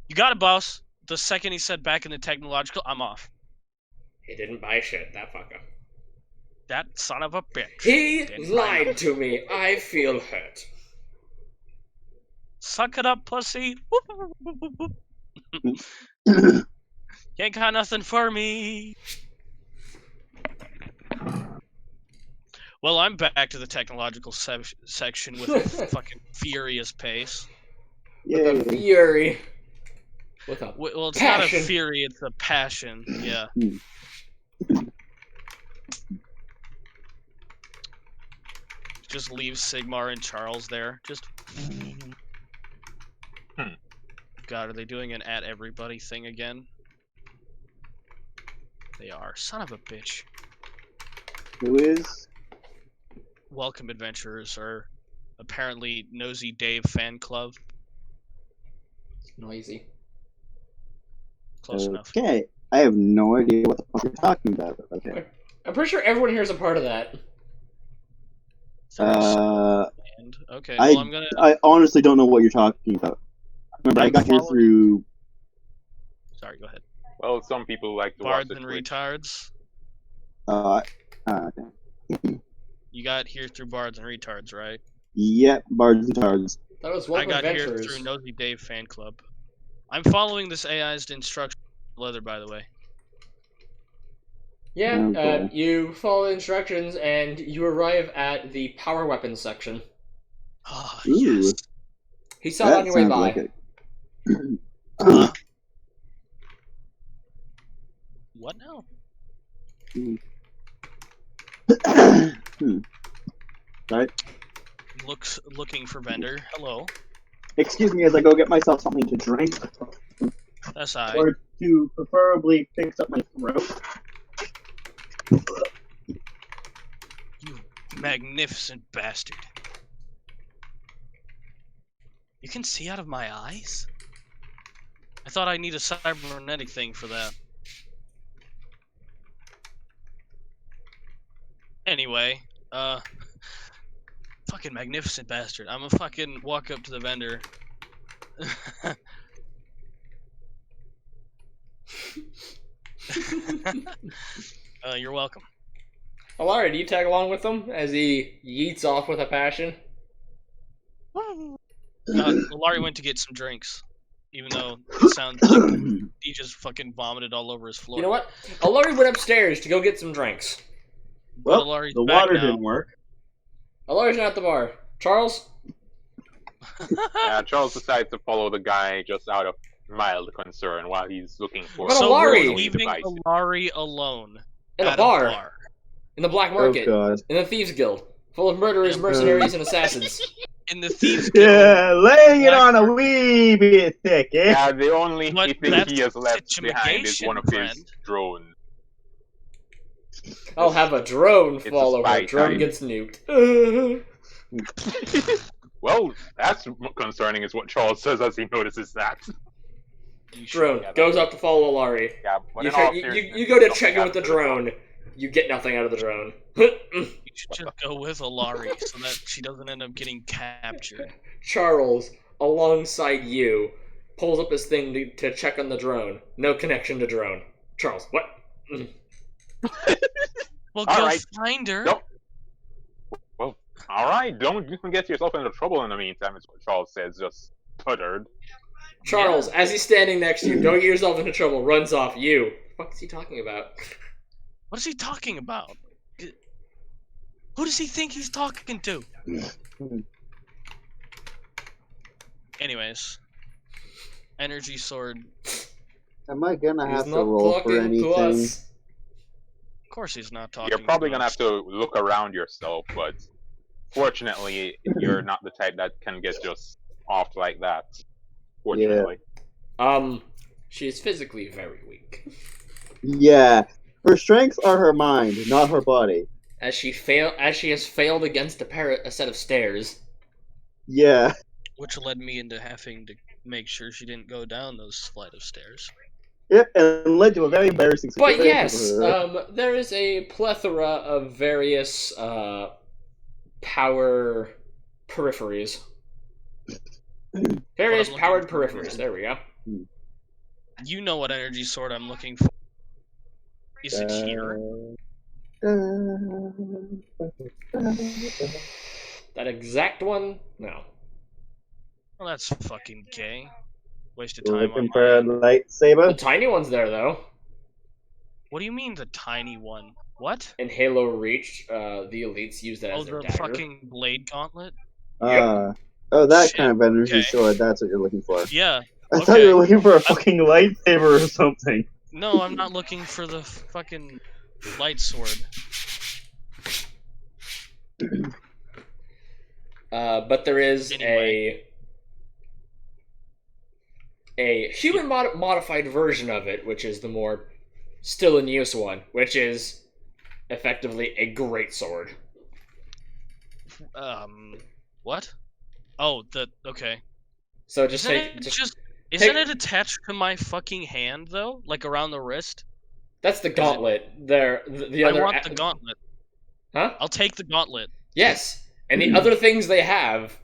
You got it, boss. The second he said back in the technological, I'm off. He didn't buy shit, that fucker. That son of a bitch. He Didn't buy lied nothing. to me. I feel hurt. Suck it up, pussy. Whoop, whoop, whoop, whoop. You ain't got nothing for me. Well, I'm back to the technological section with a fucking furious pace. With a fury. With a Well, it's passion. not a fury, it's a passion. Yeah. Just leave Sigmar and Charles there. Just. God, are they doing an at everybody thing again? They are. Son of a bitch. Who is? Welcome, adventurers, are apparently Nosy Dave fan club. Noisy. Close enough. Okay, I have no idea what the fuck you're talking about. Okay. I'm pretty sure everyone here is a part of that. Okay, well, I'm gonna. I honestly don't know what you're talking about. Remember, I got here through. Sorry, go ahead. Well, some people like to Bards watch and the Twitch. retards. Okay. You got here through Bards and retards, right? Yep, bards and tards. That was I Welcome got Adventurers. here through Nosy Dave fan club. I'm following this AI's instruction leather, by the way. Yeah, Oh, boy. you follow the instructions and you arrive at the power weapons section. Oh, Ooh. yes. He saw it on your way by. What now? Right. Looking for vendor. Hello. Excuse me as I go get myself something to drink. That's I. Or to preferably fix up my throat. You magnificent bastard. You can see out of my eyes? I thought I'd need a cybernetic thing for that. Anyway, fucking magnificent bastard. I'm gonna fucking walk up to the vendor. You're welcome. Alara, do you tag along with him as he yeets off with a passion? Laurie went to get some drinks, even though it sounds like he just fucking vomited all over his floor. You know what? Alari went upstairs to go get some drinks. But Well, Laurie's the back water now. didn't work. Alari's not at the bar. Charles? Charles decides to follow the guy just out of mild concern while he's looking for But So Alari- we're leaving Alari alone In a at bar. In the black market. Oh god. In the Thieves Guild. Full of murderers, mercenaries, and assassins. In the Thieves Guild. Yeah, laying it Black on a market. wee bit thick, eh? Yeah, the only But thing that's he has left behind is situation, one of his friend. drones. I'll have a drone It's a fall over. spy Drone type. gets nuked. Well, that's concerning, is what Charles says as he notices that. You should Drone Yeah, goes up to follow Alari. Yeah, but You, in all you seriousness, go to nothing check in out with the of drone. You get nothing out of the drone. You should just go with Alari so that she doesn't end up getting captured. Charles, alongside you, pulls up his thing to check on the drone. No connection to drone. Charles, what? Well, All go right. find her. Nope. Well, alright, don't get yourself into trouble in the meantime, is what Charles says, just stuttered. Charles, as he's standing next to you, don't get yourself into trouble, runs off. You. What the fuck is he talking about? What is he talking about? Who does he think he's talking to? Anyways, energy sword. Am I gonna He's have to not roll for talking to anything? us. Of course, he's not talking. You're probably to gonna us. have to look around yourself, but fortunately, you're not the type that can get just off like that. Fortunately. She is physically very weak. Yeah. Her strengths are her mind, not her body. As she has failed against a set of stairs. Yeah. Which led me into having to make sure she didn't go down those flight of stairs. Yep, and led to a very embarrassing situation. But yes, for her. there is a plethora of various power peripheries. Various looking powered for. peripheries. There we go. You know what energy sword I'm looking for. Is it here? That exact one? No. Well, that's fucking gay. Wasted You're time looking on for a my end. The lightsaber? tiny one's there though. What do you mean the tiny one? What? In Halo Reach, the elites use that Oh, as their the dagger. fucking blade gauntlet? Oh, that Shit, kind of energy okay. sword, that's what you're looking for. Yeah. I thought you Okay. were looking for a fucking lightsaber or something. No, I'm not looking for the fucking light sword. But there is Anyway. a human modified version of it, which is the more still in use one, which is effectively a great sword. What? Oh, okay. So just Isn't it attached to my fucking hand though? Like around the wrist? that's the gauntlet. The I other want the gauntlet. Huh? I'll take the gauntlet. Yes, and the other things they have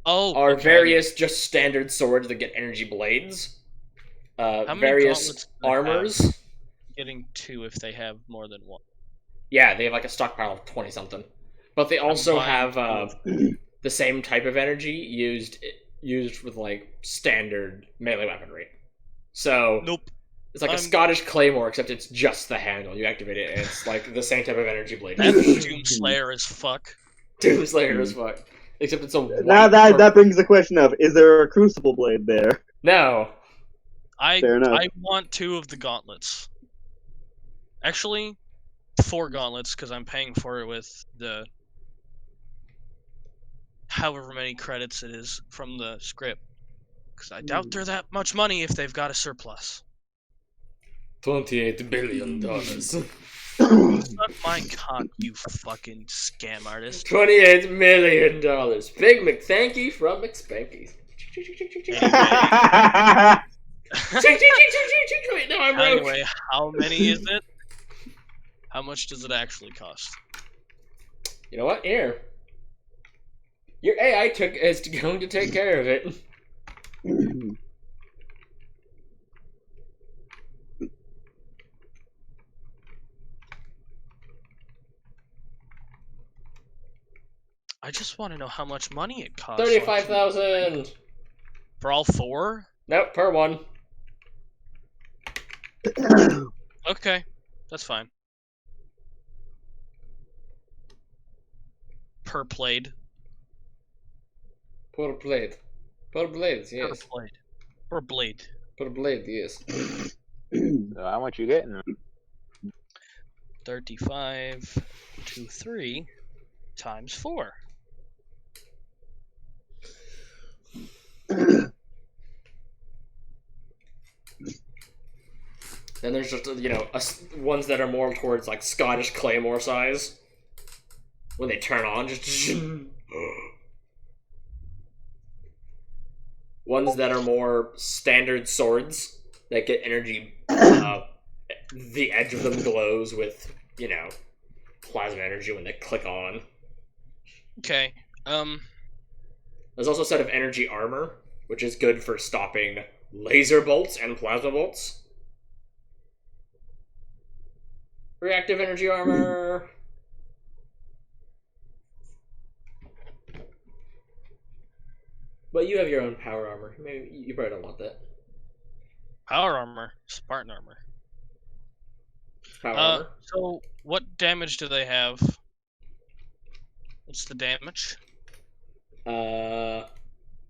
Oh, are okay. various just standard swords that get energy blades. How many Various gauntlets do they have? armors. Getting two if they have more than one. Yeah, they have like a stockpile of 20 something. But they also buying have the same type of energy used with like standard melee weaponry. So Nope. it's like a I'm- Scottish claymore, except it's just the handle. You activate it, and it's like the same type of energy blade. That's Doomslayer as fuck. Doomslayer as fuck. Except it's a white Now that brings the question of, is there a crucible blade there? No. Fair enough. I want two of the gauntlets. Actually, 4 gauntlets because I'm paying for it with the however many credits it is from the script. Because I doubt they're that much money if they've got a surplus. $28 billion. Suck my cock, you fucking scam artist. $28 million. Big McThanky from McSpanky. Wait, no, I'm broke. Anyway, how many is it? How much does it actually cost? You know what? Here. Your AI is going to take care of it. I just want to know how much money it costs. 35,000. For all 4? Nope, per one. Okay, that's fine. Per blade. Per blade. Per blades, yes. Per blade. Per blade. Per blade, yes. So how much you getting? 35 to 3 times 4. Then there's just, ones that are more towards, like, Scottish Claymore size. When they turn on, just... Ones that are more standard swords that get energy, the edge of them glows with, plasma energy when they click on. Okay, There's also a set of energy armor, which is good for stopping laser bolts and plasma bolts. Reactive energy armor. But you have your own power armor. Maybe you probably don't want that. power armor. Spartan armor. Power armor. So, what damage do they have? What's the damage?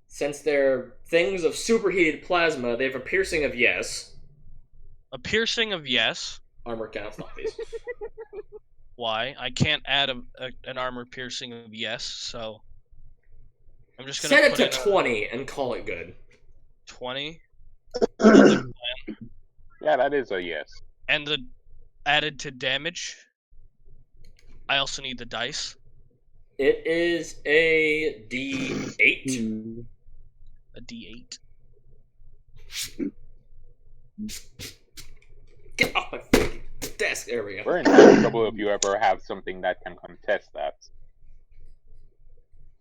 Since they're things of superheated plasma, they have a piercing of yes. A piercing of yes. Armor counts, not these. Why? I can't add an armor piercing of yes, so I'm just gonna Set it put to in 20 and call it good. 20. Yeah, that is a yes. And the added to damage. I also need the dice. It is a D8. A D8. Get off my fucking desk. There we go. We're in trouble if you ever have something that can contest that.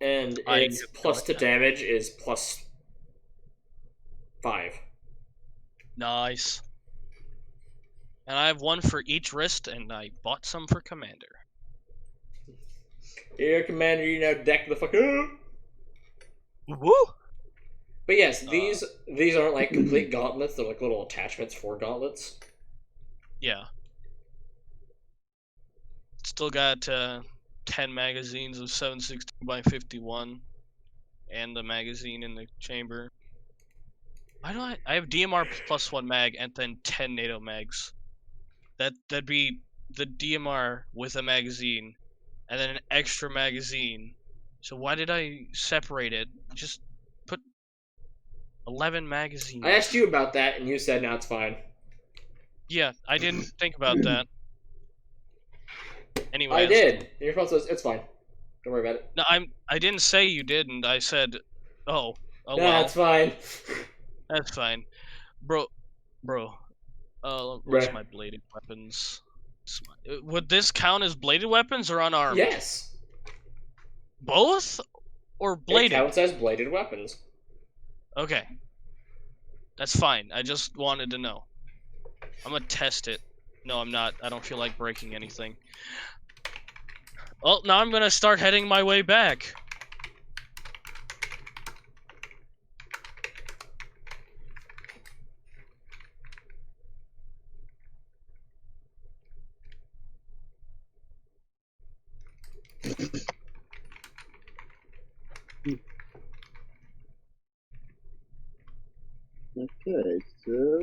And I its have no plus to idea. damage is plus 5. Nice. And I have one for each wrist, and I bought some for Commander. Here, Commander, deck the fuck up. Woo! But yes, these aren't like complete gauntlets. They're like little attachments for gauntlets. Yeah. Still got 10 magazines of 7.62x51, and the magazine in the chamber. Why do I have DMR plus 1 mag and then 10 NATO mags? That'd be the DMR with a magazine, and then an extra magazine. So why did I separate it? Just put 11 magazines. I asked you about that, and you said, "No, it's fine." Yeah, I didn't think about that. Anyway, I did. Your phone says it's fine. Don't worry about it. No, I didn't say you didn't. I said, oh No, well, it's fine. that's fine, bro. Where's Bruh. my bladed weapons? Would this count as bladed weapons or unarmed? Yes. Both or It bladed? counts as bladed weapons. Okay, that's fine. I just wanted to know. I'm gonna test it. No, I'm not. I don't feel like breaking anything. Well, now I'm gonna start heading my way back. Okay, so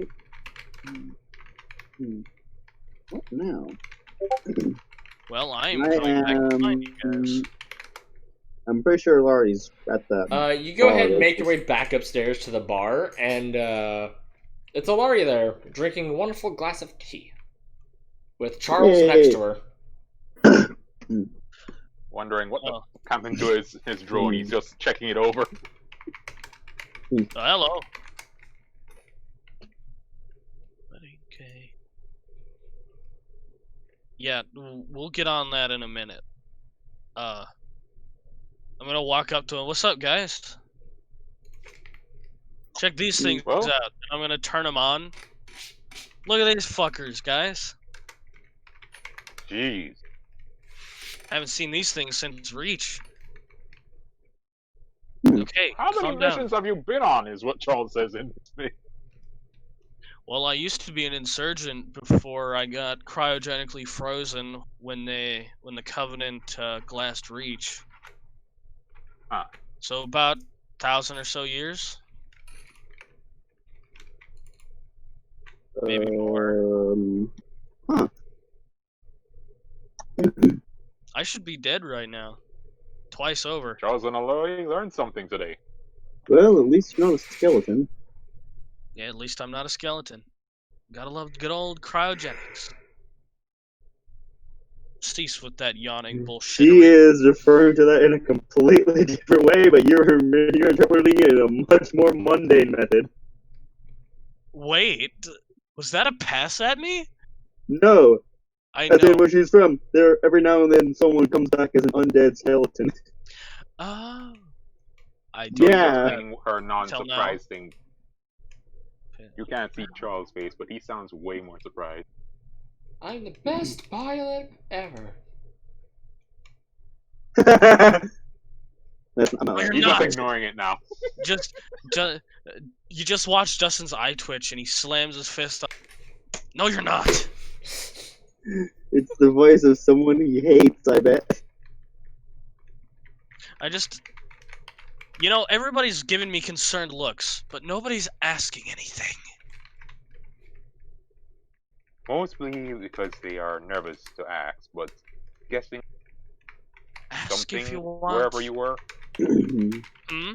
what now? Well, I am I coming back to find you guys. I'm pretty sure Laurie's at that. You go ahead and Oh, make your way back upstairs to the bar, and it's Alaria there, drinking a wonderful glass of tea. With Charles Yay. next to her. Wondering what Oh. the happened to his drone. He's just checking it over. Hello. Okay. Yeah, we'll get on that in a minute. I'm gonna walk up to him. What's up, guys? Check these things Well? out. I'm gonna turn them on. Look at these fuckers, guys. Jeez. I haven't seen these things since Reach. Okay, How many calm down. missions have you been on? Is what Charles says in this thing. Well, I used to be an insurgent before I got cryogenically frozen when the Covenant glassed Reach. Huh. So about 1,000 or so years. Maybe more. Huh. I should be dead right now. Twice over. Charles and Aloy learned something today. Well, at least you're not a skeleton. Yeah, at least I'm not a skeleton. Gotta love good old cryogenics. Cease with that yawning bullshit. She is referring to that in a completely different way, but you're interpreting it in a much more mundane method. Wait, was that a pass at me? No, I that's know. where she's from. There, every now and then, someone comes back as an undead skeleton. Oh. I So don't you're Yeah. saying her non-surprise now. thing. You can't see Charles' face, but he sounds way more surprised. I'm the best pilot ever. I'm not You're He's not. just ignoring it now. You just watched Justin's eye twitch and he slams his fist up. No, you're not. It's the voice of someone he hates, I bet. You know, everybody's giving me concerned looks, but nobody's asking anything. Mostly because they are nervous to ask, but guessing Ask something if you want. wherever you were. Hmm?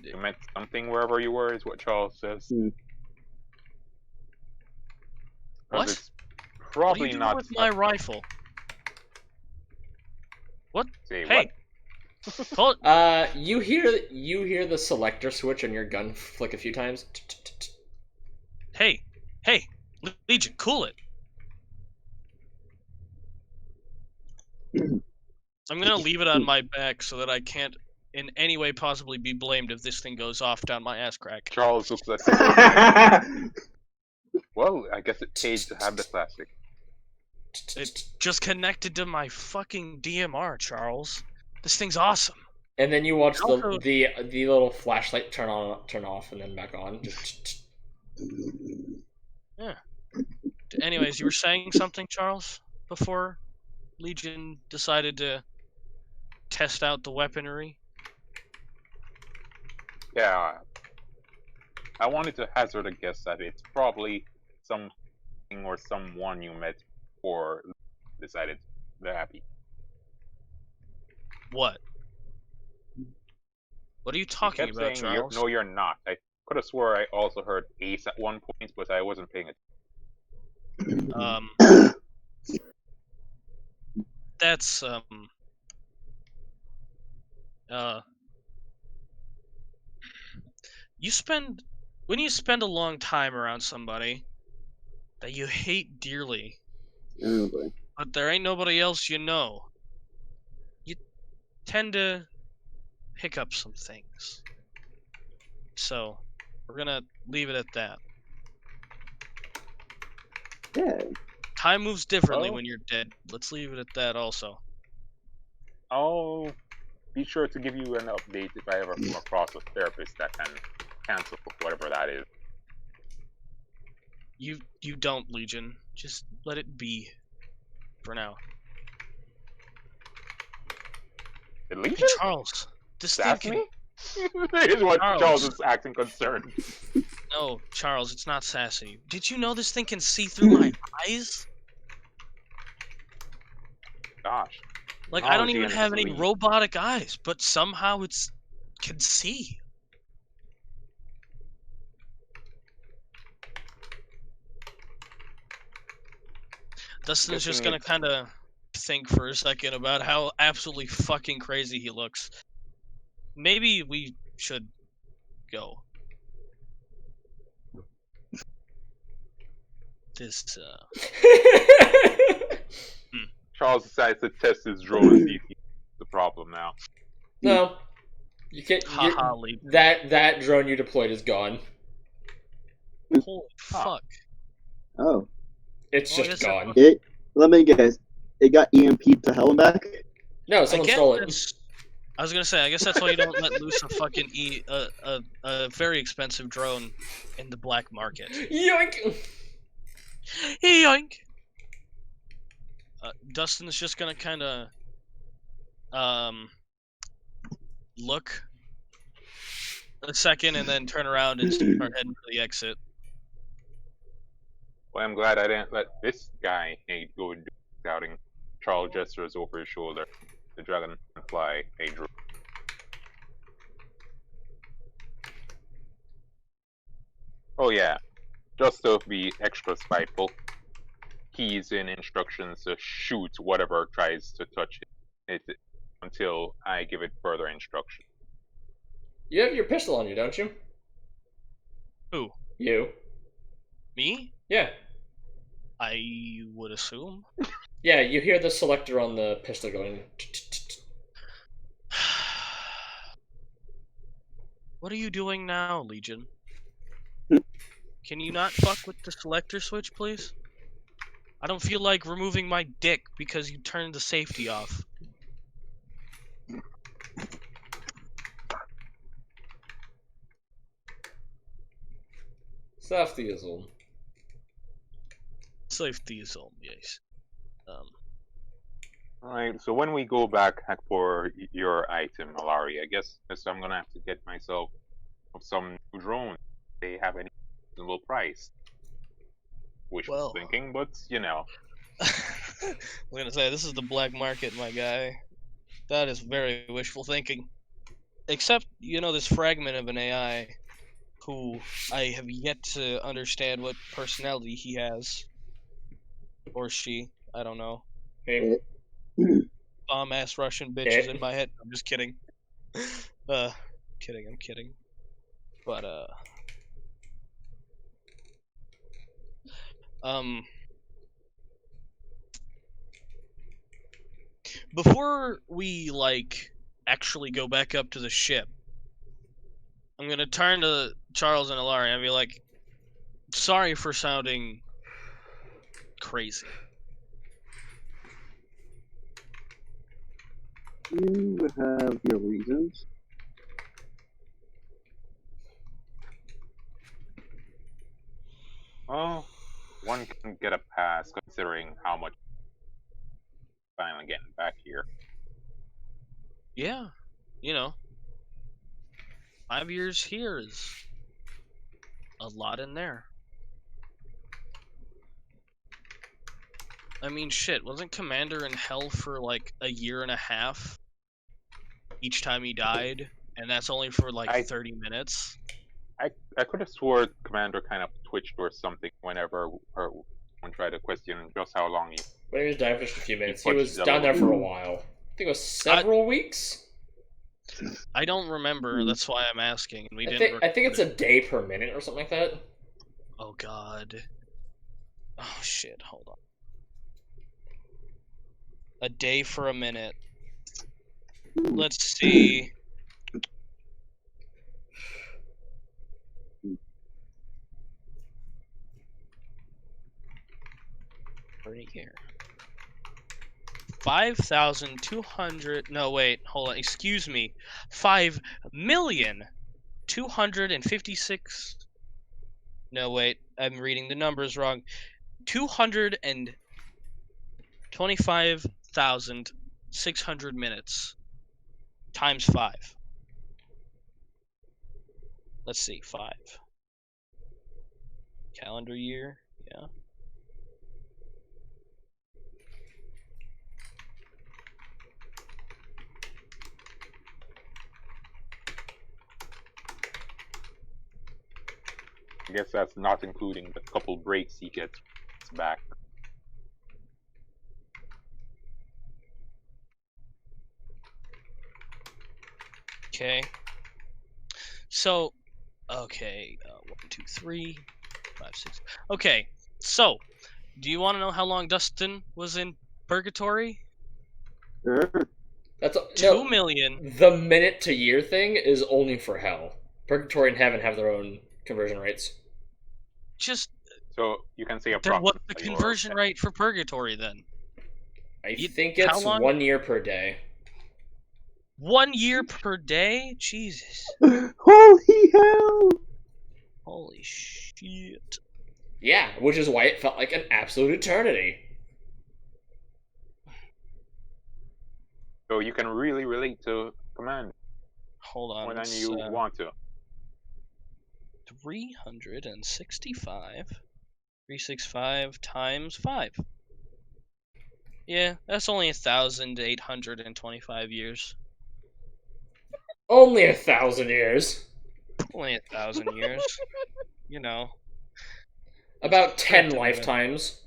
You meant something wherever you were, is what Charles says. What? It's What are probably you doing not. with my rifle? What? Say Hey. what? Hold. You hear the selector switch on your gun flick a few times. Hey, Legion, cool it. I'm gonna leave it on my back so that I can't in any way possibly be blamed if this thing goes off down my ass crack. Charles looks at it. Well, I guess it paid to have the classic. It just connected to my fucking DMR, Charles. This thing's awesome. And then you watch Also- the little flashlight turn off, and then back on. Anyways, you were saying something, Charles, before Legion decided to test out the weaponry? Yeah. I wanted to hazard a guess that it's probably something or someone you met or decided they're happy. What? What are you talking kept about, saying, Charles? No, you're not. I could have swore I also heard Ace at one point, but I wasn't paying attention. That's when you spend a long time around somebody that you hate dearly, Oh boy. but there ain't nobody else you know, you tend to pick up some things. So, we're gonna leave it at that. Yeah. Time moves differently Oh. when you're dead. Let's leave it at that also. I'll be sure to give you an update if I ever come across a therapist that can cancel whatever that is. You don't, Legion. Just let it be. For now. The Hey, Legion? Charles, this That's thing me? Is what Charles. Charles is acting concerned. No, Charles, it's not sassy. Did you know this thing can see through my eyes? Gosh. Like, I don't Technology even and have any sleep. robotic eyes, but somehow it's can see. Dustin's just Guessing gonna kind of think for a second about how absolutely fucking crazy he looks. Maybe we should go. This, Charles decides to test his drone and see if he's the problem now. No, you can't. haha, Lee. That drone you deployed is gone. Holy fuck. Oh. It's Well, I just guess gone. Let me guess. It got EMP'd to hell and back? No, I someone guess stole it. that's- I was gonna say, I guess that's why you don't let loose a fucking a very expensive drone in the black market. Yoink! Yoink! Dustin's just gonna kind of look a second and then turn around and start heading for the exit. Well, I'm glad I didn't let this guy go do scouting. Charles gestures over his shoulder. The dragonfly, a drone. Oh yeah, just to be extra spiteful, keys in instructions to shoot whatever tries to touch it until I give it further instruction. You have your pistol on you, don't you? Who? You. Me? Yeah. I would assume. Yeah, you hear the selector on the pistol going. What are you doing now, Legion? Can you not fuck with the selector switch, please? I don't feel like removing my dick because you turned the safety off. Safety is on. Safety is on, yes. Alright, so when we go back for your item, Malari, I guess I'm gonna have to get myself some drones. They have any reasonable price. Wishful thinking, but you know. I'm gonna say, this is the black market, my guy. That is very wishful thinking. Except, you know, this fragment of an AI who I have yet to understand what personality he has. Or she. I don't know. Hey. Bomb-ass Russian bitches in my head. I'm just kidding. I'm kidding. But, before we, like, actually go back up to the ship, I'm gonna turn to Charles and Alari and be like, sorry for sounding crazy. You have your reasons. Well, one can get a pass considering how much finally getting back here. Yeah, you know, 5 years here is a lot in there. I mean, shit, wasn't Commander in hell for like a year and a half each time he died? And that's only for like 30 minutes? I could have swore Commander kind of twitched or something whenever one tried to question just how long he... When he was down for just a few minutes, he was down there for a while. I think it was several weeks? I don't remember, that's why I'm asking. We I didn't think it's a day per minute or something like that. Oh god. Oh shit, hold on. A day for a minute. Let's see. Right here. 5,200. No, wait, hold on. Excuse me. 5,256,000. No, wait. I'm reading the numbers wrong. 225,600 minutes times 5. Let's see. 5. Calendar year. Yeah. I guess that's not including the couple breaks he gets back. Okay. So, okay, 1, 2, 3, 5, 6. Okay, so, do you want to know how long Dustin was in purgatory? Sure. That's 2 million. The minute to year thing is only for hell. Purgatory and heaven have their own conversion rates. Just. So you can say then what's the approximately. conversion rate for purgatory then? I think it's 1 year per day. 1 year per day? Jesus. Holy hell! Holy shit. Yeah, which is why it felt like an absolute eternity. So you can really relate to Command Hold on. more than It's, you want to. 365. 365 times 5. Yeah, that's only 1,825 years. Only 1,000 years. Only 1,000 years. You know. About 10 Correct, lifetimes.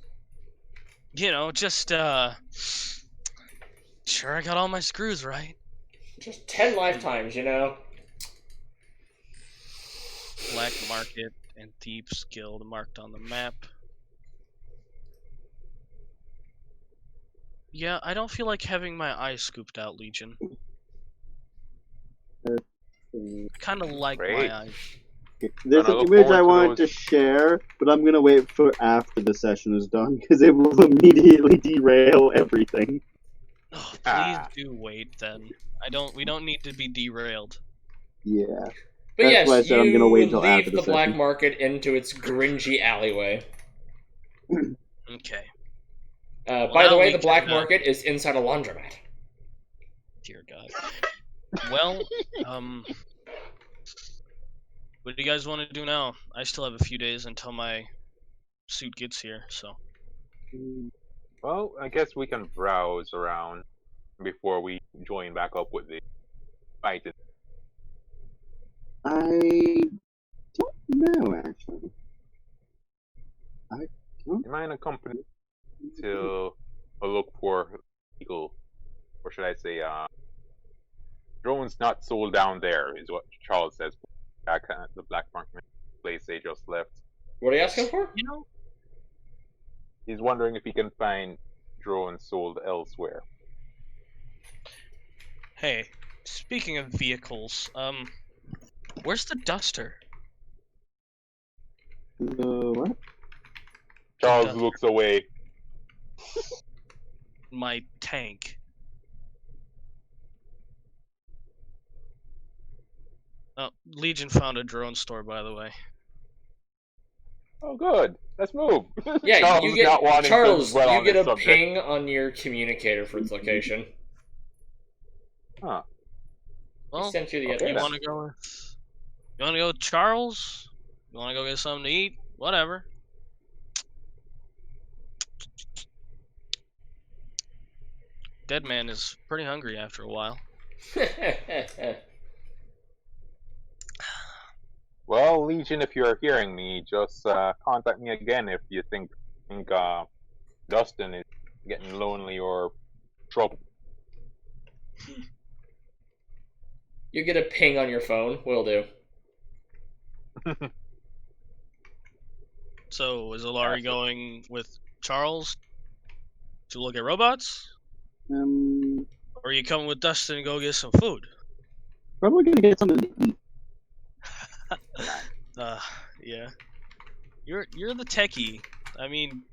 You know, just, sure I got all my screws right. Just 10 lifetimes, you know? Black Market and Thieves Guild marked on the map. Yeah, I don't feel like having my eyes scooped out, Legion. I kind of like Great. my eyes. There's Gonna an look image forward I to wanted to those. share, but I'm gonna wait for after the session is done because it will immediately derail everything. Oh, please Ah. do wait then. We don't need to be derailed. Yeah. But That's why I yes, said I'm gonna you wait until after leave the the black session. market into its gringy alleyway. Okay. By the now way, we the black can, market is inside a laundromat. Dear God. Well, what do you guys want to do now? I still have a few days until my suit gets here, so. Well, I guess we can browse around before we join back up with the fighting. I don't know actually. You mind accompany to look for legal, or should I say, drones not sold down there is what Charles says. The black market place they just left. What are you asking for? You know, He's wondering if he can find drones sold elsewhere. hey, speaking of vehicles, where's the duster? What? Charles Duster. looks away. My tank. Oh, Legion found a drone store, by the way. Oh, good. Let's move. Yeah, Charles you is get not wanting Charles. to dwell You on get this a subject. ping on your communicator for its location. Huh. I Well, sent you the okay, you address. want to go with? You want to go with Charles? You want to go get something to eat? Whatever. Dead man is pretty hungry after a while. Well, Legion, if you're hearing me, just contact me again if you think Dustin is getting lonely or trouble. You get a ping on your phone. Will do. So, is Alari Yes. going with Charles to look at robots? Um, Or are you coming with Dustin to go get some food? probably gonna get something to eat. Yeah. You're the techie. I mean,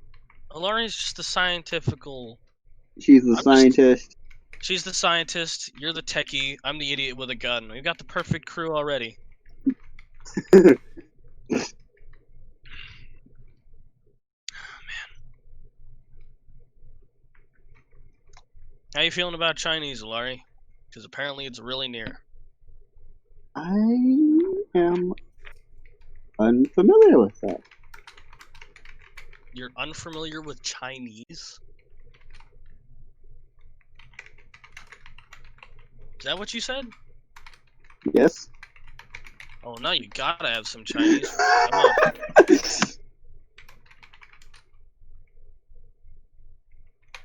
Alari's just the scientifical. She's the I'm just- scientist. She's the scientist. You're the techie. I'm the idiot with a gun. We've got the perfect crew already. How you feeling about Chinese, Alari? Because apparently it's really near. I am unfamiliar with that. You're unfamiliar with Chinese? Is that what you said? Yes. Oh, now you gotta have some Chinese.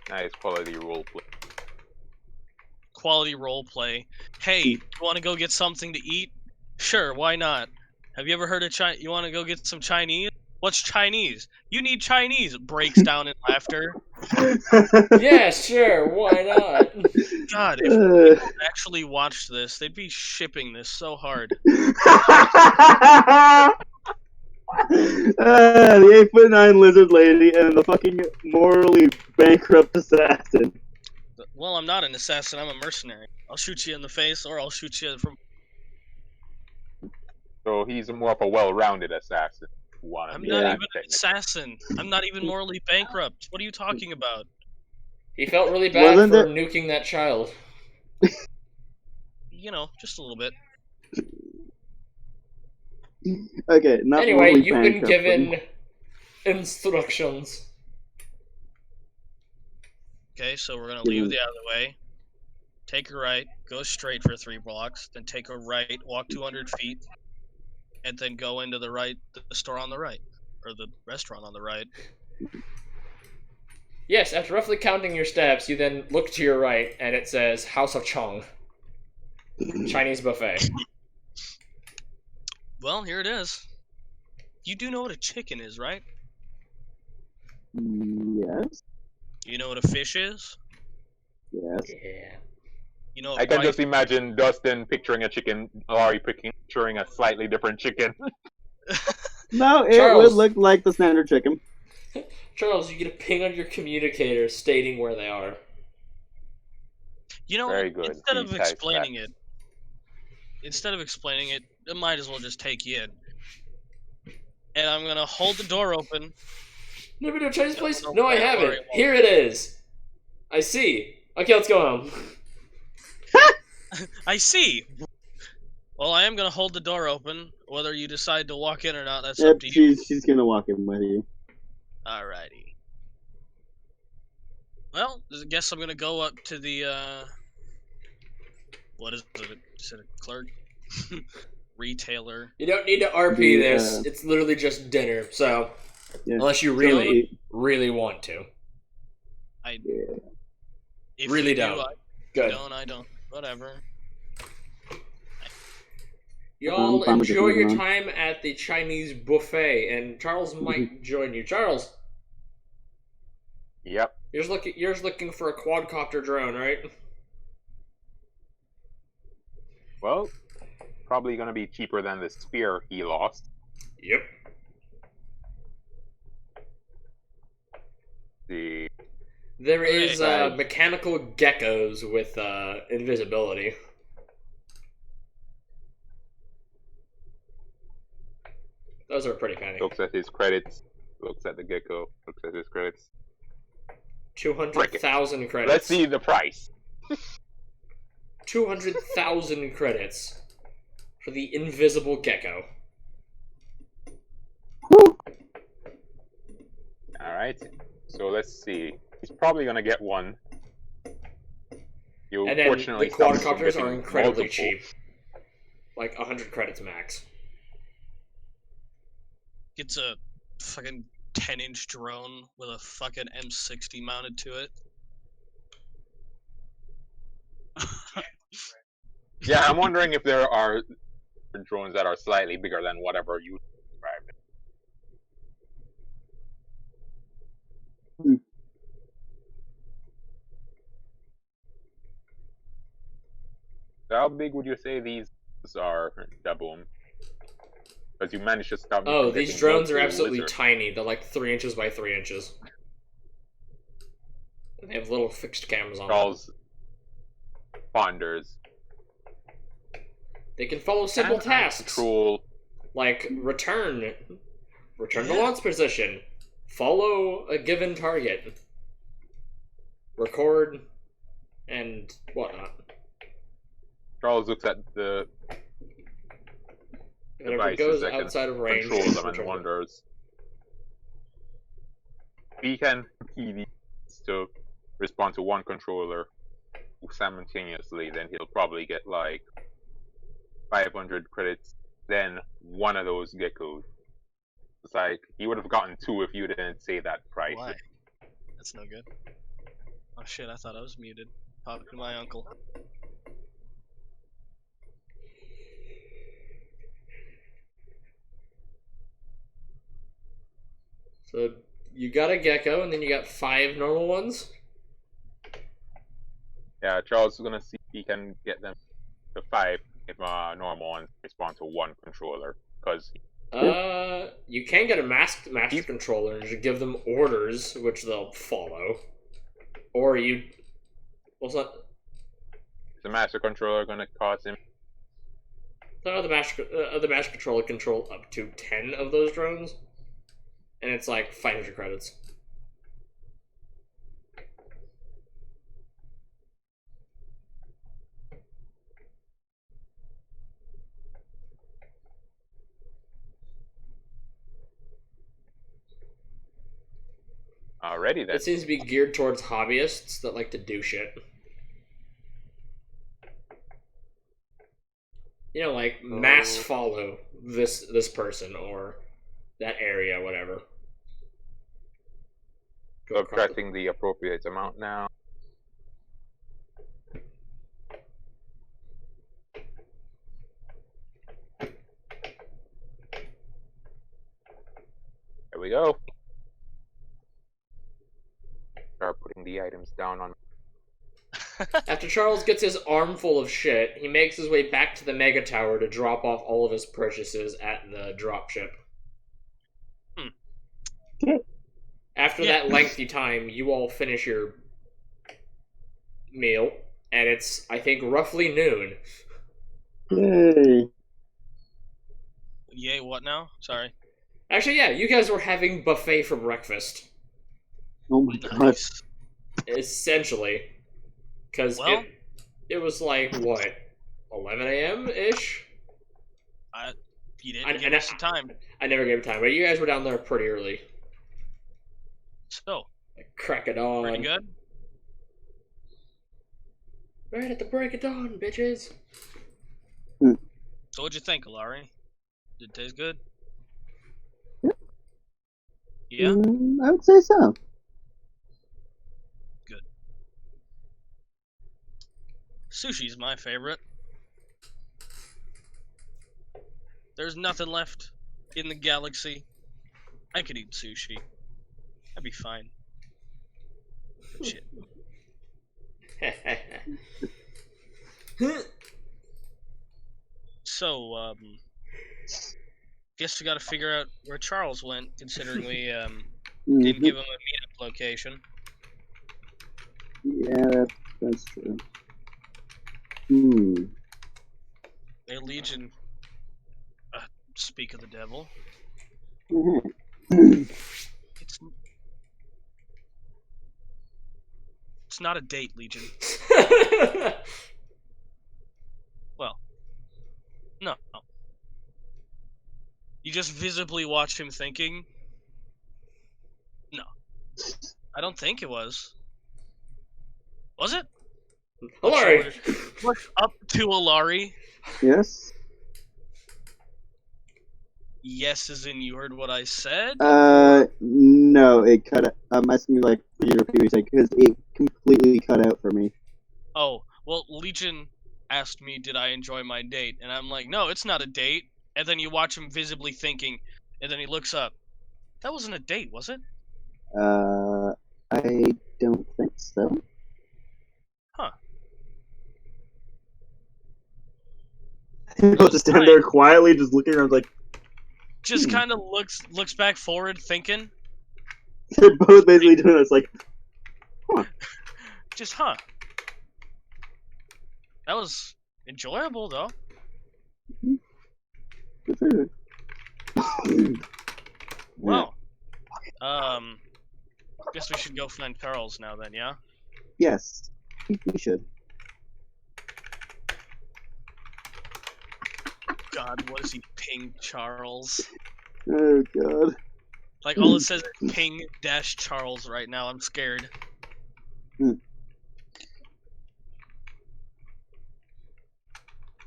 Nice quality roleplay. Quality role play. Hey, you want to go get something to eat? Sure, why not? Have you ever heard of You want to go get some Chinese? What's Chinese? You need Chinese. Breaks down in laughter. Yeah, sure. Why not? God, if people actually watched this, they'd be shipping this so hard. The 8'9" lizard lady and the fucking morally bankrupt assassin. Well, I'm not an assassin. I'm a mercenary. I'll shoot you in the face, or I'll shoot you from. So he's more of a well-rounded assassin. I'm not even an assassin. I'm not even morally bankrupt. What are you talking about? He felt really bad Wasn't for it- nuking that child. You know, just a little bit. Okay, not Anyway, morally you've been bankrupt, given instructions. Okay, so we're gonna leave the other way. Take a right, go straight for 3 blocks, then take a right, walk 200 feet, and then go into the right, the store on the right, or the restaurant on the right. Yes, after roughly counting your steps, you then look to your right, and it says House of Chong. Chinese buffet. Well, here it is. You do know what a chicken is, right? Yes. You know what a fish is? Yes. Yeah. You know I what can rice just imagine Dustin picturing a chicken, Laurie picturing a slightly different chicken. No, it Charles. would look like the standard chicken. Charles, you get a ping on your communicator stating where they are. You know, Very good. instead He of types explaining that. it might as well just take you in. And I'm gonna hold the door open. Never been to a Chinese place? No, No, I don't haven't. worry, won't. Here it is. I see. Okay, let's go home. I see. Well, I am gonna hold the door open. Whether you decide to walk in or not, that's Yep, up to you. she's gonna walk in with you. Alrighty. Well, I guess I'm gonna go up to the what is it? Is it a clerk? Retailer. You don't need to RP The, this. It's literally just dinner, so Yeah. unless you So, really, really want to. yeah. If Really you do, don't. I Good. don't. I don't. Whatever. Y'all fine with enjoy it, your man. time at the Chinese buffet, and Charles might join you. Charles, Yep. you're just looking for a quadcopter drone, right? Well, probably gonna be cheaper than the spear he lost. Yep. The There is Okay. mechanical geckos with invisibility. Those are pretty penny. looks at his credits, looks at the gecko, looks at his credits. 200,000 credits. Let's see the price. 200,000 credits for the invisible gecko. Alright. So let's see. He's probably gonna get one. You And then fortunately the stop him from quadcopters getting are incredibly multiple. cheap. Like 100 credits max. It's a fucking 10-inch drone with a fucking M60 mounted to it. Yeah, I'm wondering if there are drones that are slightly bigger than whatever you described. So how big would you say these are, Daboom? Because you managed to stop me Oh, from these getting drones are multiple absolutely lizards. tiny. They're like 3 inches by 3 inches. And they have little fixed cameras on them. Charles ponders. They can follow simple Can I tasks. control. Like return to Yeah. launch position, follow a given target, record, and whatnot. Charles looks at the If it devices goes that can outside of range, control them and return it. wonders. He can key these to respond to one controller simultaneously, then he'll probably get like 500 credits, then one of those geckos. It's like he would have gotten 2 if you didn't say that price. Why? That's no good. Oh shit, I thought I was muted. Talking to my uncle. So you got a gecko, and then you got 5 normal ones. Yeah, Charles is gonna see if he can get them to 5 if normal ones respond to one controller. Because You can get a master He's- controller and just give them orders, which they'll follow. Or What's that? Is the master controller gonna cause him? The master controller control up to 10 of those drones, and it's like 500 credits. Already then. It seems to be geared towards hobbyists that like to do shit. You know, like mass follow this person or that area, whatever. Go across the- Subtracting the appropriate amount now. There we go. Start putting the items down on. After Charles gets his armful of shit, he makes his way back to the Mega Tower to drop off all of his purchases at the dropship. After that lengthy time, you all finish your meal, and it's, I think, roughly noon. Yay! Yay, what now? Sorry. Actually, yeah, you guys were having buffet for breakfast, Oh my god. Nice. essentially. Because Well- it was like, what, 11 a.m.-ish? You didn't give us the time. I never gave it time, but you guys were down there pretty early. So, Like, crack of dawn. pretty good. Right at the break of dawn, bitches. So what'd you think, Alari? Did it taste good? Yep. Yeah? I would say so. Sushi's my favorite. There's nothing left in the galaxy. I could eat sushi. I'd be fine. Shit. So, guess we gotta figure out where Charles went, considering we, didn't give him a meetup location. Yeah, that's true. Hey, Legion. Speak of the devil. It's not a date, Legion. Well, no. You just visibly watched him thinking? No. I don't think it was. Was it? Alari! What's up to Alari? Yes? Yes, as in you heard what I said? No, it cut out. I'm asking you, like, for you to repeat what you said, because it completely cut out for me. Oh, well, Legion asked me, did I enjoy my date? And I'm like, no, it's not a date. And then you watch him visibly thinking, and then he looks up. That wasn't a date, was it? I don't think so. Huh. I'll just stand there quietly, just looking around, like, Just kind of looks back forward, thinking. they're both basically doing it. It's like, Just, huh. That was enjoyable, though. good for you. Well, guess we should go find Charles now then, yeah? Yes, we should. God, what is he, ping Charles? Oh god. Like, all it says is ping dash Charles right now, I'm scared. Hmm.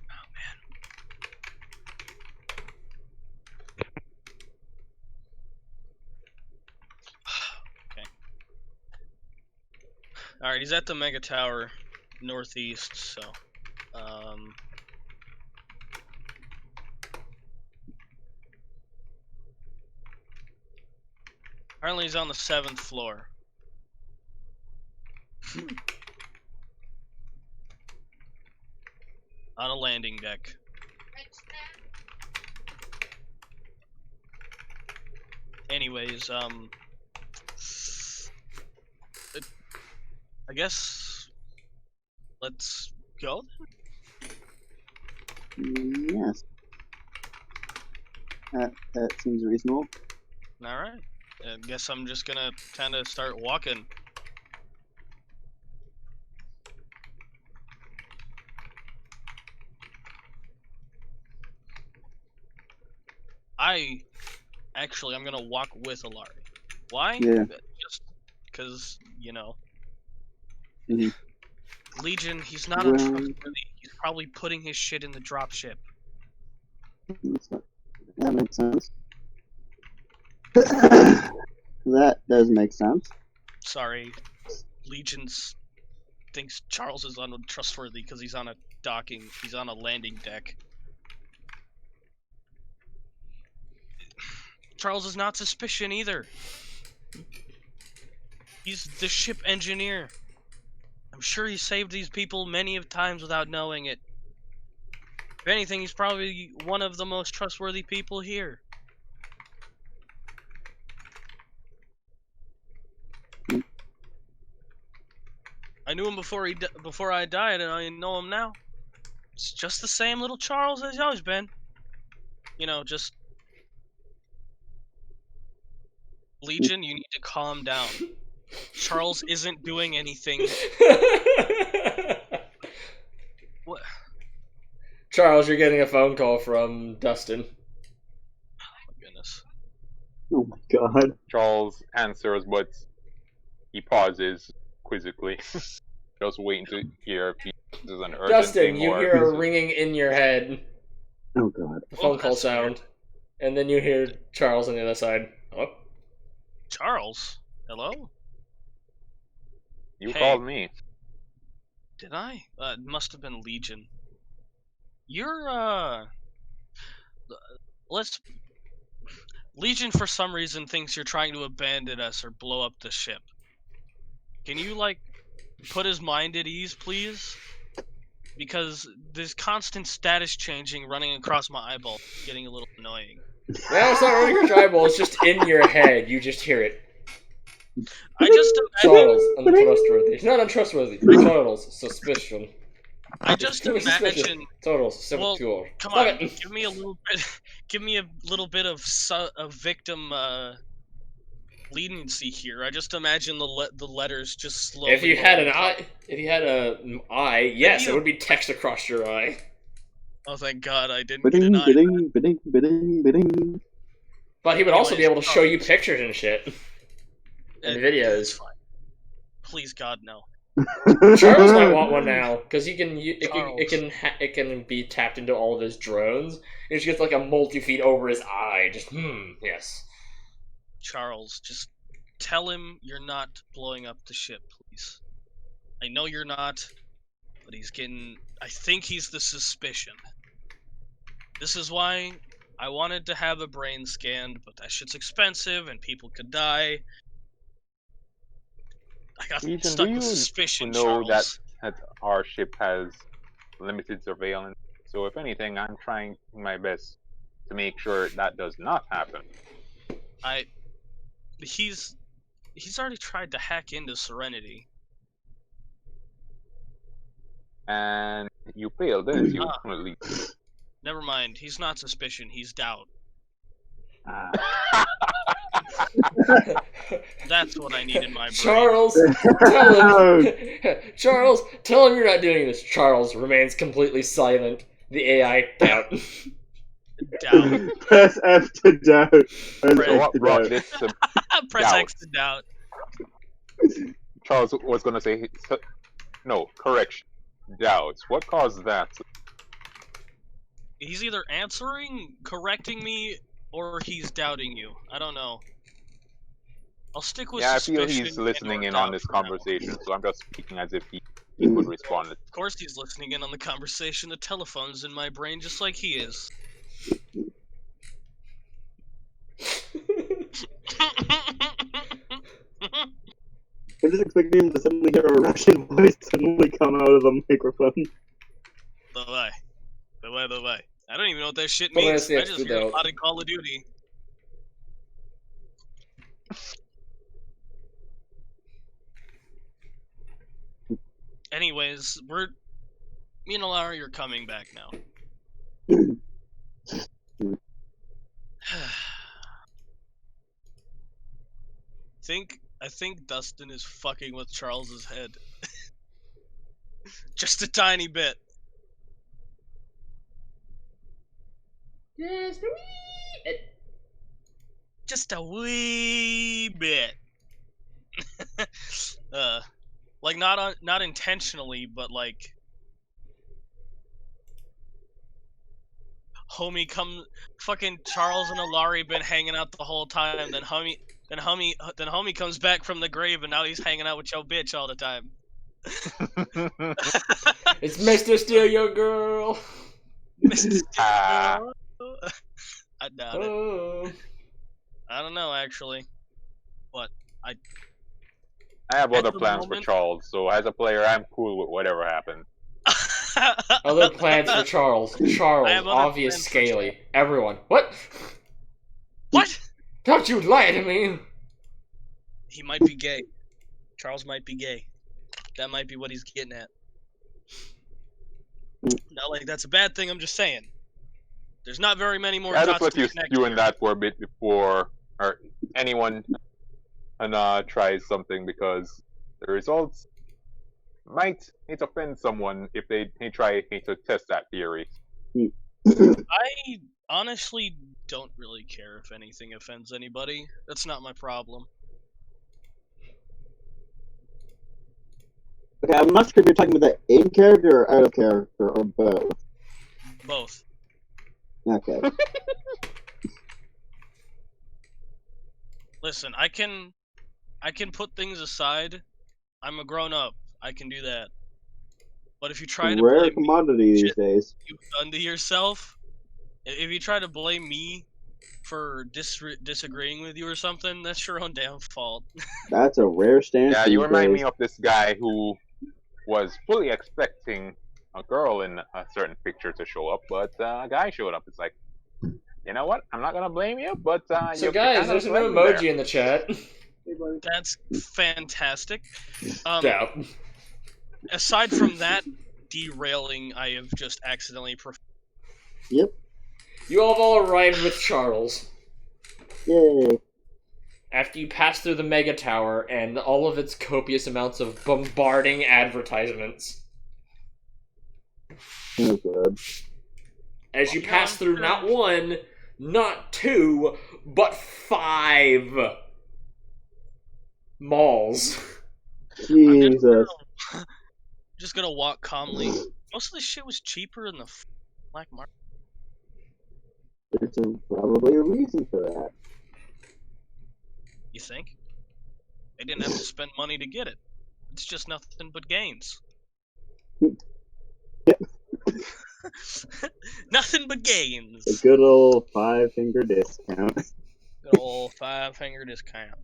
Oh, man. Okay. Alright, he's at the Mega Tower northeast, so, apparently he's on the 7th floor. On a landing deck. Anyways, I guess let's go. Yes. That seems reasonable. All right. I guess I'm just gonna kind of start walking. I'm gonna walk with Alari. Why? Yeah. Just because, Mhm. Legion, he's not Well- untrustworthy. He's probably putting his shit in the dropship. That makes sense. That does make sense. Sorry, Legion's thinks Charles is untrustworthy because he's on a landing deck. Charles is not suspicion either. He's the ship engineer. I'm sure he saved these people many of times without knowing it. If anything, he's probably one of the most trustworthy people here. I knew him before I died, and I know him now. It's just the same little Charles as he's always been. Just Legion, you need to calm down. Charles isn't doing anything. What? Charles, you're getting a phone call from Dustin. Oh my goodness. Oh my god. Charles answers, but he pauses quizzically, just waiting to hear if this is an urgent Dustin, thing you or hear if a this is- ringing in your head. Oh god. The phone call that's sound. And then you hear Charles on the other side. Hello? Charles? Hello? You Hey. called me. Did I? It must have been Legion. You're, let's... Legion, for some reason, thinks you're trying to abandon us or blow up the ship. Can you, put his mind at ease, please? Because there's constant status changing running across my eyeball, getting a little annoying. Yeah, it's not running your eyeball, it's just in your head. You just hear it. I just Charles, untrustworthy. He's not untrustworthy. Charles, suspicion. I just Suspicious. imagine. Charles, Well, secure. come Stop on, it. give me a little bit of victim leniency here. I just imagine the letters just slowly. If you had rolling an across. eye, if you had an eye, yes, you- it would be text across your eye. Oh, thank God, I didn't get Bidding, an eye. bidding, bidding, bidding, bidding. But he would also be Anyways, able to show you pictures and shit. And videos. It's fine. Please, God, no. Charles might want one now because it Charles. can be tapped into all of his drones. It just gets like a multi-feed over his eye. Just yes. Charles, just tell him you're not blowing up the ship, please. I know you're not, but I think he's the suspicion. This is why I wanted to have a brain scanned, but that shit's expensive and people could die. I got Legion, stuck do with you suspicion, know Charles. that our ship has limited surveillance? So if anything, I'm trying my best to make sure that does not happen. He's already tried to hack into Serenity. And you failed, didn't you? Ah. At least. Never mind, he's not suspicion, he's doubt. That's what I need in my brain. Charles, tell him. Charles, tell him you're not doing this. Charles remains completely silent. The AI doubt. Doubt. Press F to doubt. Press So F what to brought doubt. this to Press Doubt. X to doubt. Charles was going to say, no, correction, doubts. What caused that? He's either correcting me, or he's doubting you. I don't know. I'll stick with Yeah, I feel suspicion he's listening and/or in on doubt this for now. conversation, so I'm just speaking as if he could respond. Of course he's listening in on the conversation. The telephone's in my brain just like he is. I'm just expecting him to suddenly hear a Russian voice suddenly come out of the microphone. Bye-bye. I don't even know what that shit Well, means. that's the I just heard a doubt. lot in Call of Duty. Anyways, me and Alara are coming back now. I think Dustin is fucking with Charles's head. Just a tiny bit. Just a wee bit. Just a wee bit. Like not intentionally, but like homie fucking Charles and Alari been hanging out the whole time, then homie comes back from the grave and now he's hanging out with your bitch all the time. It's Mr. Steal Your Girl. Mr. I doubt it. Oh. I don't know actually. But I have At other the plans for moment- Charles, so as a player, I'm cool with whatever happens. Other plans for Charles. Charles, I have other obvious plans for scaly. Everyone. What? What? Don't you lie to me! He might be gay. Charles might be gay. That might be what he's getting at. Not like that's a bad thing, I'm just saying. There's not very many more I dots just let to you connect stew in here. that for a bit before or anyone tries something, because the results might offend someone if they try to test that theory. I honestly don't really care if anything offends anybody. That's not my problem. Okay, I'm not sure if you're talking about the in character or out of character or both. Both. Okay. Listen, I can put things aside. I'm a grown up. I can do that. But if you try to Rare blame commodity these shit days. you've done to yourself, if you try to blame me for disagreeing with you or something, that's your own damn fault. That's a rare stance. Yeah, you these remind days. me of this guy who was fully expecting a girl in a certain picture to show up, but a guy showed up. It's like, you know what? I'm not gonna blame you, but So you guys, kinda there's an blame me emoji there. in the chat. That's fantastic. Yeah. Aside from that derailing, I have just accidentally. Yep. You all have all arrived with Charles. Yay. After you pass through the Mega Tower and all of its copious amounts of bombarding advertisements. Oh, good. As you pass through not one, not two, but 5 malls. Jesus. Just gonna walk calmly. Most of this shit was cheaper in the black market. There's probably a reason for that. You think? They didn't have to spend money to get it. It's just nothing but gains. Nothing but gains. A good old 5-finger discount. Good old 5-finger discount.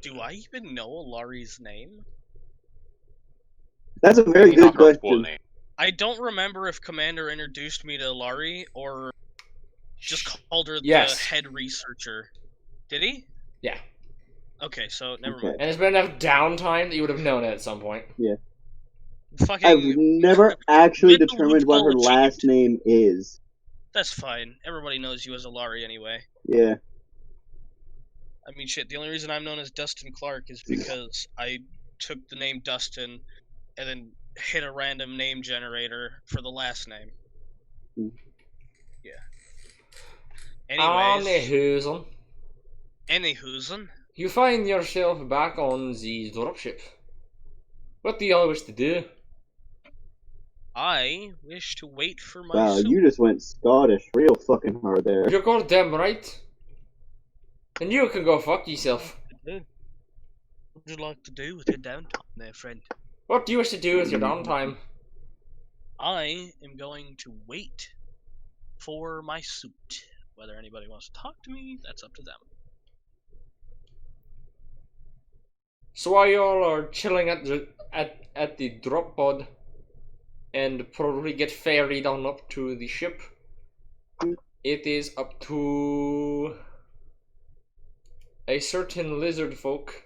Do I even know Alari's name? That's a very Not good her full question. name. I don't remember if Commander introduced me to Alari or just called her Yes. the head researcher. Did he? Yeah. Okay, so never Okay. mind. And it's been enough downtime that you would have known it at some point. Fucking. I've never actually Middle determined what her loophole last achieved. name is. That's fine. Everybody knows you as Alari anyway. Yeah. I mean, shit, the only reason I'm known as Dustin Clark is because I took the name Dustin and then hit a random name generator for the last name. Hmm. Yeah. Anyways. Anywhoozin. You find yourself back on the dropship. What do you wish to do? I wish to wait for my Wow, suit. you just went Scottish real fucking hard there. You're goddamn right. And you can go fuck yourself. What would you like to do with your downtime there, friend? What do you wish to do with your downtime? I am going to wait for my suit. Whether anybody wants to talk to me, that's up to them. So while you all are chilling at the drop pod and probably get ferried on up to the ship, it is up to a certain lizard folk.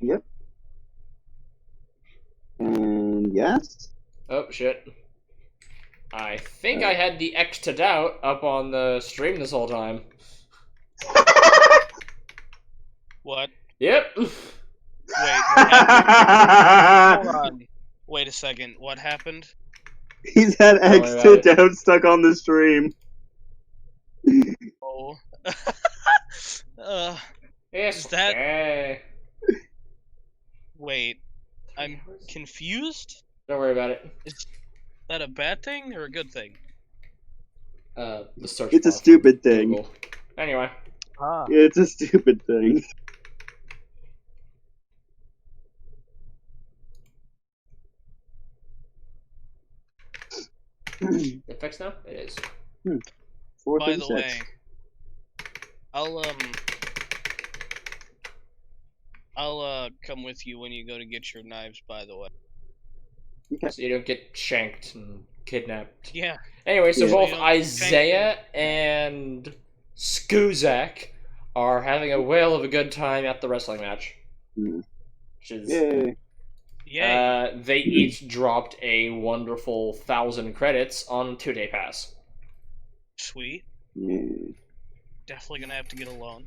Yep. And yes. Oh shit. I think I had the X to doubt up on the stream this whole time. What? Yep. Wait, what happened? Hold on. Wait a second. What happened? He's had Don't X worry to about it. doubt stuck on the stream. Oh. Yes. Is that- okay. Wait. I'm confused? Don't worry about it. Is that a bad thing or a good thing? The search. It's a bar for stupid thing. Google. Anyway. Ah. It's a stupid thing. It fixed now? It is. By the 436. way, I'll come with you when you go to get your knives, by the way. So you don't get shanked and kidnapped. Yeah. Anyway, so Yeah. both So you don't Isaiah and Skuzak are having a whale of a good time at the wrestling match. Hmm. Which is, Yay. Yay. they each dropped a wonderful 1,000 credits on 2-day pass. Sweet. Yeah. Definitely gonna have to get a loan.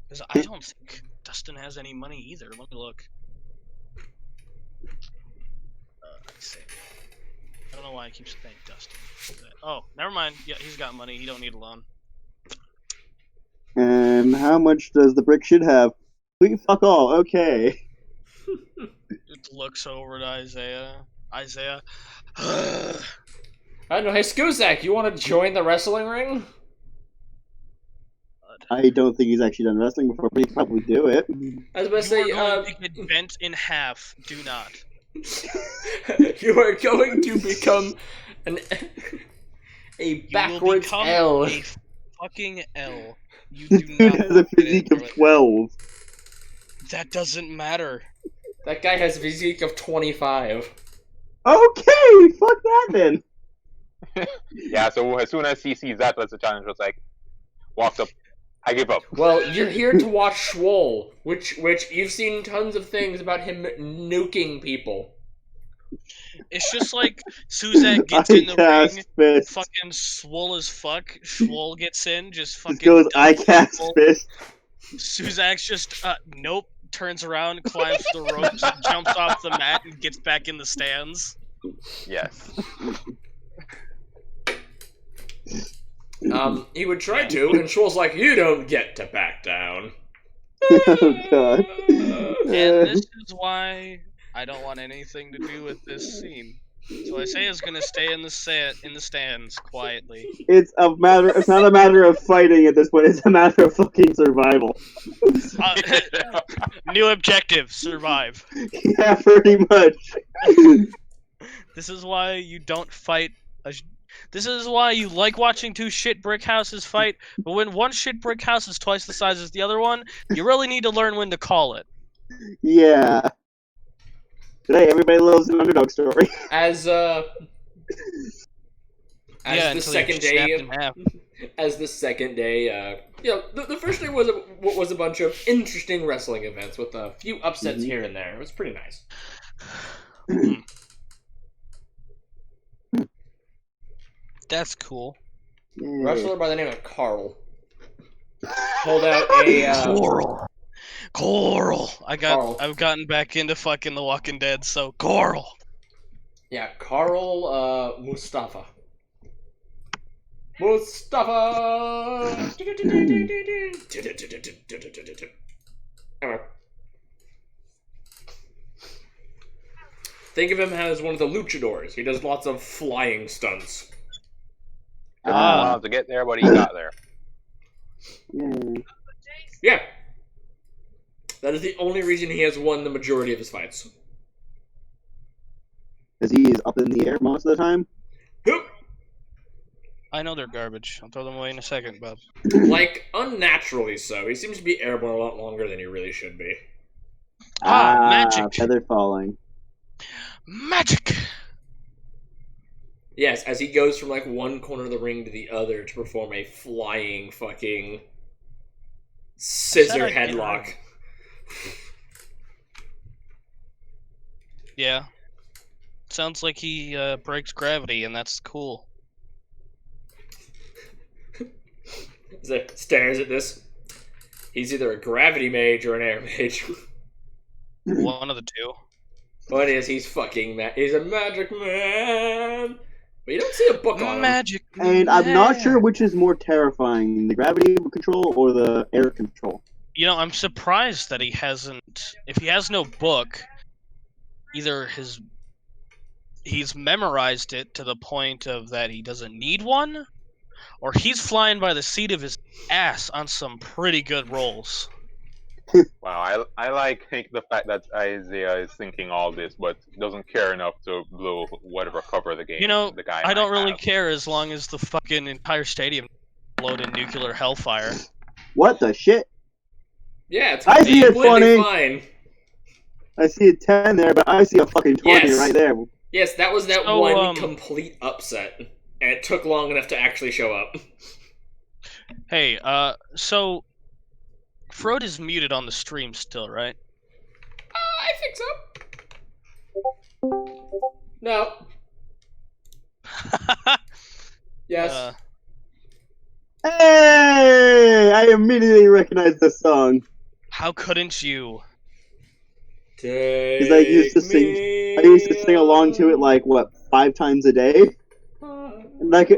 Because I don't think Dustin has any money either. Let me look. Let's see. I don't know why I keep saying Dustin. Oh, never mind. Yeah, he's got money. He don't need a loan. And how much does the brick shit have? We fuck all. Okay. It looks over to Isaiah. Isaiah. I don't know. Hey, Skuzak, you want to join the wrestling ring? I don't think he's actually done wrestling before, but he can probably do it. I was about to You say, are going to get bent in half. Do not. you are going to become a You will backwards become L. a fucking L. You This do dude not has a want to get physique into of it. 12. That doesn't matter. That guy has a physique of 25. Okay, fuck that then. Yeah, so as soon as he sees that as a challenge, it's like, walks up, I give up. Well, you're here to watch Schwoll, which you've seen tons of things about him nuking people. It's just like Suzak gets I in the cast ring, fist. fucking swole as fuck. Schwoll gets in, just fucking. Just goes, I dumps cast people. fist. Suzak's just, nope. Turns around, climbs the ropes, jumps off the mat, and gets back in the stands. Yes. He would try to, and Schwoll's like, you don't get to back down. Oh god. And this is why I don't want anything to do with this scene. So Isaiah's gonna stay in the stands quietly. It's not a matter of fighting at this point, it's a matter of fucking survival. New objective: survive. Yeah, pretty much. This is why you don't fight. This is why you like watching two shit brick houses fight, but when one shit brick house is twice the size as the other one, you really need to learn when to call it. Yeah. Today, everybody loves an underdog story. As the until second you get snapped day, in half. as the second day, the first day was a bunch of interesting wrestling events with a few upsets here and there. It was pretty nice. That's cool. Yeah. Wrestler by the name of Carl pulled out a Coral. Carl. I've gotten back into fucking The Walking Dead, so Coral. Carl Mustafa. Mustafa. Anyway. Think of him as one of the luchadors. He does lots of flying stunts. Took him a while to get there, but he got there. Yeah. Yeah. That is the only reason he has won the majority of his fights. Because he is up in the air most of the time. Hoop! I know they're garbage. I'll throw them away in a second, bub. Like, unnaturally so. He seems to be airborne a lot longer than he really should be. Magic. Feather falling. Magic. Yes, as he goes from like one corner of the ring to the other to perform a flying fucking scissor I'd get headlock. hurt. Yeah. Sounds like he breaks gravity, and that's cool. Zip stares at this. He's either a gravity mage or an air mage. One of the two. What is he's fucking he's a magic man. But you don't see a book on him. Magic. And I'm not sure man. which is more terrifying, the gravity control or the air control. You know, I'm surprised that he hasn't. If he has no book, either he's memorized it to the point of that he doesn't need one, or he's flying by the seat of his ass on some pretty good rolls. Wow, I like the fact that Isaiah is thinking all this, but doesn't care enough to blow whatever cover the game. You know, the guy I don't might really have. care as long as the fucking entire stadium explode in nuclear hellfire. What the shit? Yeah, it's I see it completely funny. fine. I see a 10 there, but I see a fucking 20 Yes. right there. Yes, that was that So, one complete upset. And it took long enough to actually show up. Hey, so Frode is muted on the stream still, right? I think so. No. Yes. Hey! I immediately recognize the song. How couldn't you? Because I used to sing along to it like, what, 5 times a day? And back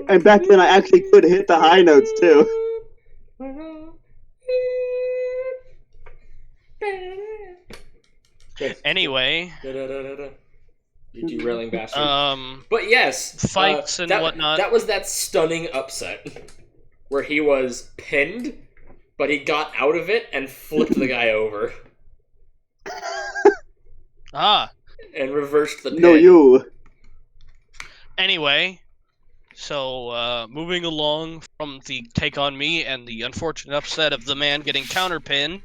then I actually could hit the high notes too. Anyway, You derailing bastard. But yes, fights and whatnot. That was that stunning upset where he was pinned, but he got out of it and flipped the guy over and reversed the pin. No, you. Anyway, so moving along from the take on me and the unfortunate upset of the man getting counterpinned.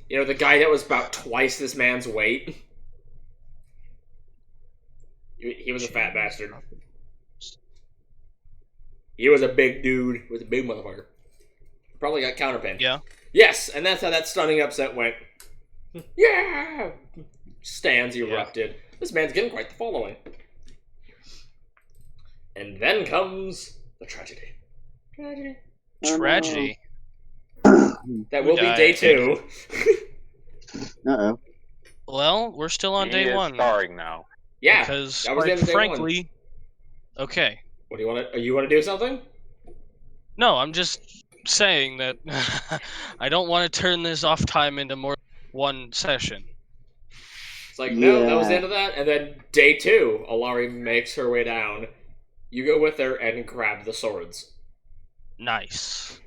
You know, the guy that was about twice this man's weight. He was a fat bastard. He was a big dude. He was a big motherfucker. Probably got counterpinned. Yeah. Yes, and that's how that stunning upset went. Yeah! Stands erupted. This man's getting quite the following. And then comes the tragedy. Tragedy. That Who will be died? day 2. Uh-oh. Well, we're still on He day is 1. starring now. Yeah. Because, that was the quite end of day frankly, okay. What do you want to? You want to do something? No, I'm just saying that I don't want to turn this off time into more than one session. It's like, no, that was the Yeah. end of that. And then day 2, Alari makes her way down. You go with her and grab the swords. Nice.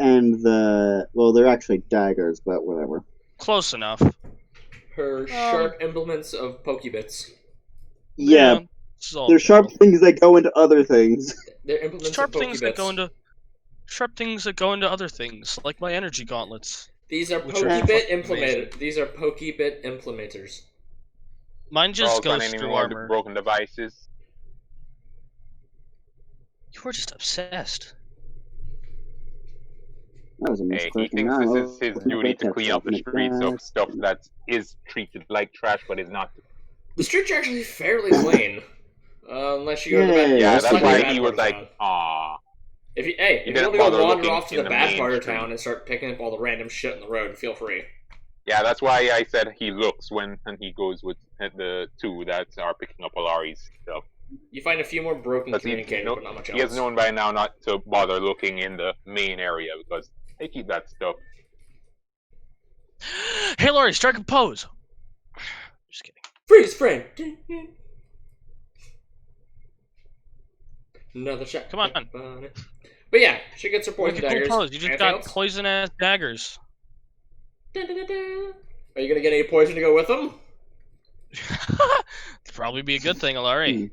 And they're actually daggers, but whatever. Close enough. Her sharp implements of Pokebits. Yeah, it's all they're sharp things that go into other things. They're implements sharp of things that Pokebits. go into other things, like my energy gauntlets. These are which are Pokebit fucking implementers. These are Pokebit implementers. Mine They're all just goes finding through more armor. broken devices. You were just obsessed. That was a Hey, he misclick. thinks Now, this is his duty to clean up the streets of stuff that is treated like trash but is not. The streets are actually fairly clean. Unless you go to the Yeah, bad Yeah, that's that's like why the he bad was part of like, town. "Aw." If you He want didn't to go bother wander looking off to in the the bad main part of street. town and start picking up all the random shit in the road, feel free. Yeah, that's why I said he looks when he goes with the 2 that are picking up Alari's stuff. You find a few more broken But he, communicators, no- but not much else. he has known by now not to bother looking in the main area because they keep that stuff. Hey, Laurie, strike a pose. Just kidding. Freeze frame. Another shot. Come on. But yeah, she gets her poison Look at daggers. cool pose. You just Anything got else? poison ass daggers. Da-da-da-da. Are you gonna get any poison to go with them? It'd probably be a good thing, Alari.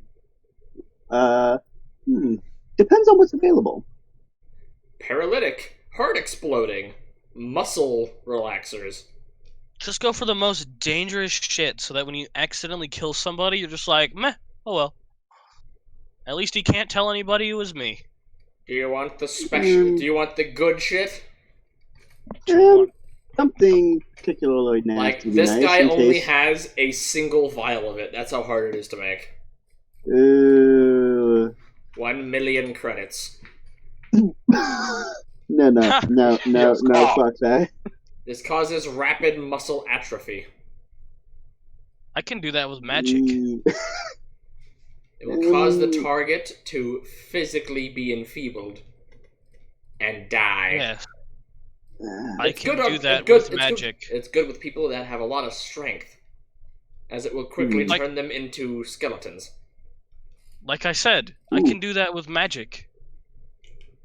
Depends on what's available. Paralytic, heart exploding, muscle relaxers. Just go for the most dangerous shit so that when you accidentally kill somebody, you're just like, meh, oh well. At least he can't tell anybody it was me. Do you want the special? Do you want the good shit? Something particularly nasty. Like, would be this nice guy in only case- has a single vial of it. That's how hard it is to make. 1 million credits. No, Yes, fuck that. This causes rapid muscle atrophy. I can do that with magic. It will cause the target to physically be enfeebled and die. Yes, I It's can good do on- that it's good- with it's magic. It's good with people that have a lot of strength, as it will quickly Like- turn them into skeletons. Like I said, I Ooh. can do that with magic.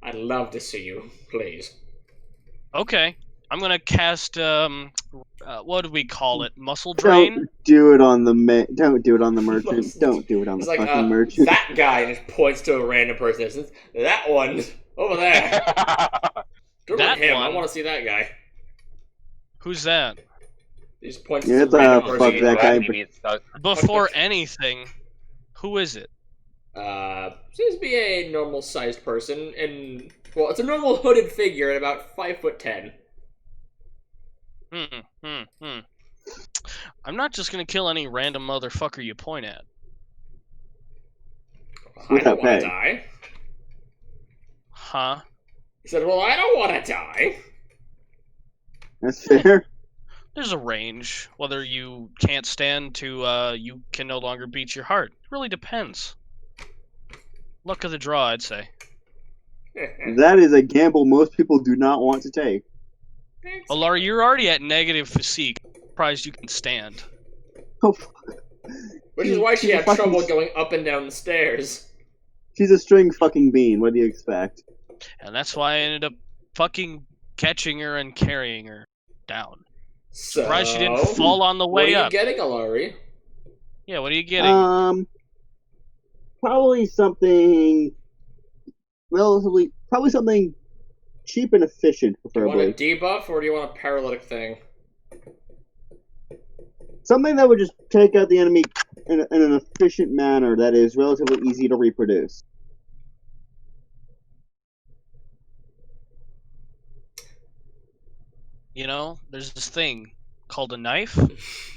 I'd love to see you, please. Okay, I'm gonna cast what do we call it? Muscle drain. Don't do it on the Don't do it on the merchant. Don't do it on It's the like, fucking merchant. that guy, and just points to a random person. It says, that one, over there. Good That with him, I one? want to see that guy. Who's that? He just points Yeah, to it's some random fuck person. that guy. Maybe it's not- Before anything, who is it? Seems to be a normal-sized person, and, well, it's a normal hooded figure at about 5'10". I'm not just gonna kill any random motherfucker you point at. I don't Without want to pay. die. Huh? He said, well, I don't want to die. That's fair. There's a range. Whether you can't stand to, you can no longer beat your heart. It really depends. Luck of the draw, I'd say. That is a gamble most people do not want to take. Well, Laura, you're already at negative physique. Surprised you can stand. Oh, Which is why she She's a had fucking- trouble going up and down the stairs. she's a string fucking bean. What do you expect? And that's why I ended up fucking catching her and carrying her down. So, Surprised she didn't fall on the what are way you up. getting, Alari? Yeah, what are you getting? Probably something probably something cheap and efficient, Do you want a preferably. debuff, or do you want a paralytic thing? Something that would just take out the enemy in an efficient manner that is relatively easy to reproduce. You know, there's this thing called a knife.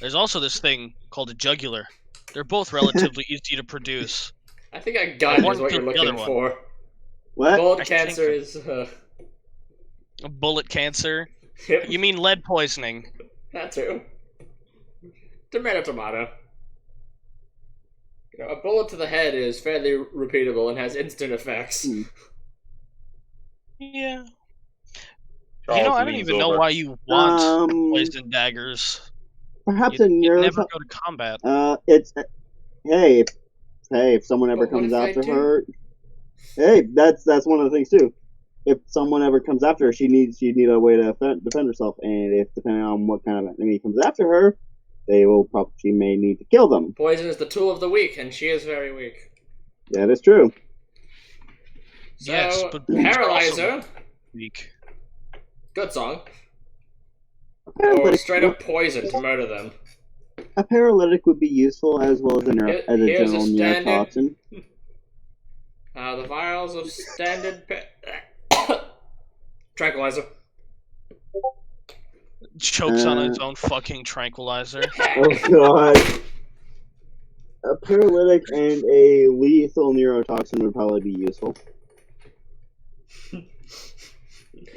There's also this thing called a jugular. They're both relatively easy to produce. I think I got One is what you're killed the looking other for. What? Bullet I think cancer is... Bullet cancer? Yep, You mean lead poisoning? that too. Tomato. You know, a bullet to the head is fairly repeatable and has instant effects. Hmm. Yeah. Charles You know, I don't leans even know over. why you want Um, poison daggers. perhaps You'd a nerve. never go to combat. It's hey, if someone ever But what comes if I after do? her, hey, that's one of the things too. If someone ever comes after her, she'd need a way to defend herself, and if depending on what kind of enemy comes after her, she may need to kill them. Poison is the tool of the weak, and she is very weak. That is true. So, Yes, but Paralyzer, weak. good song. A Or paralytic, straight up poison to murder them. a paralytic would be useful as well as a Here's a general standard- neurotoxin. The vials of standard tranquilizer. Chokes on its own fucking tranquilizer. Oh god. A paralytic and a lethal neurotoxin would probably be useful.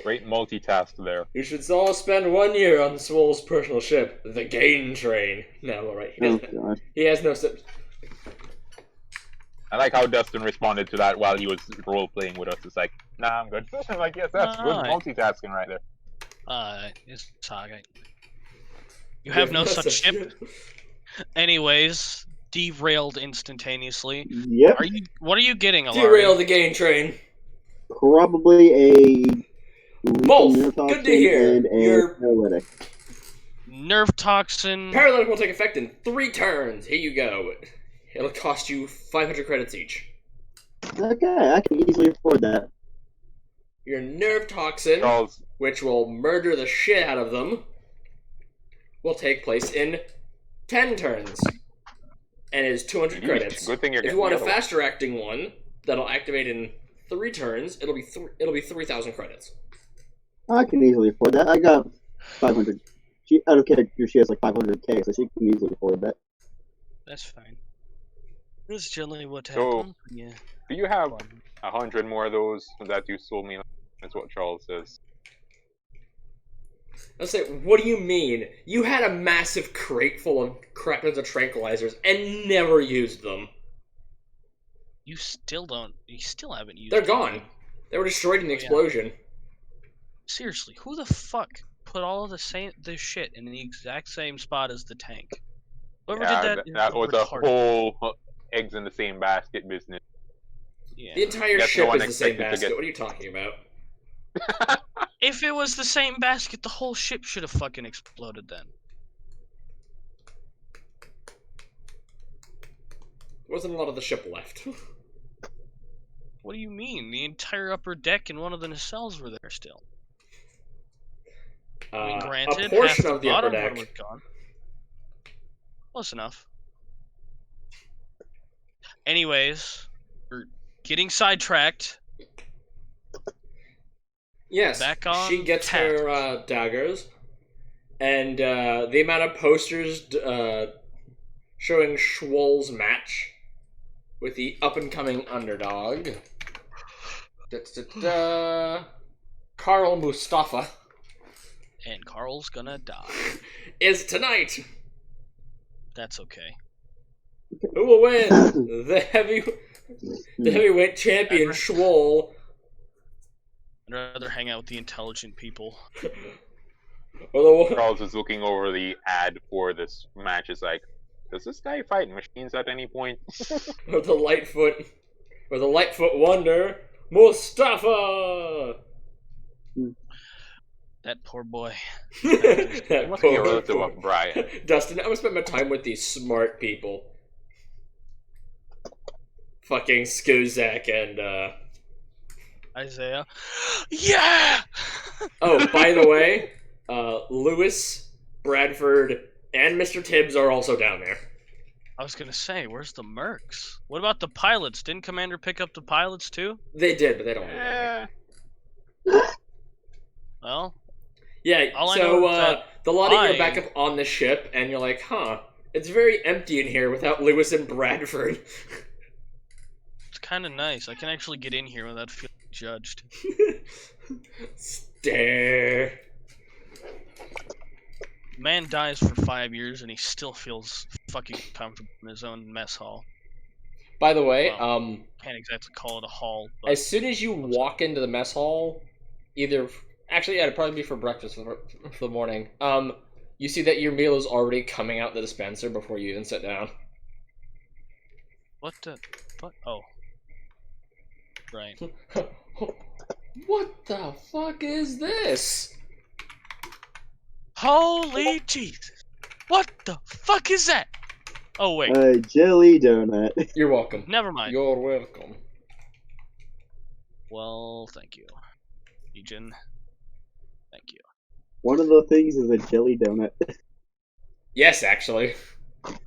Great multitask there. You should all spend 1 year on Swole's personal ship, the Gain Train. No, alright. Oh god. He has no sips. I like how Dustin responded to that while he was role playing with us. It's like, nah, I'm good. I'm like, yes, that's good Alright. multitasking right there. It's alright. You have no such ship. Anyways, derailed instantaneously. Yep. What are you getting, Alari? Derail the Gain Train. Probably a Wolf, neurotoxin good to hear. and a You're- paralytic. Nerve toxin. Paralytic will take effect in 3 turns. Here you go. It'll cost you 500 credits each. Okay, I can easily afford that. Your Nerve Toxin, Charles, which will murder the shit out of them, will take place in 10 turns. and is 200 credits. Good thing you're If you getting want a the other one. faster acting one that'll activate in 3 turns, it'll be 3,000 credits. I can easily afford that. I got 500. I don't care if she has like 500k, so she can easily afford that. That's fine. This is generally what So- happens. Yeah. Do you have 100 more of those that you sold me? That's what Charles says. I'll say, what do you mean? You had a massive crate full of crap tons of tranquilizers and never used them. You still don't. You still haven't used. They're them. gone. They were destroyed in the Oh, yeah. explosion. Seriously, who the fuck put all of this shit in the exact same spot as the tank? Whoever Yeah, did that, is that was a retarded. whole eggs in the same basket business. Yeah. The entire Guess no ship one is the same expected to basket. get- What are you talking about? If it was the same basket, the whole ship should have fucking exploded then. There wasn't a lot of the ship left. What do you mean? The entire upper deck and one of the nacelles were there still. I mean, granted, a portion half of the bottom upper one deck. was gone. Close enough. Anyways, we're getting sidetracked. Yes, Back on she gets task. her daggers, and the amount of posters showing Schwoll's match with the up-and-coming underdog, Carl Mustafa, And Carl's gonna die. is tonight. That's okay. Who will win? The heavyweight champion Schwoll, I'd rather hang out with the intelligent people. or the one. Charles is looking over the ad for this match. Is like, does this guy fight machines at any point? Or the Lightfoot wonder, Mustafa! That poor boy. He That must be a poor relative boy. of Brian. Dustin, I'm gonna spend my time with these smart people. Fucking Skuzak and, Isaiah. Yeah! Oh, by the way, Lewis, Bradford, and Mr. Tibbs are also down there. I was gonna say, where's the mercs? What about the pilots? Didn't Commander pick up the pilots too? They did, but they don't want to. Eh, Well, Yeah, All I know so, is that the lot of you I- are back up on the ship, and you're like, huh, it's very empty in here without Lewis and Bradford. it's kind of nice. I can actually get in here without feeling judged. Stare. Man dies for 5 years and he still feels fucking comfortable in his own mess hall. By the way, Well, Can't exactly call it a hall, but as soon as you walk into the mess hall, actually, yeah, it'd probably be for breakfast for the morning. You see that your meal is already coming out the dispenser before you even sit down. what the fuck? Oh, right. What the fuck is this? Holy Jesus! What the fuck is that? Oh wait, A jelly donut. You're welcome. never mind. You're welcome. Well, thank you, Legion. Thank you. One of the things is a jelly donut. Yes, actually.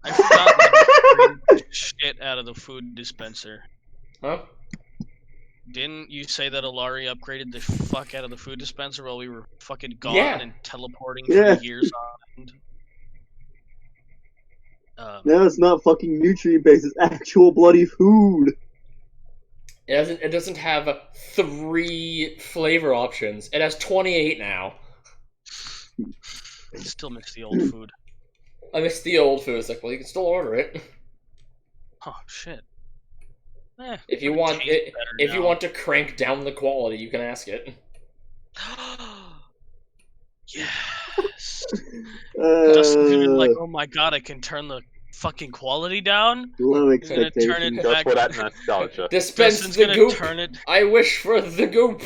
I forgot that I took shit out of the food dispenser. Huh? Didn't you say that Alari upgraded the fuck out of the food dispenser while we were fucking gone Yeah. and teleporting Yeah. for years on end? No, it's not fucking nutrient based. It's actual bloody food. It doesn't have 3 flavor options. It has 28 now. I still miss the old food. I miss the old food. It's like, well, you can still order it. Oh shit. If you it want tastes it, better if you now. want to crank down the quality, you can ask it. Yes. Dustin's gonna be like, oh my god, I can turn the fucking quality down. Low He's gonna turn expectations. it just back. for that nostalgia. Dispense Dustin's the gonna goop. turn it. I wish for the goop.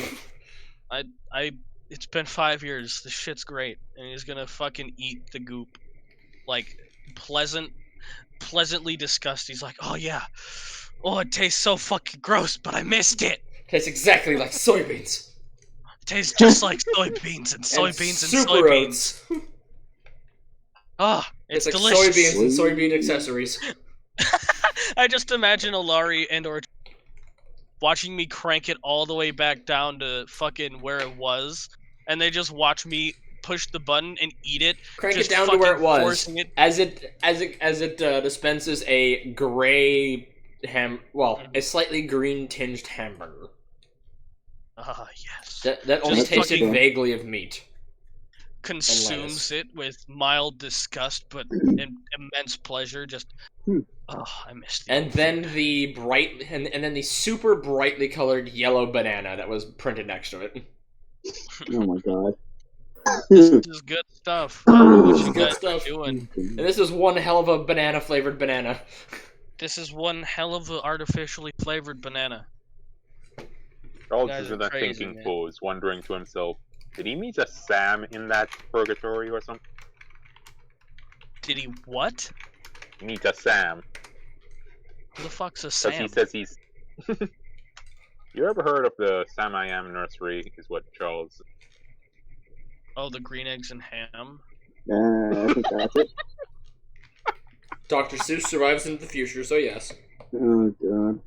It's been 5 years. This shit's great, and he's gonna fucking eat the goop, like pleasantly disgusted. He's like, oh yeah, oh it tastes so fucking gross, but I missed it. Tastes exactly like soybeans. It tastes just like soybeans and soybeans and super soybeans. oats. Ah, it's like delicious. soybeans and soybean accessories. I just imagine Alari and or watching me crank it all the way back down to fucking where it was, and they just watch me push the button and eat it. Crank just it down to where it fucking was. forcing it. As it dispenses a gray a slightly green tinged hamburger. Ah, yes. That only Just tasted fucking- vaguely of meat. Consumes it with mild disgust, but immense pleasure. Just, oh, I missed it. And then the and then the super brightly colored yellow banana that was printed next to it. Oh my god. This is good stuff. What you Good guys stuff. are doing? And this is one hell of a banana flavored banana. This is one hell of a artificially flavored banana. Charles guys is are in that crazy, thinking man. pose, wondering to himself, did he meet a Sam in that purgatory or something? Did he what? Meet a Sam. Who the fuck's a Because Sam? he says he's... You ever heard of the Sam I Am nursery, is what Charles... Oh, the green eggs and ham. I think that's it. Dr. Seuss survives into the future, so yes. Oh god.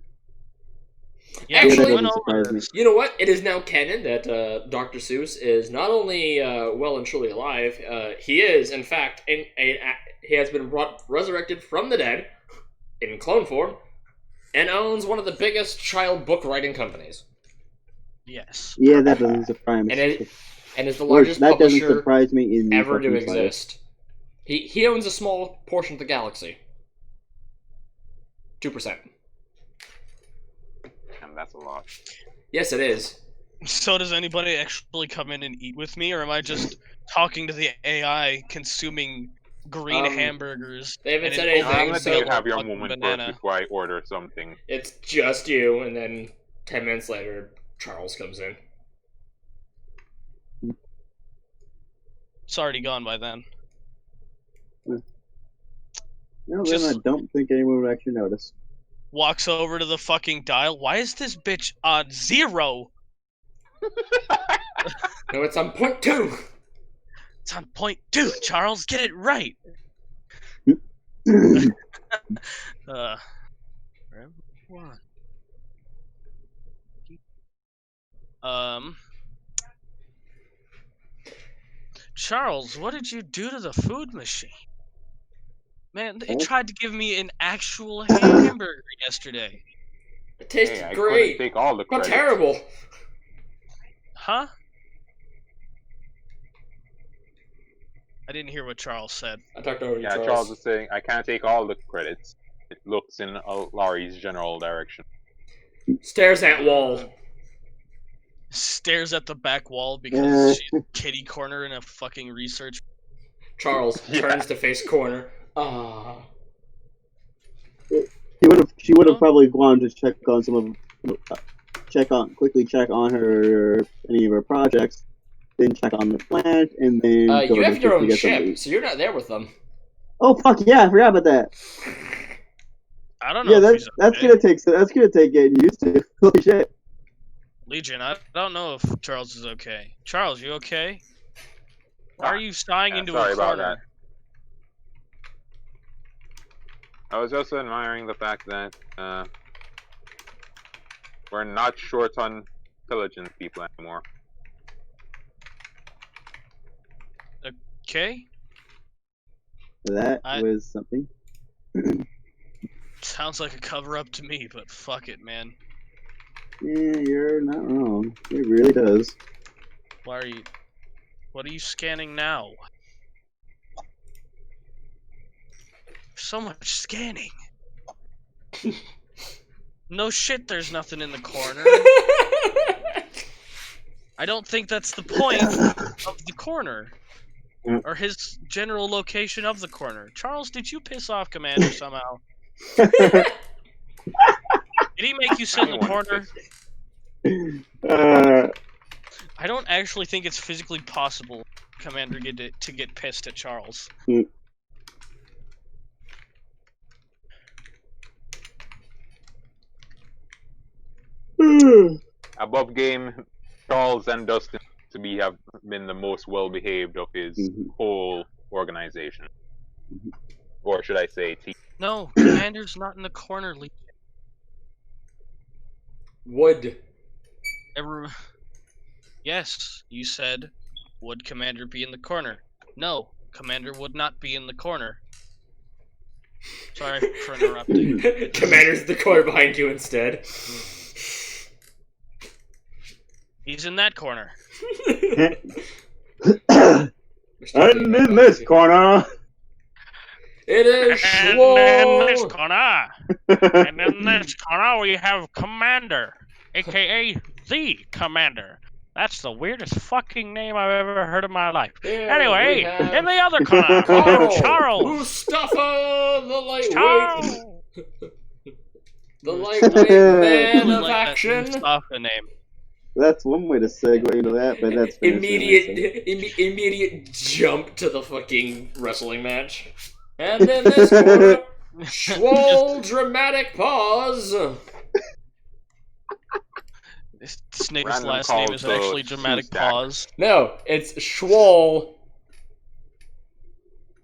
Yeah, Actually- we went That doesn't over surprise me. this. You know what? It is now canon that Dr. Seuss is not only well and truly alive, he is, in fact, he has been resurrected from the dead in clone form and owns one of the biggest child book writing companies. Yes. Yeah, that doesn't surprise me. And is the Or, largest that doesn't publisher surprise me in the ever to fucking slightest. exist. He owns a small portion of the galaxy. 2%. And that's a lot. Yes, it is. So does anybody actually come in and eat with me, or am I just talking to the AI, consuming green hamburgers? They haven't and said an anything, I'm overfilled gonna let you so have your fucking moment banana? first before I order something. it's just you, and then 10 minutes later, Charles comes in. It's already gone by then. No, Just- then I don't think anyone would actually notice. Walks over to the fucking dial. Why is this bitch on 0? No, it's on point 2! It's on point 2, Charles. Get it right. One. Charles, what did you do to the food machine? Man, it tried to give me an actual hamburger yesterday. It tasted Hey, I great! couldn't take all the How credit. terrible! Huh? I didn't hear what Charles said. I talked over you, Yeah, Charles was saying, I can't take all the credits. It looks in Laurie's general direction. Stares at wall. Stares at the back wall because she's kitty corner in a fucking research. Charles Yeah. turns to face corner. Ah. She would have probably gone to check on some of, quickly check on her any of her projects, then check on the plant, and then go You to have your own get some ship, meat. so you're not there with them. Oh fuck yeah! I forgot about that. I don't know. Yeah, if that's he's that's okay. gonna take getting used to. Holy shit! Legion, I don't know if Charles is okay. Charles, you okay? Why are you sighing into sorry a about corner? that. I was also admiring the fact that we're not short on intelligent people anymore. Okay? That I- was something. Sounds like a cover up to me, but fuck it, man. Yeah, you're not wrong. It really does. Why are you. What are you scanning now? So much scanning. No shit, there's nothing in the corner. I don't think that's the point of the corner. Or his general location of the corner. Charles, did you piss off Commander somehow? Did he make you sit in the Anyone corner? Uh, I don't actually think it's physically possible Commander to get pissed at Charles. Above game, Charles and Dustin to be have been the most well behaved of his Mhm. whole organization. Or should I say team? No, Commander's not in the corner. Would. Yes, you said, would Commander be in the corner? No, Commander would not be in the corner. Sorry for interrupting. Commander's in the corner behind you instead. He's in that corner. I'm in this corner. It is And in this Schwal! corner, and in this corner we have Commander, aka the Commander. That's the weirdest fucking name I've ever heard in my life. Here Anyway, we have in the other corner, we Carl, have Charles. Mustafa, the lightweight, Charles. the lightweight man Really of like that action. Mustafa name. That's one way to segue into that, but that's Immediate jump to the fucking wrestling match. And in this corner, Schwal dramatic pause. This nigga's Random last call name is to actually Dramatic Tuesday. Pause. No, it's Schwal.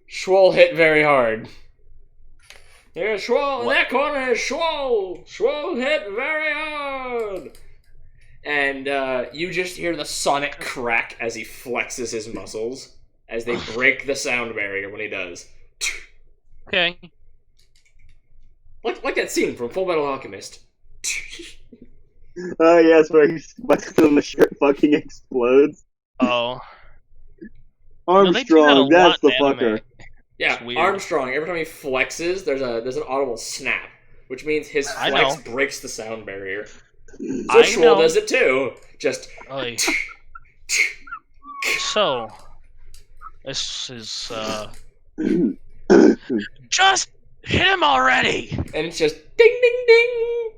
Schwal hit very hard. Here's Schwal. In that corner is Schwal. Schwal hit very hard. And you just hear the sonic crack as he flexes his muscles, as they break the sound barrier when he does. Okay. Like that scene from Full Metal Alchemist. Oh, yes, where he flexes and the shirt fucking explodes. Oh. Armstrong, No, that's the in anime. fucker. Yeah, It's weird. Armstrong, every time he flexes, there's an audible snap, which means his I flex know. breaks the sound barrier. So I Schwal know. does it too. Just Oy. So, this is, just hit him already! and it's just ding ding ding.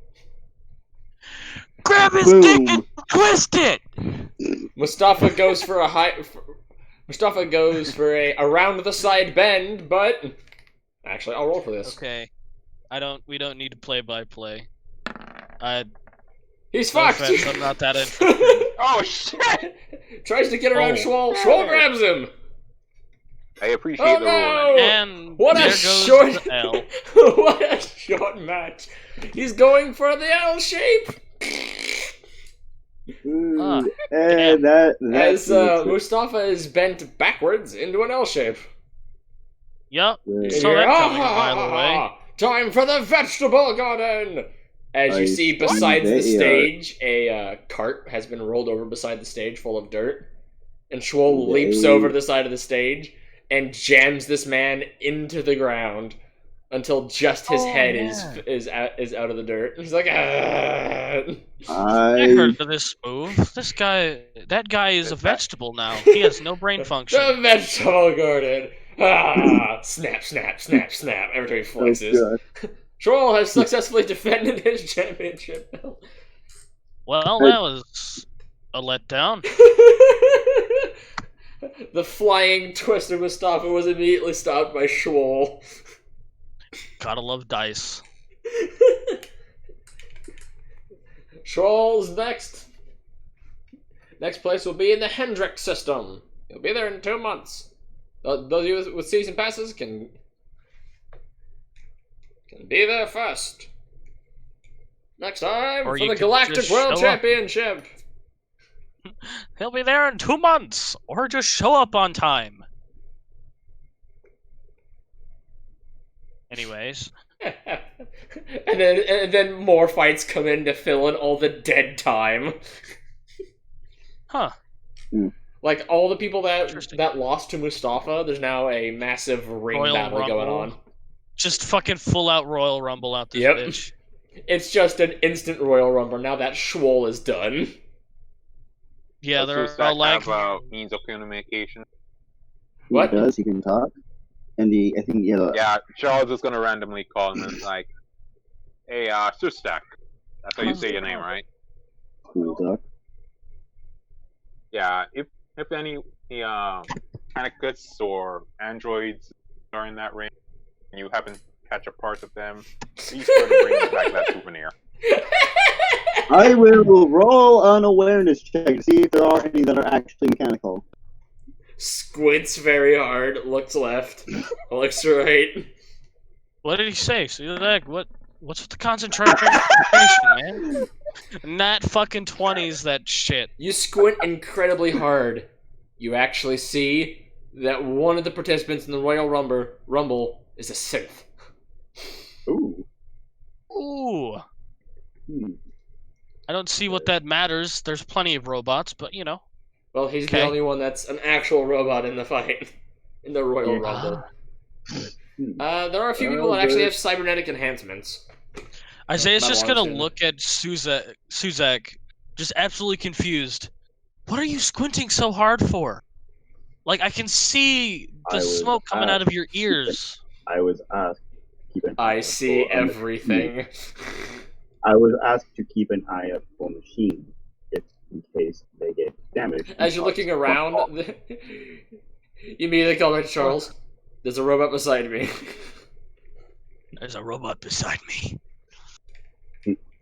Grab his Boom. dick and twist it! Mustafa goes for a Mustafa goes for a around the side bend, but actually I'll roll for this. Okay. We don't need to play by play. He's No fucked. offense, I'm not that interested. Oh shit! Tries to get around Oh. Schwal. Schwal grabs him. I appreciate Oh the ruling. no! And What there a goes short the L. What a short match. He's going for the L shape. Ooh, Ah, and that As that's Mustafa is bent backwards into an L shape. Yup. You And saw that coming, by the way. Time for the vegetable garden! As you I see see besides the they are. stage, a cart has been rolled over beside the stage full of dirt. And Schwal They- leaps over the side of the stage and jams this man into the ground until just his head is out of the dirt. He's like, ah. I I heard of this move. That guy is a vegetable now. He has no brain function. The vegetable garden! Ah! Snap, snap, snap, snap. Every time he flexes. oh, God. Schwal has successfully defended his championship belt. Well, that was a letdown. The flying twist of Mustafa was immediately stopped by Schwal. Gotta love dice. Schwal's next. Next place will be in the Hendrix system. He'll be there in 2 months. Those of you with season passes can be there first. Next time Or for you the could Galactic just World show up. Championship. He'll be there in 2 months, or just show up on time. Anyways, and then more fights come in to fill in all the dead time. huh? Like all the people Interesting. that lost to Mustafa, there's now a massive ring Royal battle going Rumble. on. Just fucking full out Royal Rumble out this Yep. bitch. It's just an instant Royal Rumble now that Schwal is done. Yeah, Also, they're Zach all like, have means of communication. He What? does, he can talk. And I think, Yeah, Charles is gonna randomly call him and it's like, hey, Sustak. That's how you say your name, right? cool talk. Yeah, if any Anakids or androids are in that ring, and you happen to catch a part of them, please try to bring back that souvenir. I will roll an awareness check to see if there are any that are actually mechanical. Squints very hard, looks left, looks right. What did he say? Suzak, what's with the concentration, man? Not fucking 20s, that shit. You squint incredibly hard. You actually see that one of the participants in the Royal Rumble is a synth. Ooh. Ooh. Hmm. I don't see what that matters. There's plenty of robots, but you know. Well, he's the Okay. only one that's an actual robot in the fight. In the Royal Yeah. Rumble. Hmm. There are a few people that actually have cybernetic enhancements. Isaiah's Not just a gonna lot of look at Suzak, just absolutely confused. What are you squinting so hard for? Like, I can see I the was smoke coming out of your ears. I was asked to keep an eye I out see for a machine. everything. I was asked to keep an eye out for machines, if in case they get damaged. As you're looking around, you immediately call back to Charles. There's a robot beside me. There's a robot beside me.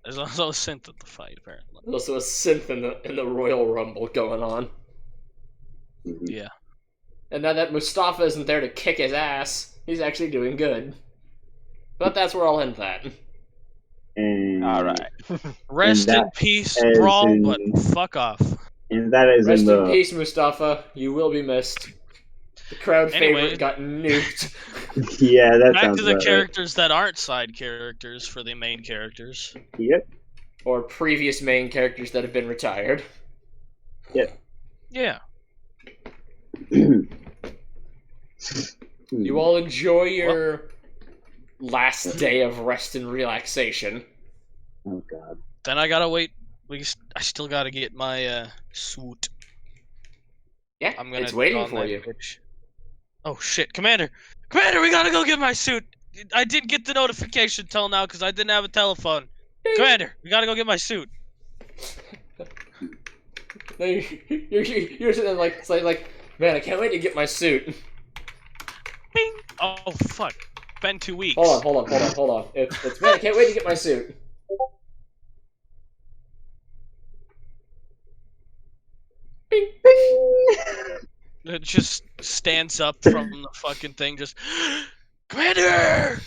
There's also a synth at the fight, apparently. There's also a synth in the Royal Rumble going on. Mhm. Yeah. And now that Mustafa isn't there to kick his ass, he's actually doing good. But that's where I'll end that. And Alright. Rest in that peace, is Brawl, in- but fuck off. And that is Rest in in the peace, Mustafa. You will be missed. The crowd Anyway. favorite got nuked. yeah. That Back sounds to the about characters that aren't side characters for the main characters. right. Yep. Or previous main characters that have been retired. Yeah. You all enjoy your last day of rest and relaxation. Oh God. Then I gotta wait. I still gotta get my suit. Yeah, I'm gonna it's waiting don for that you. bitch. Oh shit, Commander! Commander, we gotta go get my suit! I didn't get the notification till now because I didn't have a telephone. Commander, we gotta go get my suit. You're sitting there like, man, I can't wait to get my suit. Bing! Oh fuck. Been 2 weeks. Hold on. It's man, I can't wait to get my suit. Bing. It just stands up from the fucking thing, just Commander!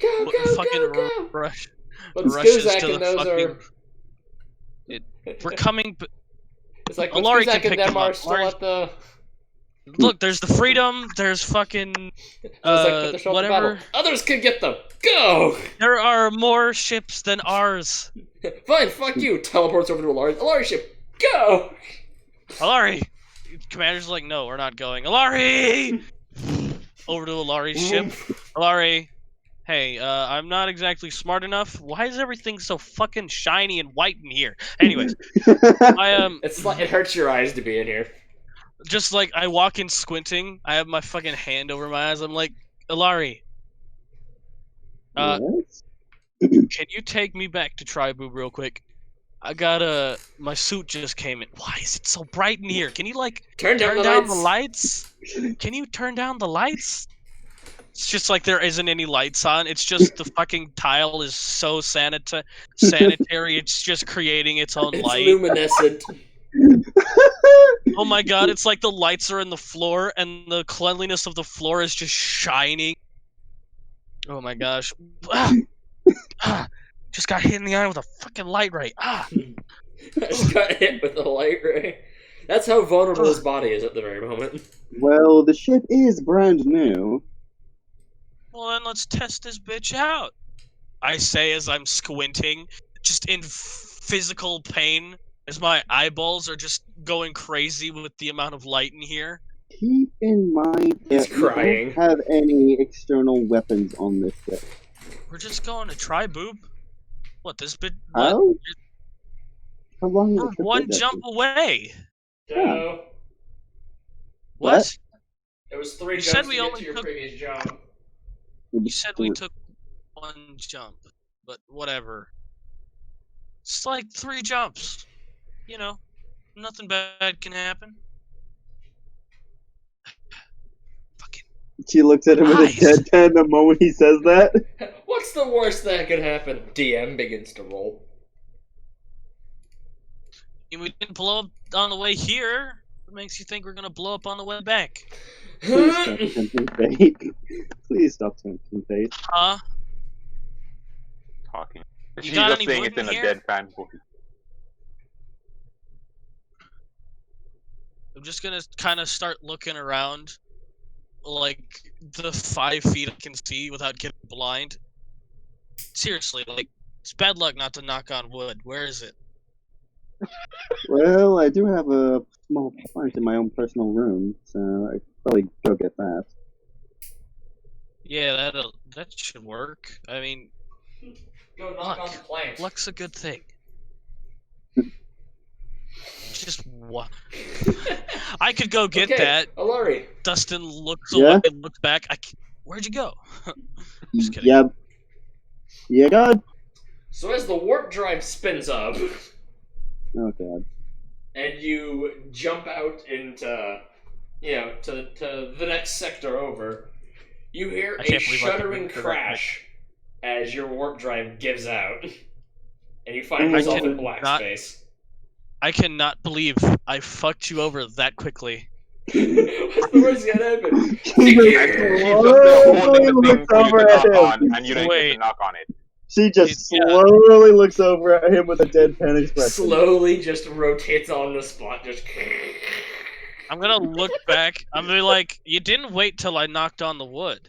Go, go. Rush. But Rushes Skuzak to the and those fucking. are. We're coming. It's like Alari Skuzak can pick and them them are up. still Alari's- at the. Look, there's the freedom. There's fucking. It's like put the show on the Whatever. battle. Others can get them. Go. There are more ships than ours. Fine, fuck you. Teleports over to Alari ship. Go. Alari! Commander's like, no, we're not going. Alari! Over to Alari's ship. Alari, hey, I'm not exactly smart enough. Why is everything so fucking shiny and white in here? Anyways, I It's like it hurts your eyes to be in here. just like I walk in squinting. I have my fucking hand over my eyes. I'm like, Alari, Yes? can you take me back to Triboob real quick? I got my suit just came in. Why is it so bright in here? Can you like Turn down turn the down lights. the lights? Can you turn down the lights? It's just like there isn't any lights on. It's just the fucking tile is so sanitary. It's just creating its own It's light. luminescent. Oh my god! It's like the lights are in the floor, and the cleanliness of the floor is just shining. Oh my gosh! Just got hit in the eye with a fucking light ray. I just got hit with a light ray. That's how vulnerable his body is at the very moment. Well, the ship is brand new. Well, then let's test this bitch out. I say as I'm squinting, just in physical pain, as my eyeballs are just going crazy with the amount of light in here. Keep in mind He's that we crying. don't have any external weapons on this ship. We're just going to Triboob. What, this bit? What? How? How long We're is the one jump away. No. What? It was 3 You jumps said to we get only to your took- previous job. You said we took one jump, but whatever. It's like 3 jumps. You know, nothing bad can happen. Fucking She looks at him with a Eyes. deadpan the moment he says that. What's the worst that could happen? DM begins to roll. we didn't blow up on the way here. What makes you think we're gonna blow up on the way back? Please stop tempting fate. Please stop tempting fate. Huh? Talking. You She's got just any saying wood it in a in here? deadpan voice. I'm just gonna kind of start looking around, like the 5 feet I can see without getting blind. Seriously, like it's bad luck not to knock on wood. Where is it? Well, I do have a small plant in my own personal room, so I could probably go get that. Yeah, that should work. I mean, Go knock on the plank. luck's a good thing. Just what? I could go get that. Alari. Dustin looks Yeah? away, looks back. Where'd you go? Just kidding. Yep. Yeah, God. So as the warp drive spins up, Oh, God. and you jump out into, to the next sector over, you hear I a can't believe I could shuddering remember that crash as your warp drive gives out, and you find I yourself in cannot- black space. I cannot believe I fucked you over that quickly. What's the worst gonna happen? She She's just there holding the thing looks for you over to at knock him. on, and you don't get to Wait. knock on it. She just Yeah. slowly looks over at him with a deadpan expression. Slowly just rotates on the spot, just... I'm gonna look back. I'm gonna be like, you didn't wait till I knocked on the wood.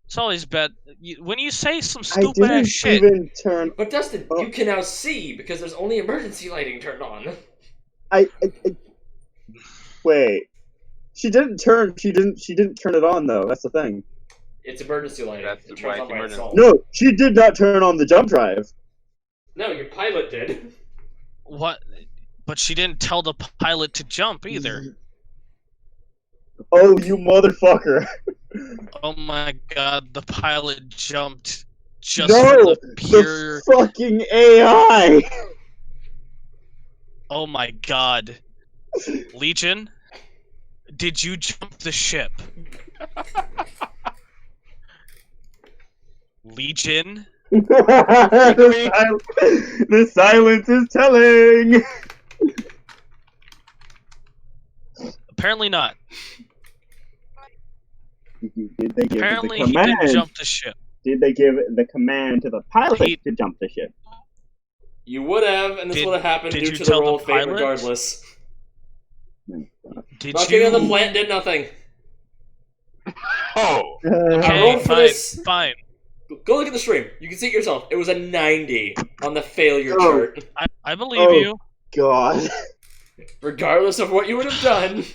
It's always bad. When you say some I stupid didn't ass shit, even turn. But Dustin, Oh. you can now see because there's only emergency lighting turned on. I wait. She didn't turn. She didn't turn it on though. That's the thing. It's emergency lighting. That's It turns why on it's by emergency. itself. No, she did not turn on the jump drive. No, your pilot did. what? But she didn't tell the pilot to jump either. Oh, you motherfucker! Oh my god, the pilot jumped just No, for the pure. the fucking AI. Oh my god, Legion, did you jump the ship? Legion. The silence is telling. Apparently not. Did they give Apparently the he command? didn't jump the ship. Did they give the command to the pilot He- to jump the ship? You would have, and this Did- would have happened did due you to the tell the roll of fate pilot? regardless. Did Knocking on the you? plant did nothing. Oh! I Okay, rolled for fine, this. fine. Go look at the stream. You can see it yourself. It was a 90 on the failure Oh. chart. I believe Oh. you. God. Regardless of what you would have done,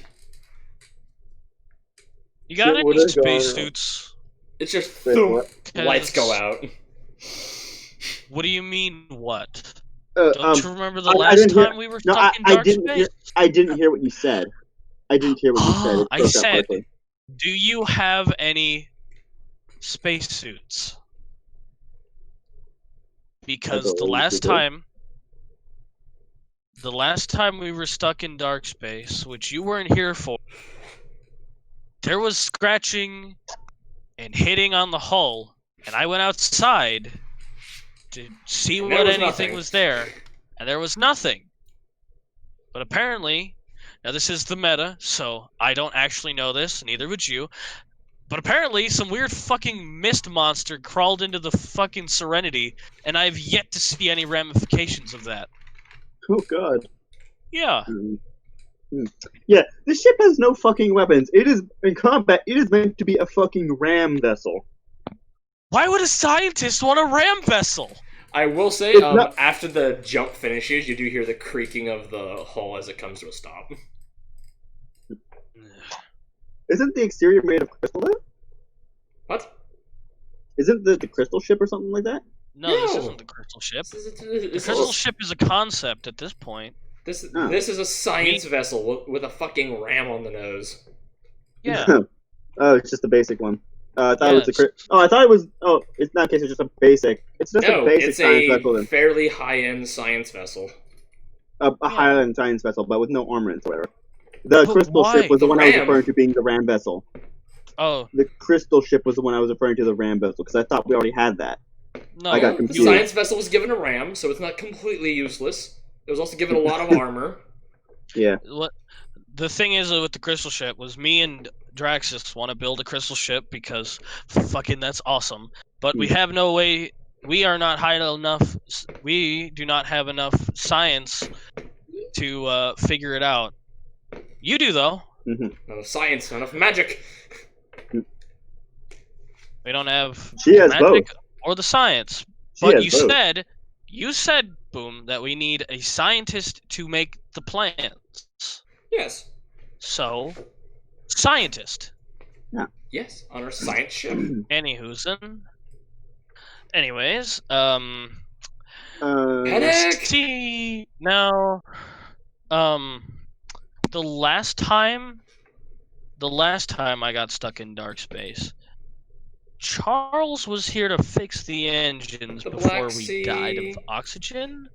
You got It any would've spacesuits? it's just Wait, thump, what? lights go out. What do you mean, what? Uh, Don't you remember the I last didn't hear- time we were no, stuck in I dark didn't space? hear. I didn't hear what you said. I didn't hear what you said. It I broke up said- quickly. Do you have any spacesuits? Because the believe last you do. time we were stuck in dark space, which you weren't here for, there was scratching and hitting on the hull, and I went outside to see And there what was anything nothing. was there, and there was nothing. But apparently, now this is the meta, so I don't actually know this, neither would you. But apparently, some weird fucking mist monster crawled into the fucking Serenity, and I've yet to see any ramifications of that. Oh God. Yeah. Yeah, this ship has no fucking weapons. It is in combat. It is meant to be a fucking ram vessel. Why would a scientist want a ram vessel? I will say, It's not- after the jump finishes, you do hear the creaking of the hull as it comes to a stop. Isn't the exterior made of crystal? Though? What? Isn't the crystal ship or something like that? No, this No. isn't the crystal ship. This The is, crystal ship is a concept at this point. this Oh. is a science vessel with a fucking ram on the nose. Yeah. Oh, it's just a basic one. I thought Yeah, it was a it's- Oh, I thought it was. Oh, it's not case. It's just a basic. It's just No, a basic it's science a vessel. Then. fairly high-end science vessel. A high-end science vessel, but with no armaments, or whatever. The But crystal why? ship was the The one I was ram. referring to being the ram vessel. Oh, The crystal ship was the one I was referring to the ram vessel because I thought we already had that. no. I got The confused. science vessel was given a ram, so it's not completely useless. It was also given a lot of armor. Yeah. What? the thing is with the crystal ship was me and Draxus want to build a crystal ship because fucking that's awesome. But we have no way. We are not high enough. We do not have enough science to figure it out. You do though. No science, not enough magic. We don't have She has magic both. or the science. She But has you both. said, Boom, that we need a scientist to make the plans. Yes. So, scientist. Yes, on our science ship. Anywho'sin. Anyways, Panic! see now, the last time I got stuck in dark space, Charles was here to fix the engines The before Black we died Sea. of oxygen.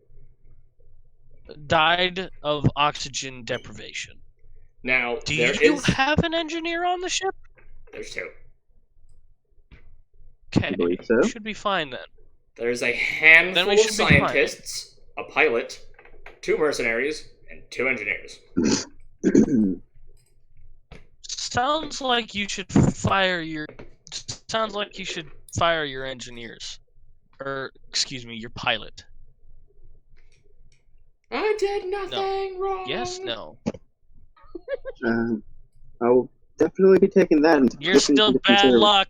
Died of oxygen deprivation. Now, Do there you is... have an engineer on the ship? There's two. Okay, believe so. we should be fine then. There's a Then handful we of should be fine. scientists, a pilot, 2 mercenaries, and 2 engineers. Sounds like you should fire your engineers. Or, excuse me, your pilot. I did nothing wrong. Yes, no. I will definitely be taking that into You're still bad luck.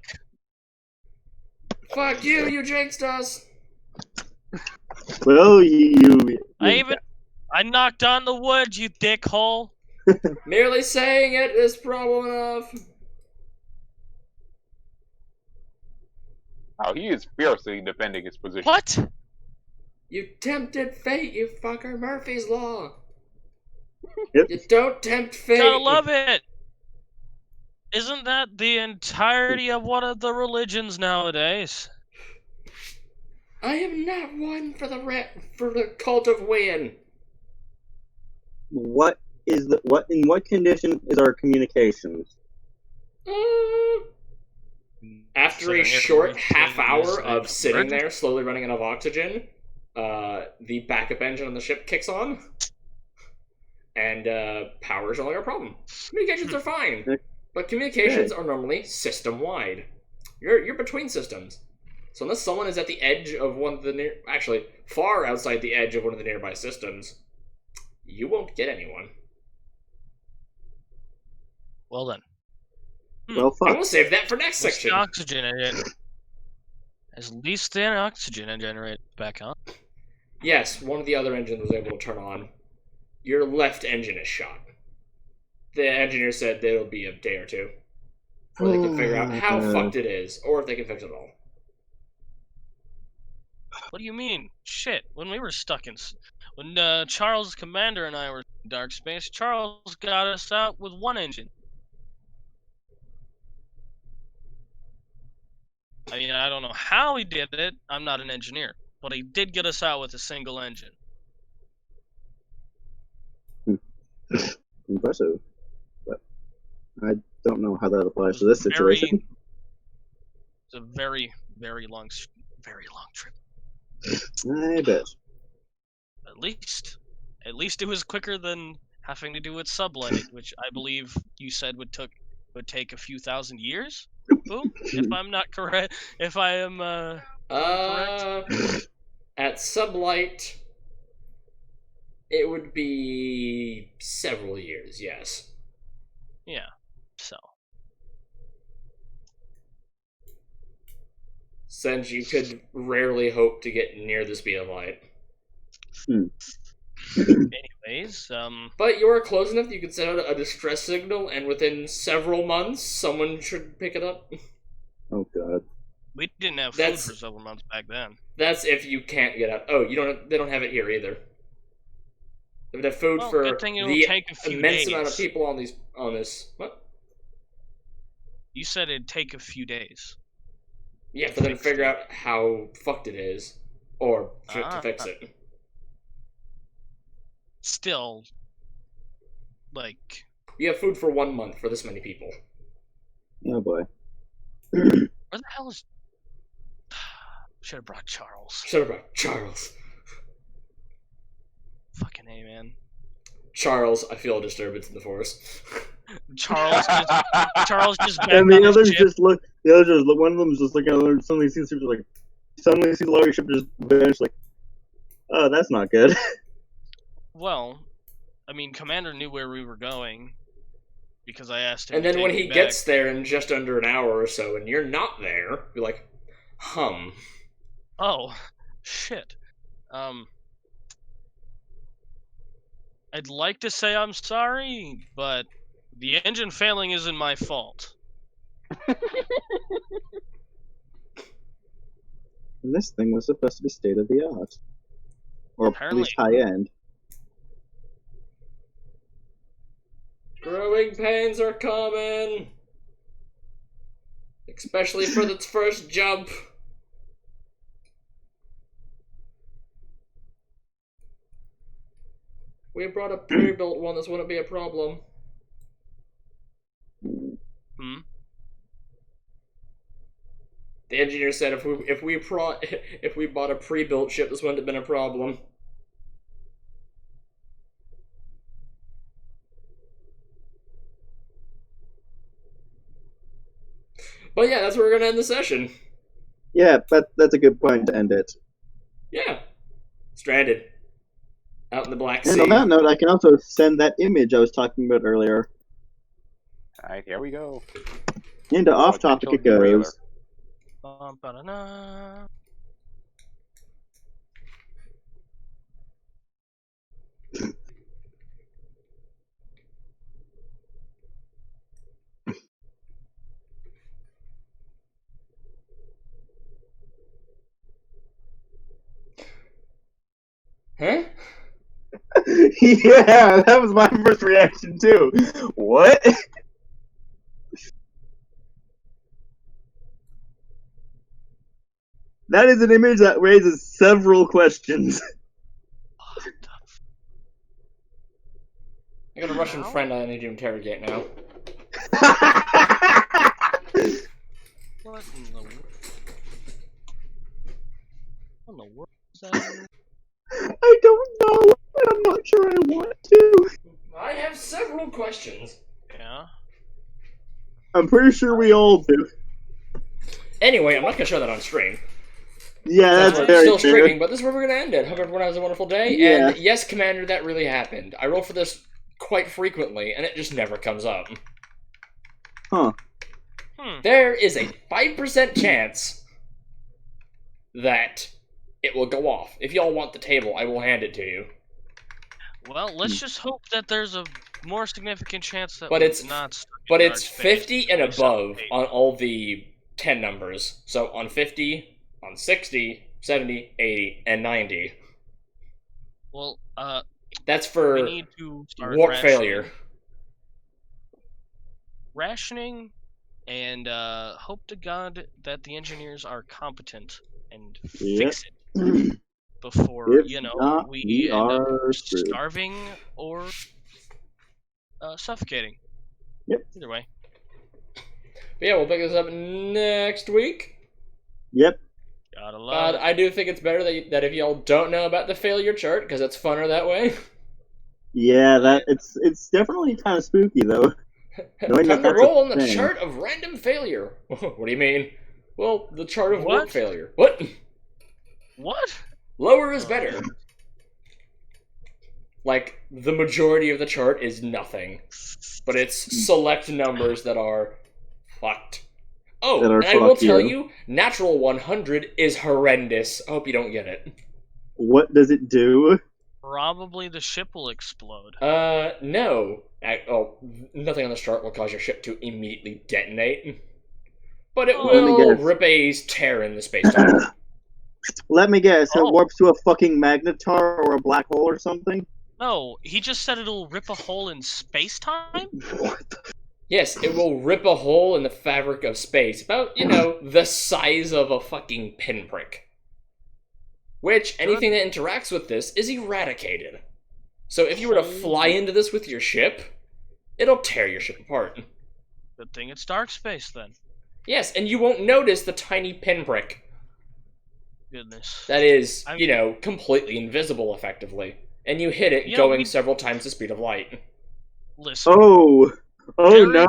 Fuck you, you jinxed us. Well, you I knocked on the wood, you dickhole. Merely saying it is problem enough. Now he is fiercely defending his position. What? You tempted fate, you fucker. Murphy's Law. Yep. You don't tempt fate. Gotta love it. Isn't that the entirety of one of the religions nowadays? I am not one for the cult of Win. what in what condition is our communications? After a Considering short everything half hour is of sitting good. there, slowly running out of oxygen, the backup engine on the ship kicks on, and power is no longer a problem. Communications are fine, but communications are normally system-wide. You're between systems, so unless someone is at the edge of one of the far outside the edge of one of the nearby systems, you won't get anyone. Well then. Well, And fuck. we'll save that for next At section. least the oxygen generator back on. Yes, one of the other engines was able to turn on. Your left engine is shot. The engineer said that it'll be a day or two before they can figure out how fucked it is, or if they can fix it all. What do you mean? Shit. When we were stuck in... When Charles Commander and I were in dark space, Charles got us out with one engine. I mean, I don't know how he did it. I'm not an engineer. But he did get us out with a single engine. Impressive. But I don't know how that applies to this situation. It's a very, very long trip. I bet. At least it was quicker than having to do with sublight, which I believe you said would take a few thousand years. Boom. If I'm not correct, if I am correct. At sublight, it would be several years. Yes. Yeah. So. Since you could rarely hope to get near the speed of light. Anyways, But you are close enough that you could send out a distress signal, and within several months, someone should pick it up. Oh god. we didn't have food That's- for several months back then. That's if you can't get out. Oh, you don't. They don't have it here either. They would have food Well, for good thing it'll the take a few immense days. amount of people on this. What? You said it'd take a few days. Yeah, for them to figure out how fucked it is, or to fix it. Still, like, You have food for 1 month for this many people. Oh boy. where the hell is? Should have brought Charles. Shut up, Charles. Fucking A, man. Charles, I feel a disturbance in the force. Charles just back And on the his others ship. just look. The others just look. One of them is just looking at the other. Suddenly sees the Lowry ship just vanish. Like, oh, that's not good. Well, I mean, Commander knew where we were going because I asked him. And to then take when me he back. gets there in just under an hour or so, and you're not there, you're like, Oh, shit. I'd like to say I'm sorry, but the engine failing isn't my fault. And this thing was supposed to be state of the art, or at Apparently. least high end. growing pains are common. Especially for its first jump. We brought a pre-built one, this wouldn't be a problem. Hmm? The engineer said if we bought a pre-built ship, this wouldn't have been a problem. But yeah, that's where we're gonna end the session. Yeah, but that's a good point to end it. Yeah. Stranded. Out in the Black And Sea. on that note, I can also send that image I was talking about earlier. Alright, here we go. Into off topic it Potential derailleur. goes. Ba-da-na. Huh? Yeah, that was my first reaction too. What? That is an image that raises several questions. I got a Russian Wow. friend I need to interrogate now. What in the world is that? I don't know, and I'm not sure I want to. I have several questions. Yeah. I'm pretty sure we all do. Anyway, I'm not gonna show that on stream. Yeah, that's We're very still fair. streaming, but this is where we're gonna end it. Hope everyone has a wonderful day. Yeah. And yes, Commander, that really happened. I roll for this quite frequently, and it just never comes up. Huh. There is a 5% chance that it will go off. If y'all want the table, I will hand it to you. Well, let's just hope that there's a more significant chance that But we're it's- not stuck But in it's dark space 50 and by some above fate. on all the 10 numbers. So on 50, on 60, 70, 80, and 90. Well, That's we for need to start warp rationing. failure. Rationing, and hope to God that the engineers are competent and fix it before, If not, we end up are screwed. starving or suffocating. Yep. Either way. But yeah, we'll pick this up next week. Yep. Gotta love it. I do think it's better that if y'all don't know about the failure chart, because it's funner that way. Yeah, it's definitely kind of spooky though. Knowing Time that to that's a roll on the thing. chart of random failure. What do you mean? Well, the chart of What? warp failure. What? What? Lower is better. Like, the majority of the chart is nothing. But it's select numbers that are fucked. Oh, That are and I will fuck tell you. you, natural 100 is horrendous. I hope you don't get it. What does it do? Probably the ship will explode. No. Nothing on this chart will cause your ship to immediately detonate. But it Oh. Let me will guess. rip a tear in the space-time. Let me guess. Oh. It warps to a fucking magnetar or a black hole or something. No, he just said it'll rip a hole in space-time? What the Yes, it will rip a hole in the fabric of space, about, the size of a fucking pinprick. Which, anything that interacts with this is eradicated. So if you were to fly into this with your ship, it'll tear your ship apart. Good thing it's dark space then. Yes, and you won't notice the tiny pinprick Goodness. that is, I mean- completely invisible, effectively. and you hit it Yeah, going we- several times the speed of light. Listen, Oh There no!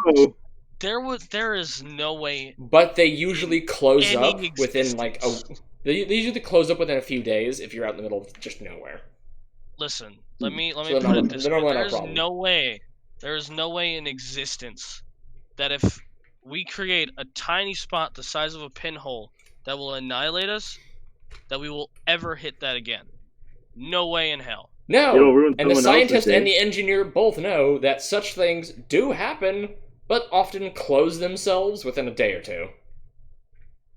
there is no way. But they usually close Any up within like a. existence. They usually close up within a few days if you're out in the middle of just nowhere. Listen, let me So put they're it not- this they're way. not a There's problem. no way. There is no way in existence that if we create a tiny spot the size of a pinhole that will annihilate us, that we will ever hit that again. No way in hell. It'll No, ruin and the someone else's scientist and day. the engineer both know that such things do happen, but often close themselves within a day or two.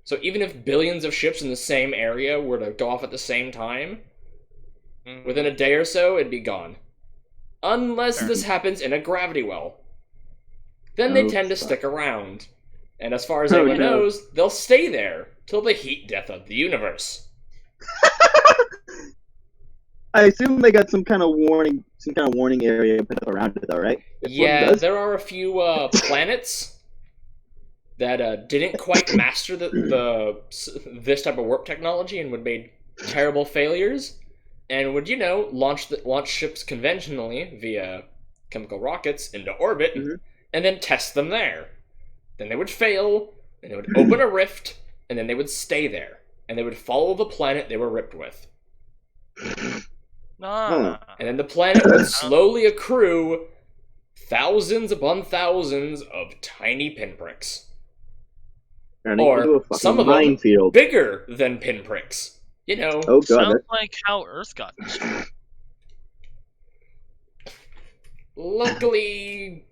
So even if billions of ships in the same area were to go off at the same time, Mhm. within a day or so, it'd be gone. Unless Fair. this happens in a gravity well. Then they Oh, tend to fuck. stick around. And as far as Oh, anyone no. knows, they'll stay there till the heat death of the universe. I assume they got some kind of warning area put up around it, though, right? If one Yeah, does- there are a few planets that didn't quite master this type of warp technology and would make terrible failures, and would launch ships conventionally via chemical rockets into orbit, Mhm. and then test them there. Then they would fail, and they would open a rift, and then they would stay there, and they would follow the planet they were ripped with. Nah. And then the planet would slowly accrue thousands upon thousands of tiny pinpricks. Turning or into a fucking some of them- minefield. Bigger than pinpricks. You know, Oh god, Sounds that's like how Earth got destroyed. luckily,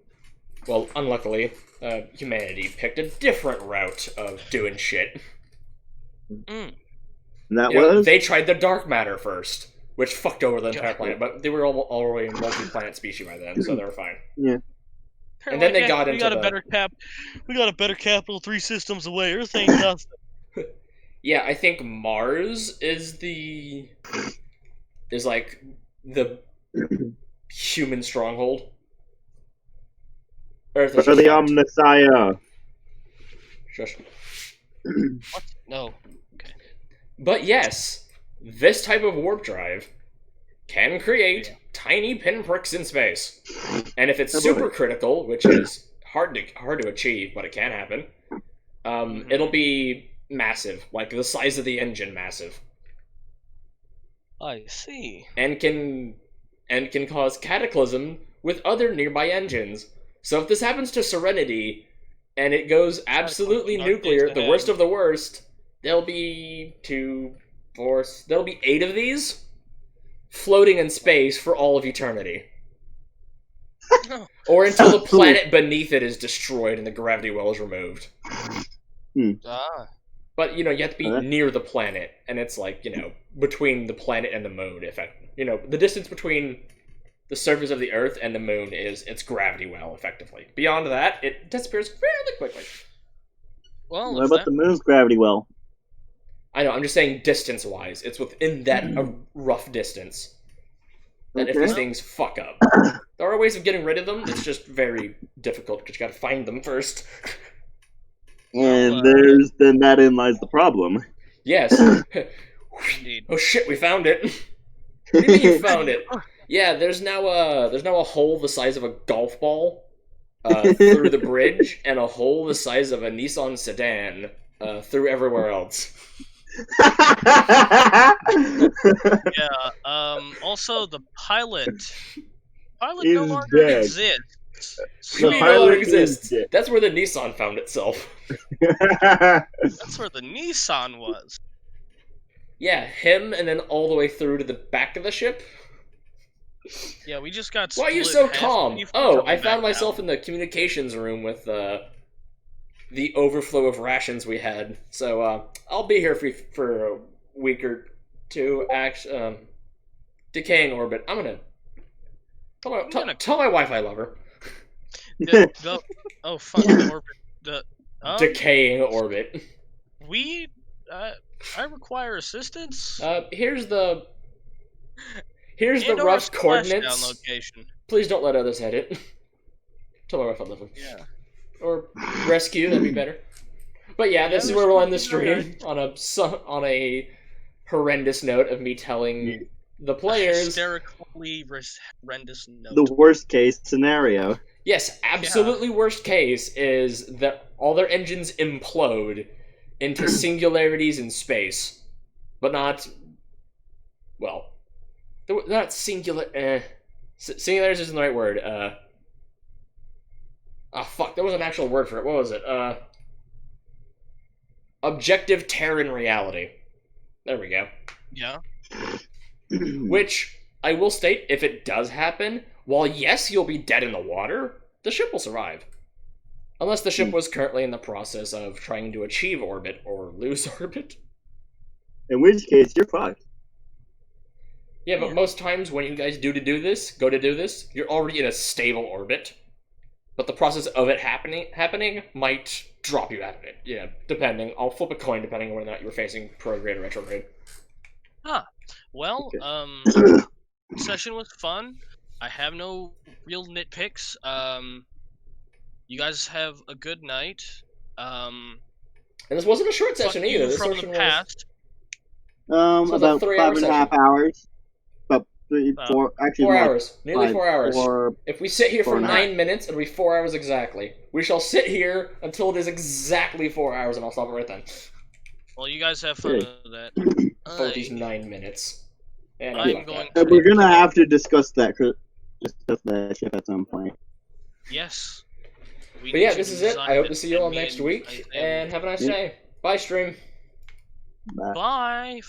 well, unluckily, humanity picked a different route of doing shit. Mm. and that You know, was they tried the dark matter first, which fucked over the entire God. planet, but they were already a multi-planet species by then, so they were fine. They're And then they "Hey, got we into got a the- better cap. We got a better capital 3 systems away. Earth ain't nothing. Yeah, I think Mars is like the human stronghold. Earth is for just the fucked. Omnissiah. Shush. No. But yes, this type of warp drive can create tiny pinpricks in space. And if it's Oh, boy. supercritical, which is hard to achieve, but it can happen, it'll be massive, like the size of the engine massive. I see. And can cause cataclysm with other nearby engines. So if this happens to Serenity and it goes absolutely Dark nuclear, days the ahead. worst of the worst, there'll be 8 of these floating in space for all of eternity. No. Or until the planet beneath it is destroyed and the gravity well is removed. Ah. But, you have to be Okay. near the planet, and it's like, between the planet and the moon. The distance between the surface of the Earth and the moon is its gravity well, effectively. Beyond that, it disappears fairly quickly. Well, What if about the moon's gravity well? I know, I'm just saying distance-wise. It's within that rough distance. And if Okay. these things fuck up. There are ways of getting rid of them, it's just very difficult, because you gotta find them first. And Well, then that in lies the problem. Yes. indeed. Oh shit, we found it! What do you mean you found it? Yeah, there's now a hole the size of a golf ball through the bridge, and a hole the size of a Nissan sedan through everywhere else. Yeah. Also, the pilot no Is longer dead. exists. What So do you mean no longer pilot is exists? dead. That's where the Nissan found itself. that's where the Nissan was. Yeah, him, and then all the way through to the back of the ship. Yeah, we just got. Why are you split so half. calm? We've Oh, come I back found now. myself in the communications room with the overflow of rations we had. So I'll be here for a week or two. Decaying orbit. I'm gonna tell my wife I love her. Go. Oh fuck! The orbit. Decaying orbit. We. I require assistance. Here's the And/or rough splashdown coordinates. location. Please don't let others edit. Tell my wife I love her. Yeah. Or rescue, that'd be better. But yeah, this is where we'll end the stream on a horrendous note of me telling The players. Hysterically horrendous note. The worst case scenario. Yes, absolutely worst case is that all their engines implode into singularities in space. But not. Well. Not singular. Singularities isn't the right word. Fuck, there was an actual word for it. What was it? Objective Terran reality. There we go. Yeah. Which, I will state, if it does happen, while yes, you'll be dead in the water, the ship will survive. Unless the ship was currently in the process of trying to achieve orbit or lose orbit. In which case, you're fucked. Yeah, but most times when you guys go to do this, you're already in a stable orbit. But the process of it happening might drop you out of it. Yeah, depending. I'll flip a coin depending on whether or not you're facing prograde or retrograde. Well, Okay. session was fun. I have no real nitpicks. You guys have a good night. And this wasn't a short Fuck session you either. This from session the past. was About 3-hour 5.5 hours. About 3, 4, actually 4 more like hours. Nearly 4 hours. 4. If we sit here for 4.5. 9 minutes, it'll be 4 hours exactly. We shall sit here until it is exactly 4 hours, and I'll stop it right then. Well, you guys have fun Okay. with that. For these 9 minutes. And I'm fuck going that. to- We're gonna have to discuss that ship at some point. Yes. We But yeah, need to this is it. design I hope it, to see you all and me next and week, Isaiah and have a nice Yeah. day. Bye, stream. Bye. Bye.